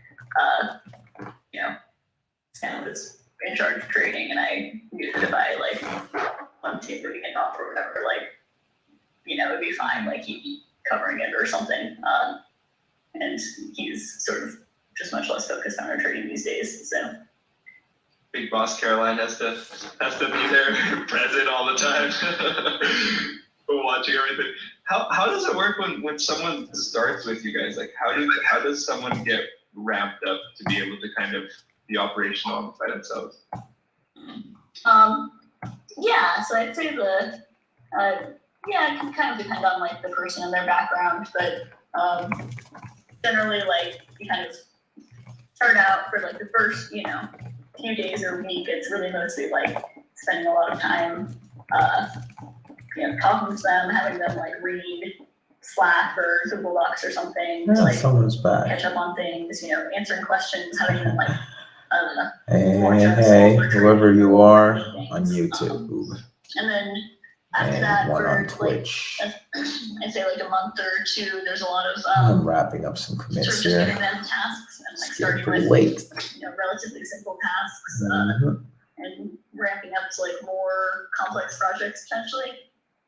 Sam was in charge of training, and I knew that if I like wanted to take it off or whatever, like, it'd be fine. Like, he'd be covering it or something. And he's sort of just much less focused on our training these days. So. Big boss Caroline has to be there, present all the time, watching everything. How does it work when someone starts with you guys? Like, how does someone get ramped up to be able to kind of be operational by themselves? Yeah, so I'd say it can kind of depend on like the person and their background, but generally like you kind of start out for like the first, few days or week, it's really mostly like spending a lot of time talking to them, having them like read Slack or Google Docs or something, to, like someone's back. catch up on things, answering questions, having them like Hey, whoever you are on YouTube. And then after and that, one for on Twitch. like, I'd say like a month or two, there's a lot of I'm wrapping up some sort of commits just here. giving them tasks and like It's getting starting pretty with late. relatively simple tasks Mhm. and ramping up to like more complex projects potentially.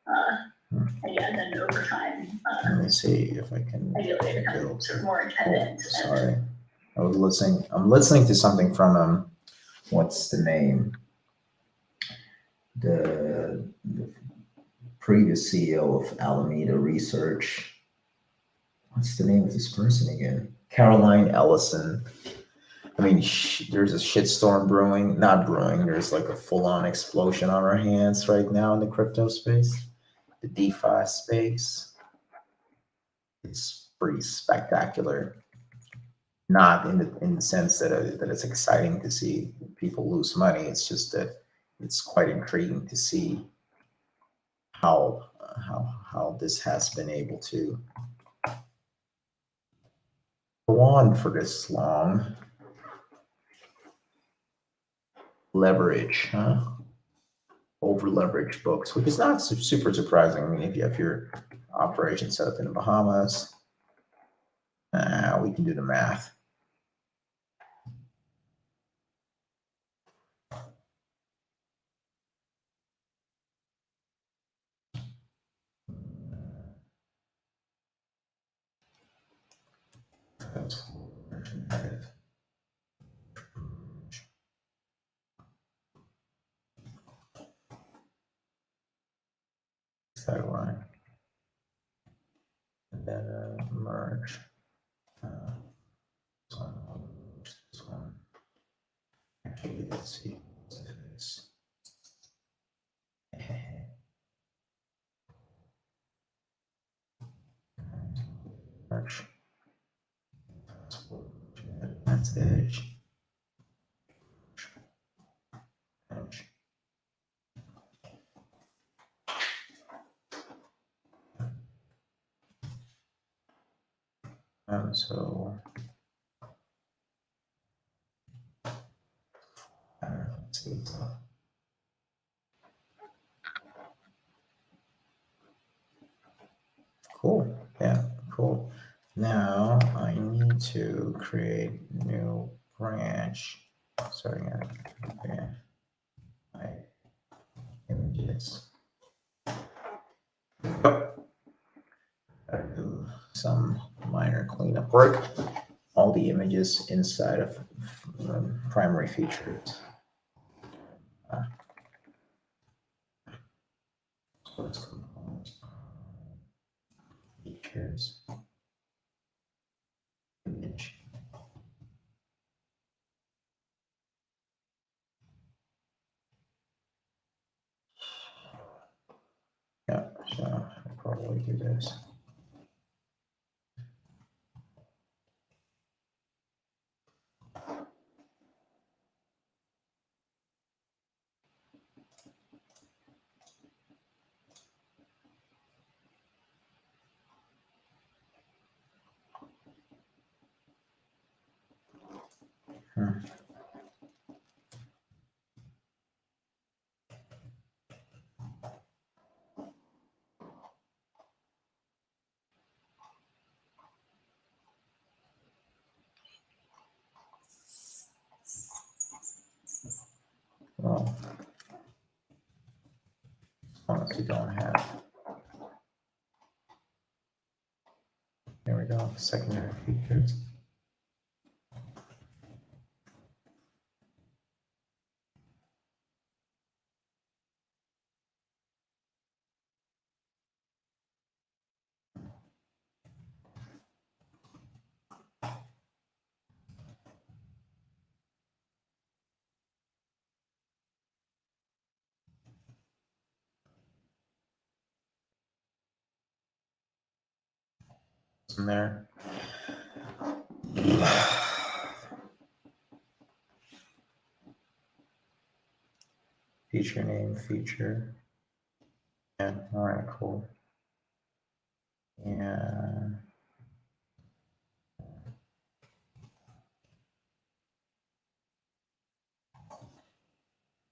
And yeah, then over time, Let me see if I can ideally they become build. sort of more independent. Sorry, I'm listening to something from what's the name? The previous CEO of Alameda Research. What's the name of this person again? Caroline Ellison. I mean, there's a shitstorm brewing. Not brewing. There's like a full-on explosion on our hands right now in the crypto space, the DeFi space. It's pretty spectacular. Not in the sense that it's exciting to see people lose money. It's just that it's quite intriguing to see how this has been able to go on for this long. Leverage, huh? Over leverage books, which is not super surprising. I mean, if you have your operation set up in the Bahamas, we can do the math. Is that right? merge. This one. Actually, let's see. This. Merge. That's edge. Edge. So let's see. Cool. Yeah, cool. Now I need to create new branch. Starting at my images. Gotta do some minor cleanup work. All the images inside of primary features. So let's go features. Image. Yeah, so I'll probably do this. Well, honestly, don't have. There we go. Secondary features. In there. Feature name, feature. Yeah, all right, cool. Yeah.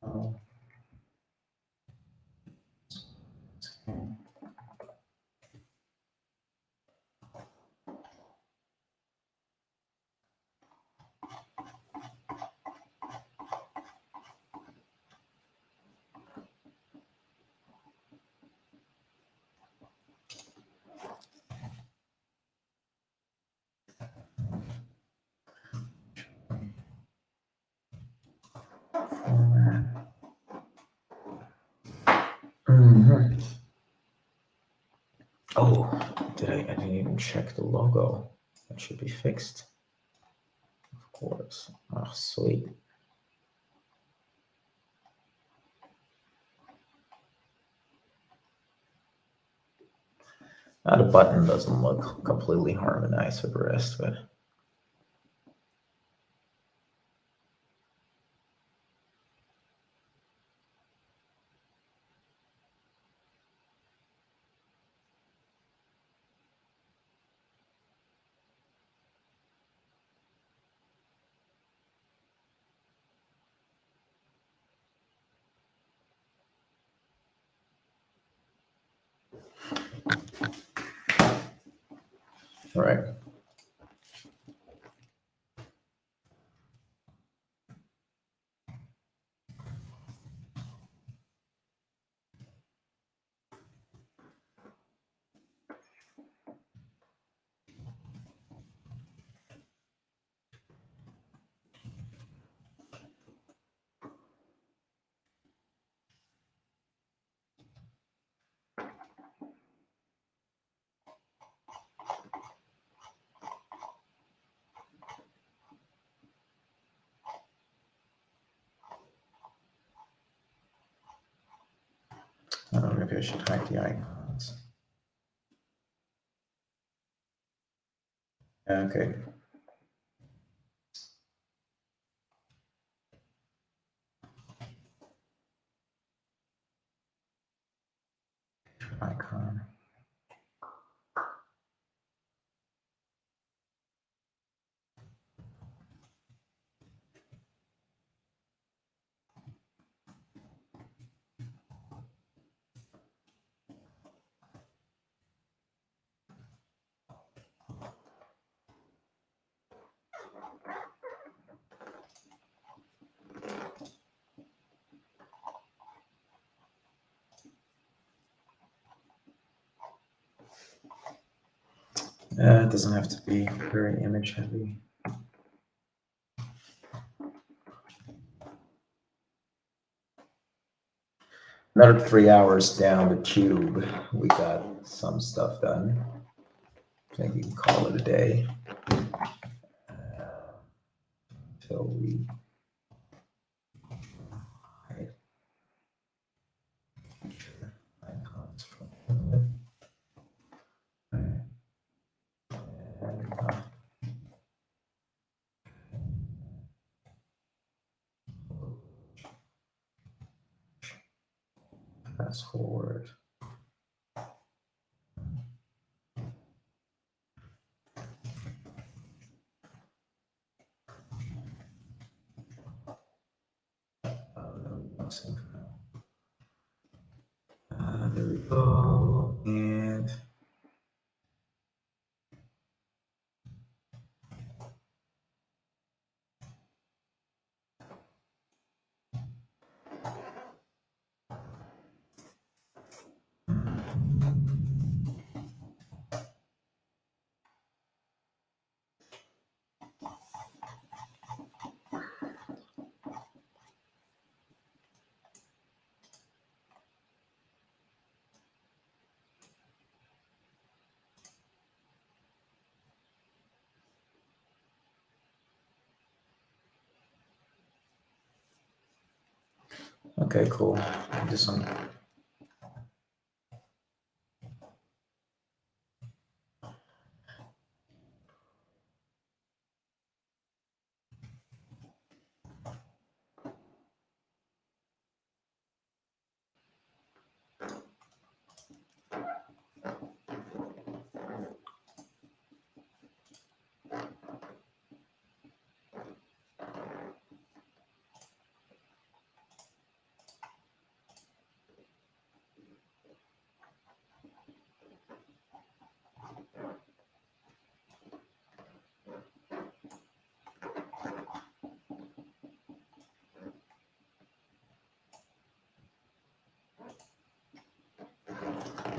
Oh. Okay. Mhm. Oh, I didn't even check the logo. That should be fixed. Of course. Oh, sweet. Now the button doesn't look completely harmonized with the rest of it. All right. I should hide the icons. Okay. Icon. It doesn't have to be very image heavy. Another 3 hours down the tube, we got some stuff done. I think we can call it a day. Till we hide icons from it. And, fast forward. There we go. And okay, cool. Do some.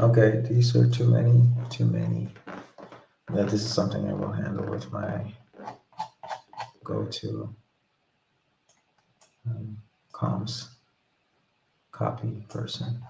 Okay, these are too many, too many. Yeah, this is something I will handle with my go-to comms copy person.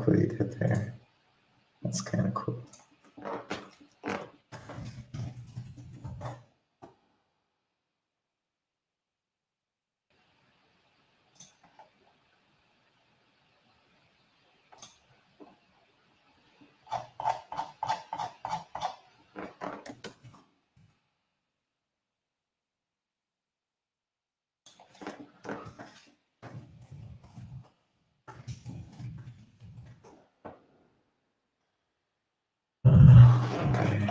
like what you did there. That's kind of cool. Okay.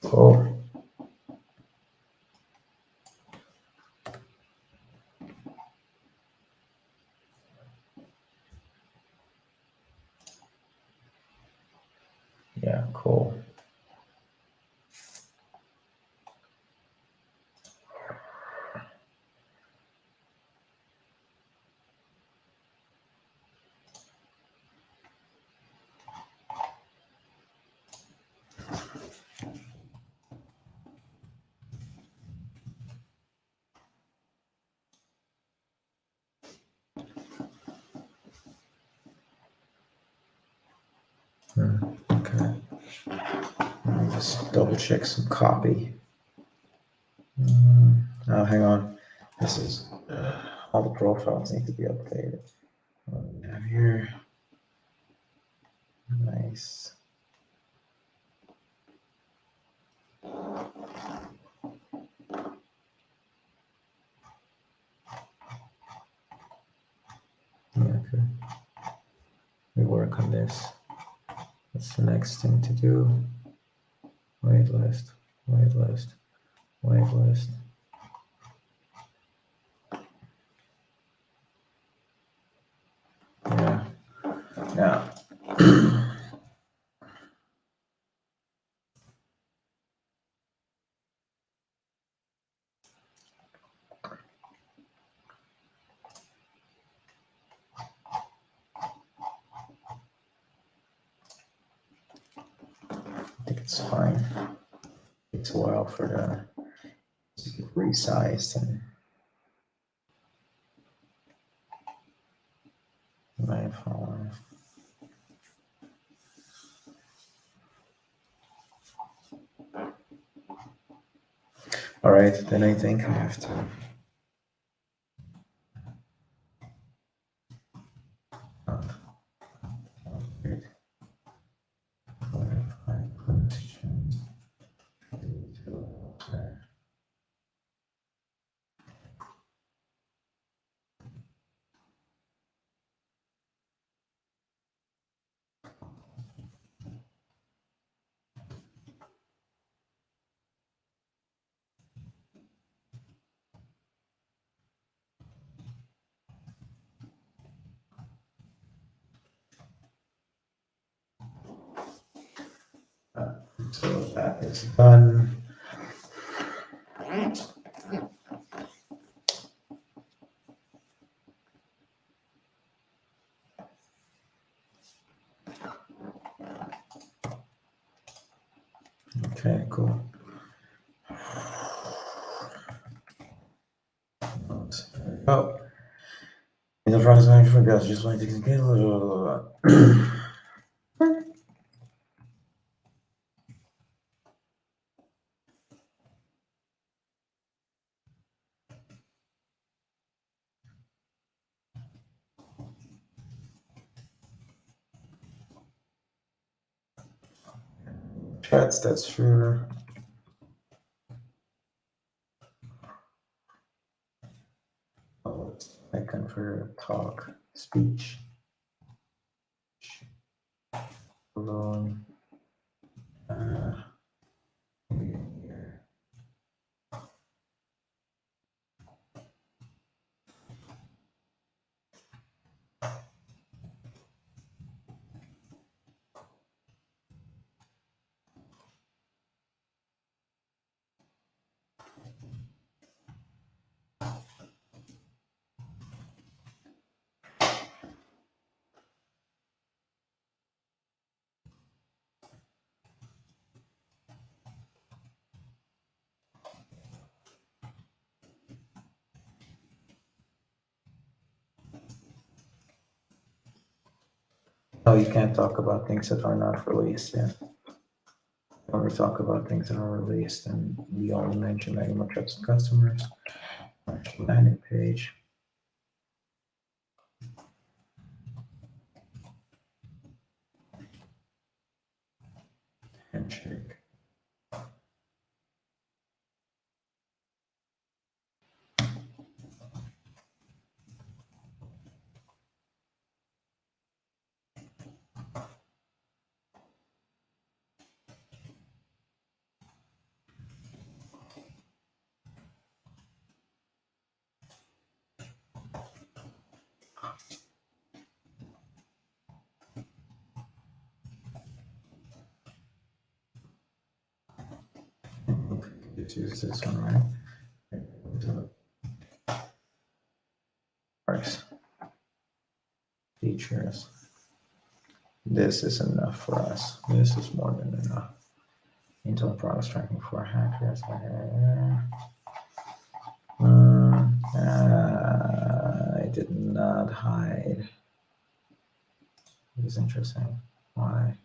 Cool. Yeah, cool. Okay. Let me just double check some copy. Oh, hang on. This is all the profiles need to be updated. What do we have here? Nice. Yeah, okay. We work on this. What's the next thing to do? Waitlist, waitlist, waitlist. Yeah. Now, I think it's fine. Takes a while for the to get resized and my phone. All right, then I think I have to. So that is done. Okay, cool. Oh, in the front is my for girls, just like to get a little. Chats, that's sure. Oh, I convert talk, speech. Alone. Oh, you can't talk about things that are not released, yeah. When we talk about things that are released, and we only mention Mega Trust customers, landing page. Handshake. Let's use this one, right? Works. Features. This is enough for us. This is more than enough. Intel products tracking for hackers. I did not hide. This is interesting. Why?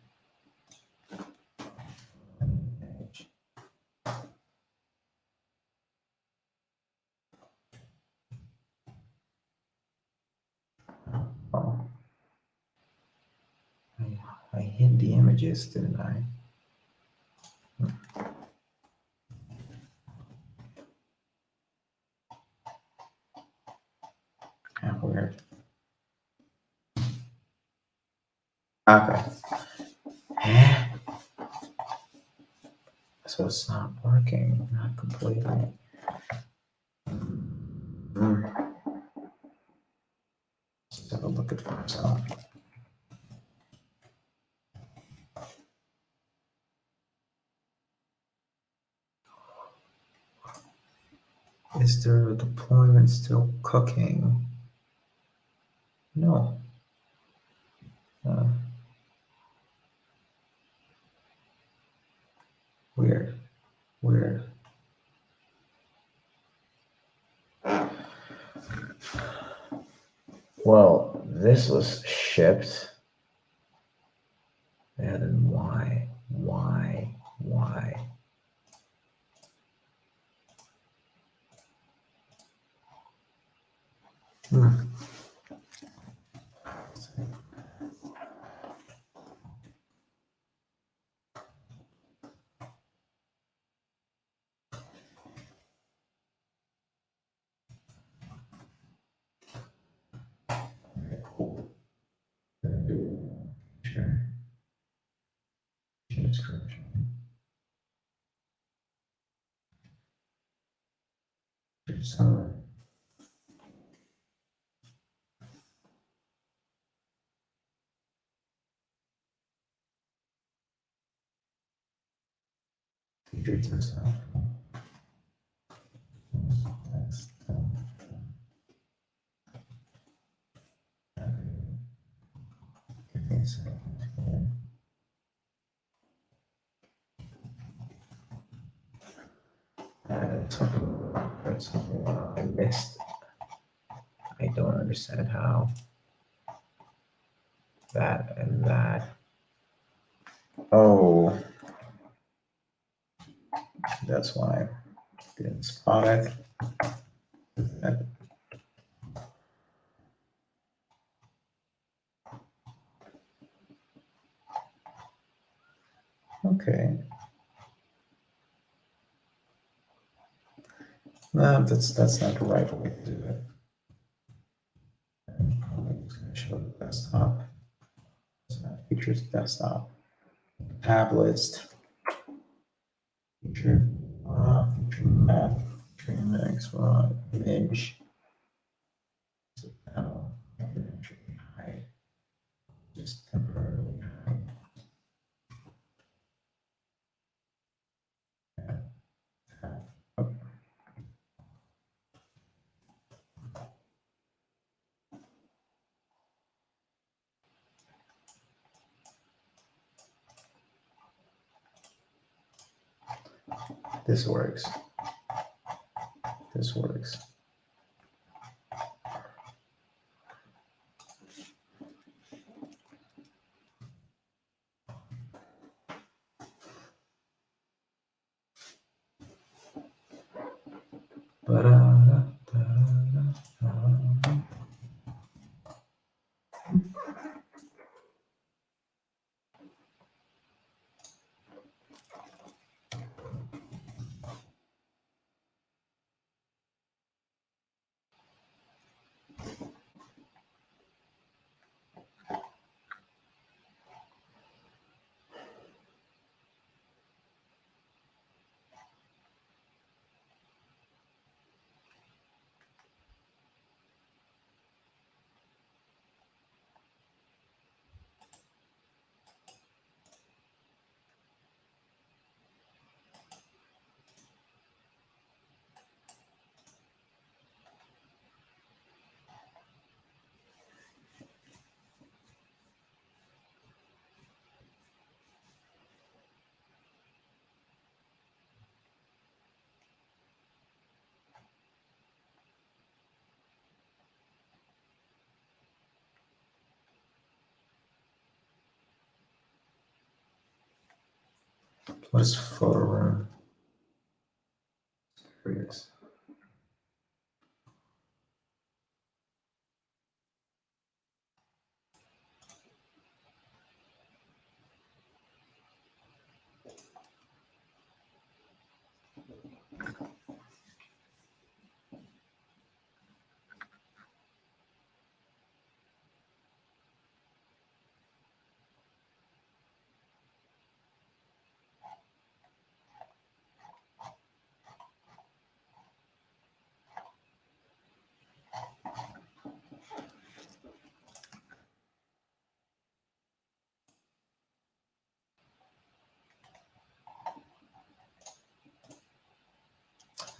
Oh, I hid the images, didn't I? Weird. Okay. So it's not working, not completely. Let's have a look at myself. Is the deployment still cooking? No. Weird. Weird. Well, this was shipped. And then why? Why? Sure. So, features and stuff. Give me a second. That's something I missed. I don't understand how that and that. Oh, that's why I didn't spot it. Okay. No, that's not the right way to do it. I'm just going to show the desktop. Features desktop. Tab list. Feature. Feature map. Feature index. Image. So now I can actually hide. Just temporarily hide. Oh. This works. This works. What is photo room? Curious.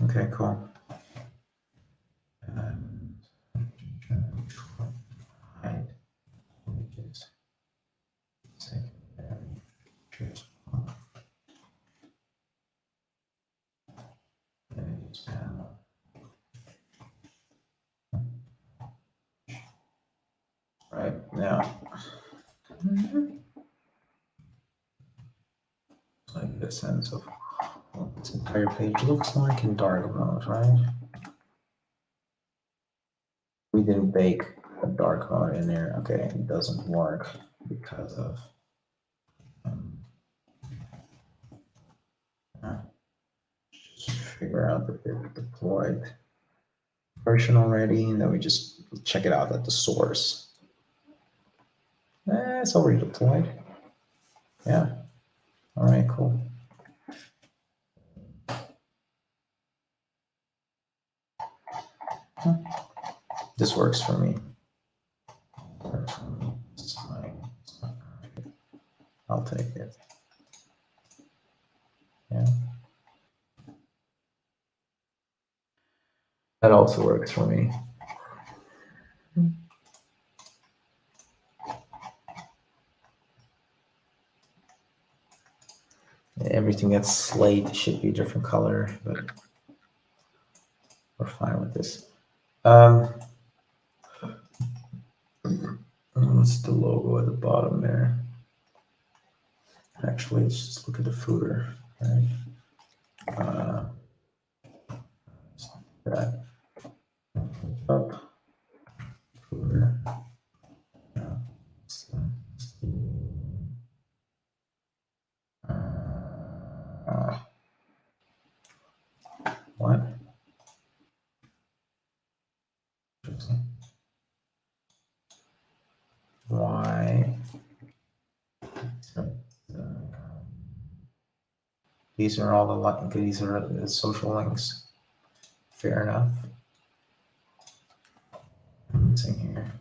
Okay, cool. Hide images. Secondary. Choose one. Images panel. Right now. I get a sense of what this entire page looks like in dark mode, right? We didn't bake a dark mode in there. Okay, it doesn't work because of just figure out that they've deployed version already, and then we just check it out at the source. It's already deployed. Yeah. All right, cool. This works for me. It's fine. I'll take it. Yeah. That also works for me. Everything that's slate should be a different color, but we're fine with this. What's the logo at the bottom there? Actually, let's just look at the footer. Right? That up footer. What? Why? These are all these are the social links. Fair enough. What's in here?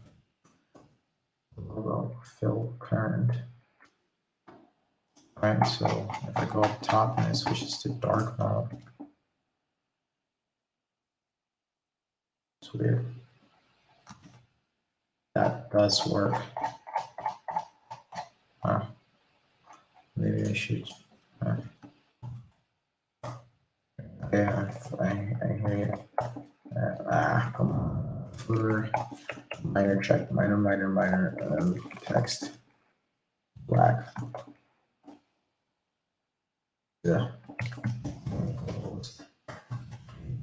Logo, fill current. All right, so if I go up top and it switches to dark mode, it's weird. That does work. Wow. Maybe I should. Yeah, I hear you. Come on. For minor check, minor, text, black. Yeah.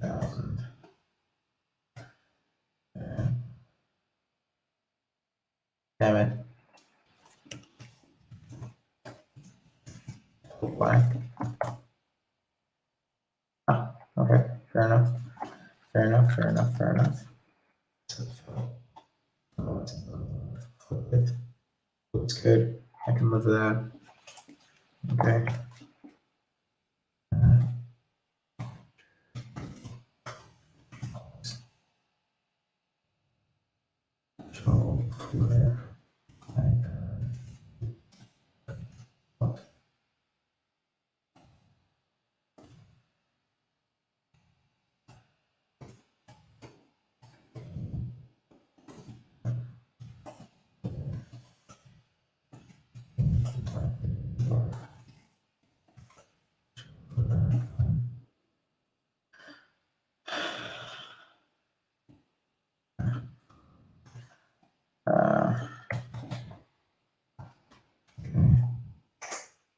3,000. Damn it. Black. Okay, fair enough. Looks good. I can live with that. Okay. Control footer.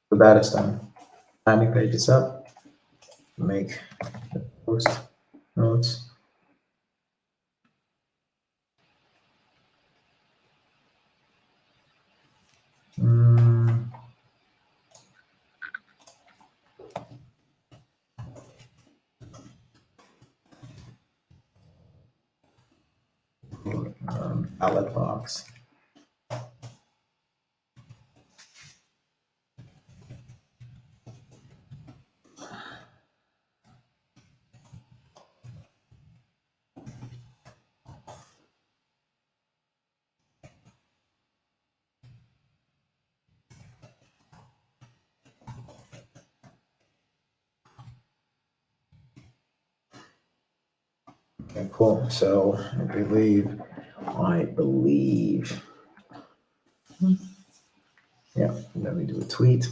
So that is done. landing page is up. Make the post notes. Ballot box. Okay, cool. So I believe. Yeah, let me do a tweet.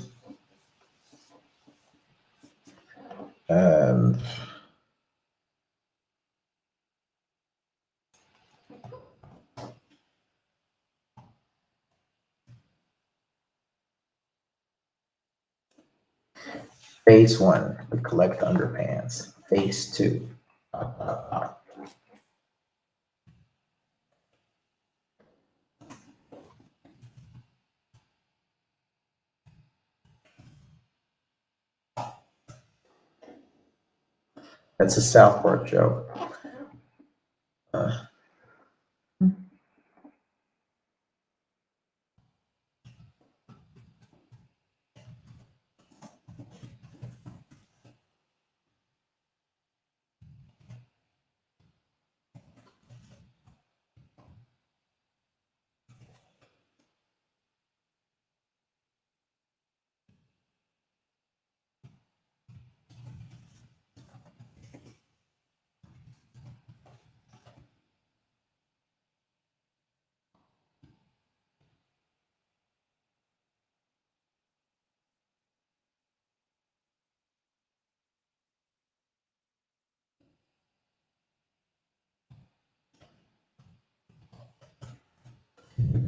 Phase 1, we collect underpants. Phase 2. That's a South Park joke.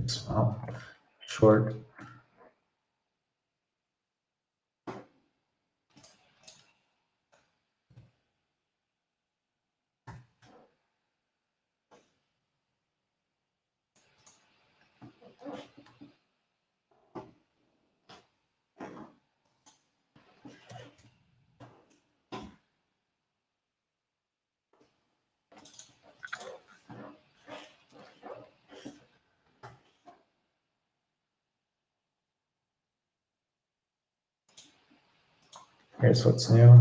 Small, short. Here's what's new.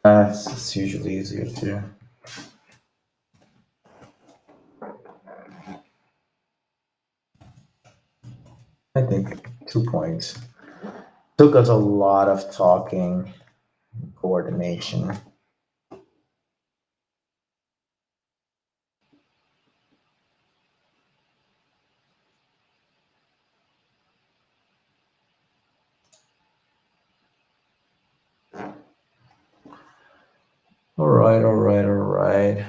It's usually easier to. I think 2 points. Took us a lot of talking, coordination. All right.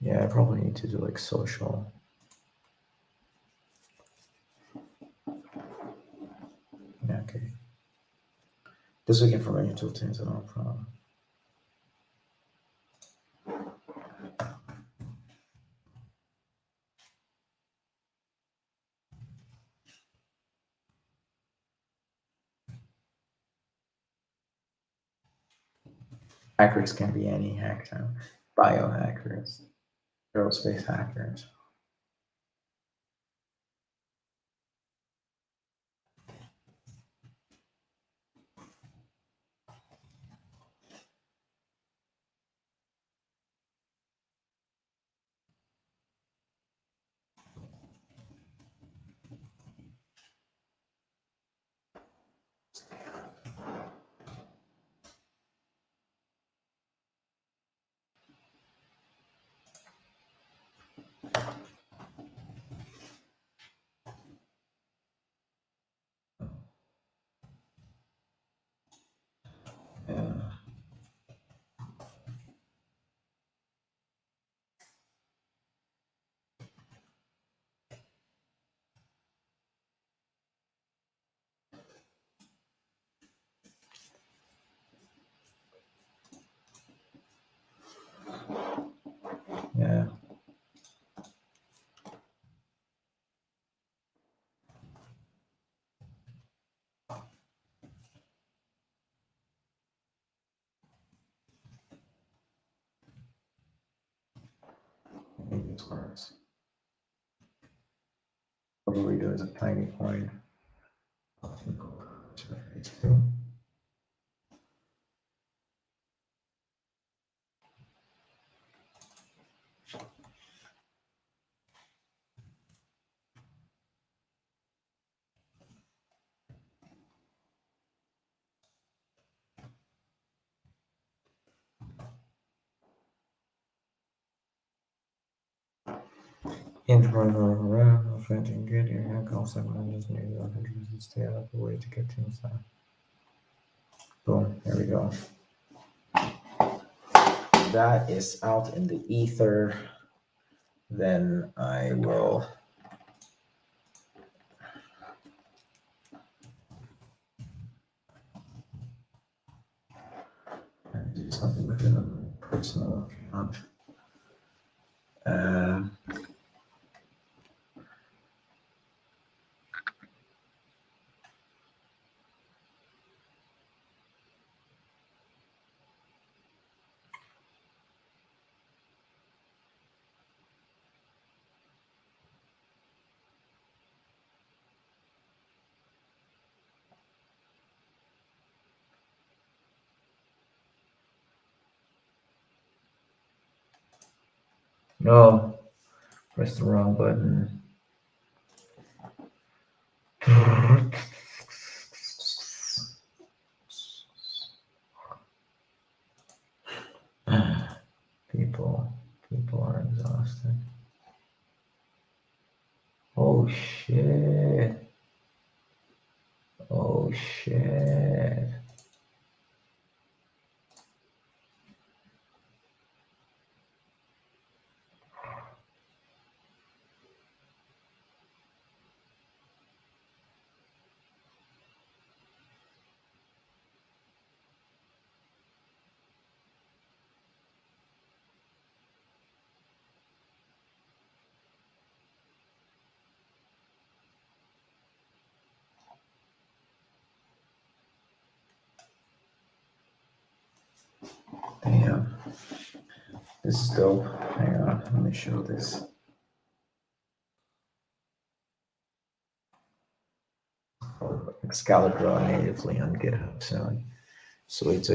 Yeah, I probably need to do like social. Yeah, okay. This week information tool turns out no problem. Hackers can be any hacker. Biohackers, aerospace hackers. this works. Probably there is a tiny coin. Get your hack off and just need to stay out of the way to get things done. Boom, there we go. That is out in the ether. Then I will do something within a personal account. No, press the wrong button. People are exhausted. Oh shit. Oh shit. Damn. This is dope. Hang on, let me show this. Excalibur natively on GitHub. So wait.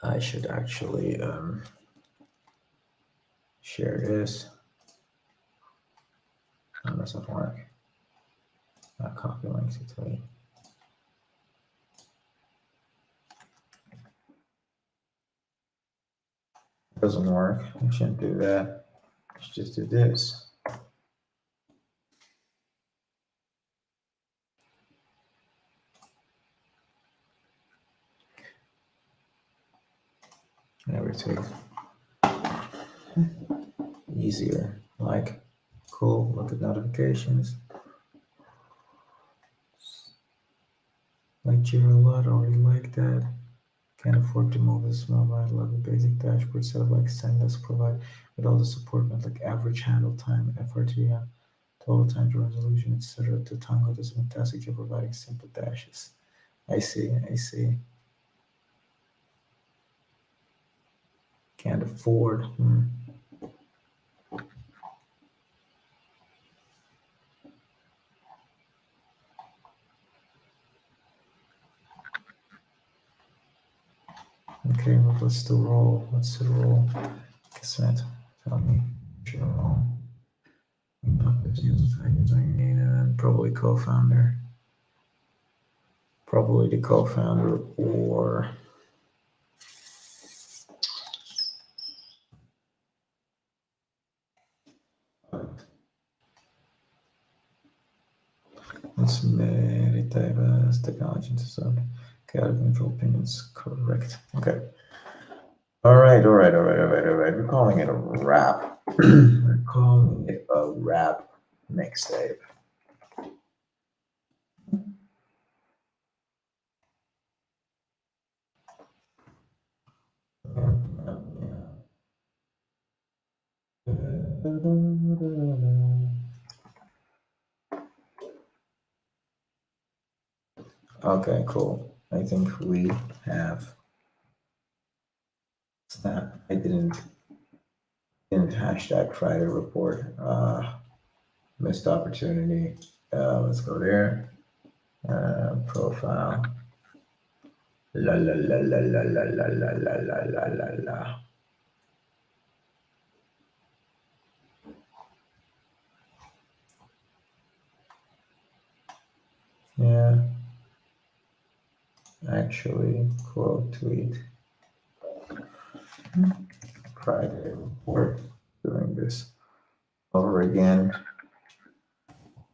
I should actually share this. That doesn't work. Not copy links, it's wait. Doesn't work. I shouldn't do that. I should just do this. Everything easier. Like, cool. Look at notifications. Like Jira a lot. Already like that. Can't afford to move this mobile. Love a basic dashboard set up like Sendesk provide with all the support met like average handle time, FRTM, total time to resolution, etc. To Tango does a fantastic job providing simple dashes. I see. Can't afford. Okay, well, let's do roll. Let's do roll. Cassette, tell me. Sure roll. And probably co-founder. Probably the co-founder or let's very diverse technology into some chaotic info opinions. Correct. Okay. All right. We're calling it a wrap. We're calling it a wrap mixtape. Okay, cool. I think we have Snap. I didn't hashtag Friday report. Missed opportunity. Let's go there. Profile. La la la la la la la la la la la la la. Yeah. Actually, quote tweet. Friday report. Doing this over again.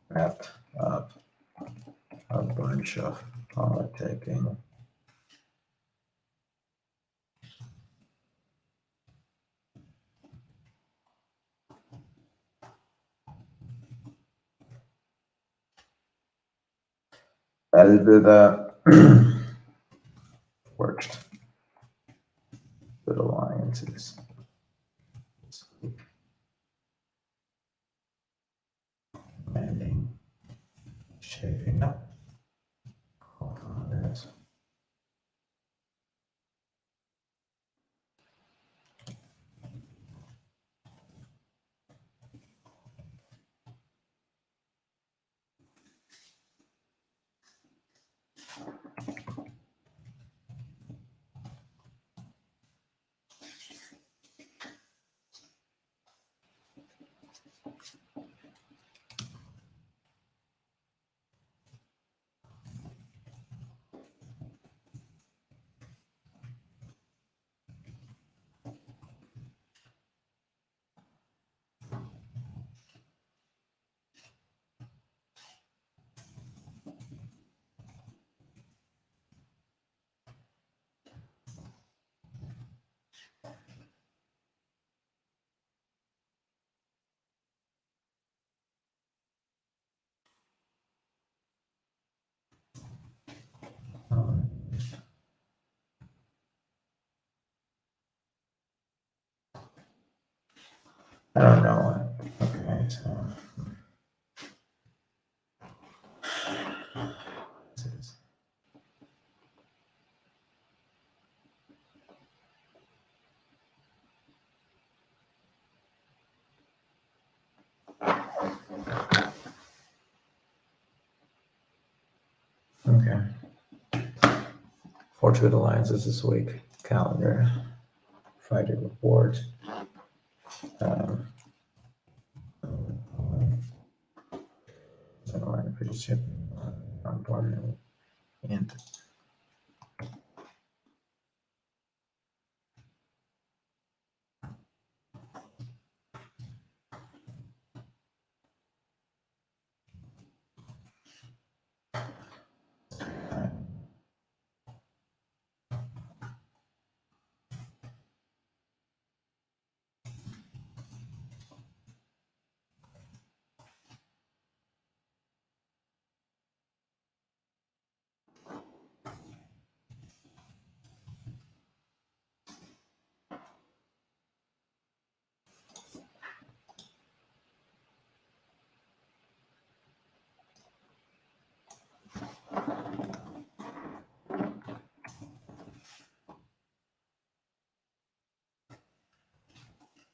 Wrapped up a bunch of politicking. That'll do that. Worked. Good alliances. Landing. Shaping up. Co-founders. I don't know. Okay, so. This is- Okay. 4 good alliances this week. Calendar. Friday report. So I'm pretty sure I'm born and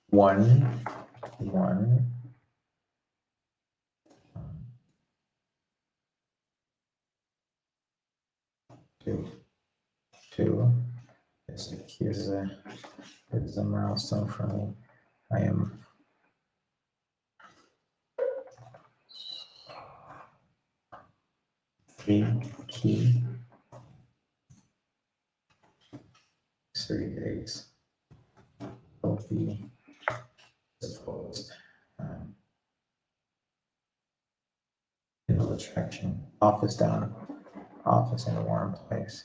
one, two. Here's a milestone for me. I am 3 key 3 days will be supposed attraction. Office down, office in a warm place.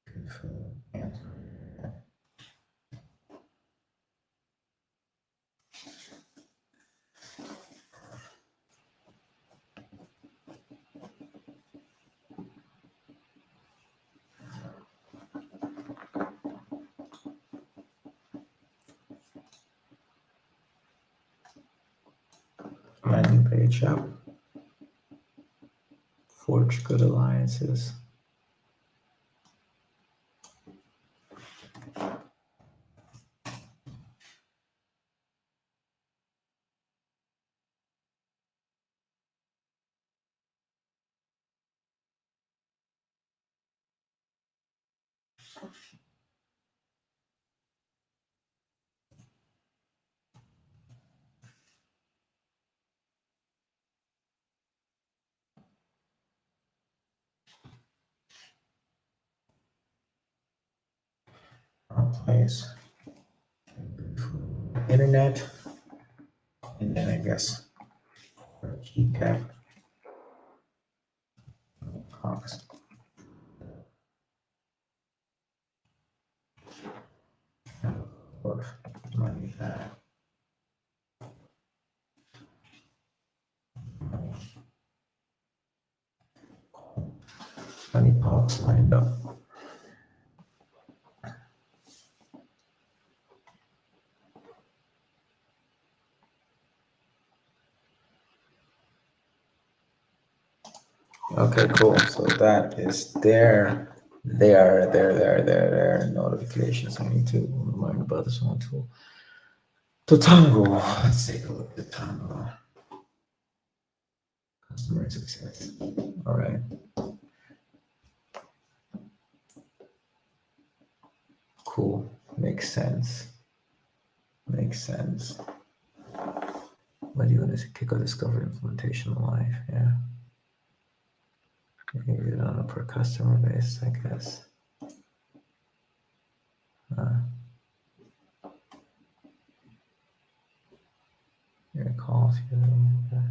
Good food and landing page up. Forge good alliances. place. Internet, and then I guess keycap. Box. Money that. Money box lined up. Okay, cool. So that is there. There. Notifications. I need to remind about this one too. To Tango. Let's take a look at Tango. Customer success. All right. Cool. Makes sense. What do you want to kick a discovery implementation live? Yeah. Maybe on a per customer base, I guess. Here calls. Okay.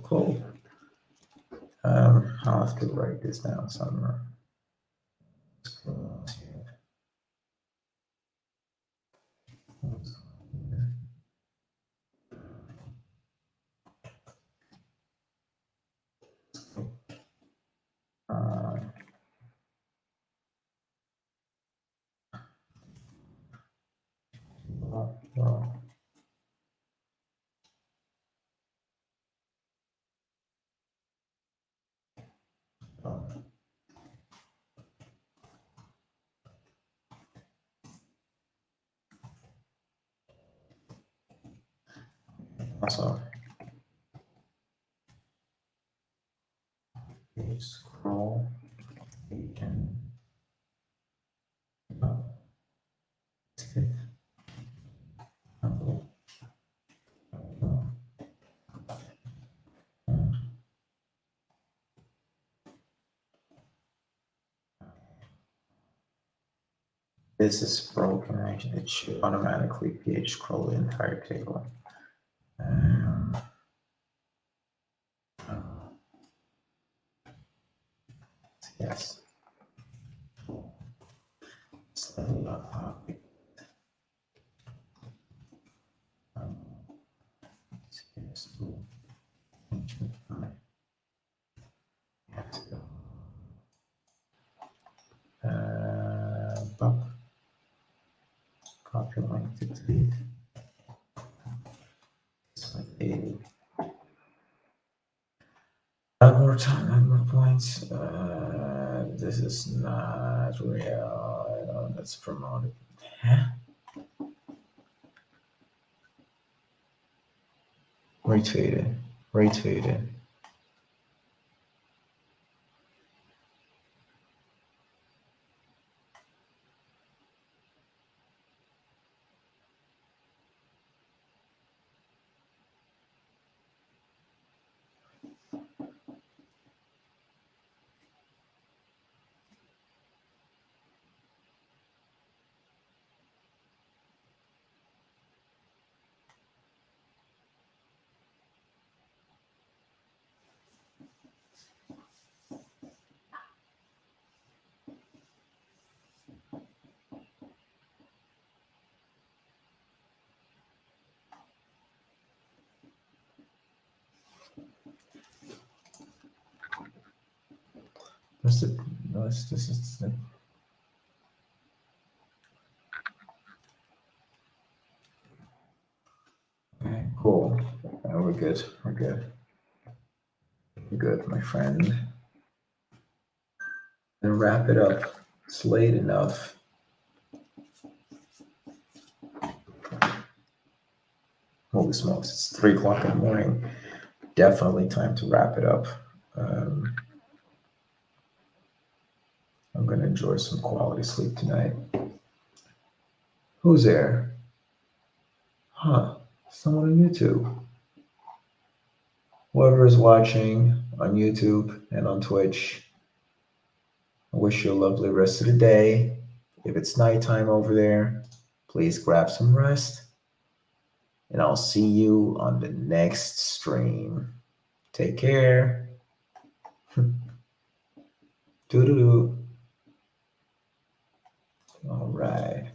Cool. I'll have to write this down somewhere. Well, also, you scroll, you can this is broken, right? It should automatically pH scroll the entire table. Yes. Copy link to delete. It's like 80. One more time, number points. This is not real. I know that's promoted. Huh? Retweeted. This is the okay, cool. We're good. good, my friend. And wrap it up. It's late enough. Holy smokes, it's 3 o'clock in the morning. Definitely time to wrap it up. I'm going to enjoy some quality sleep tonight. Who's there? Huh, someone on YouTube. Whoever is watching on YouTube and on Twitch, I wish you a lovely rest of the day. If it's nighttime over there, please grab some rest. And I'll see you on the next stream. Take care. Doo-doo-doo. All right.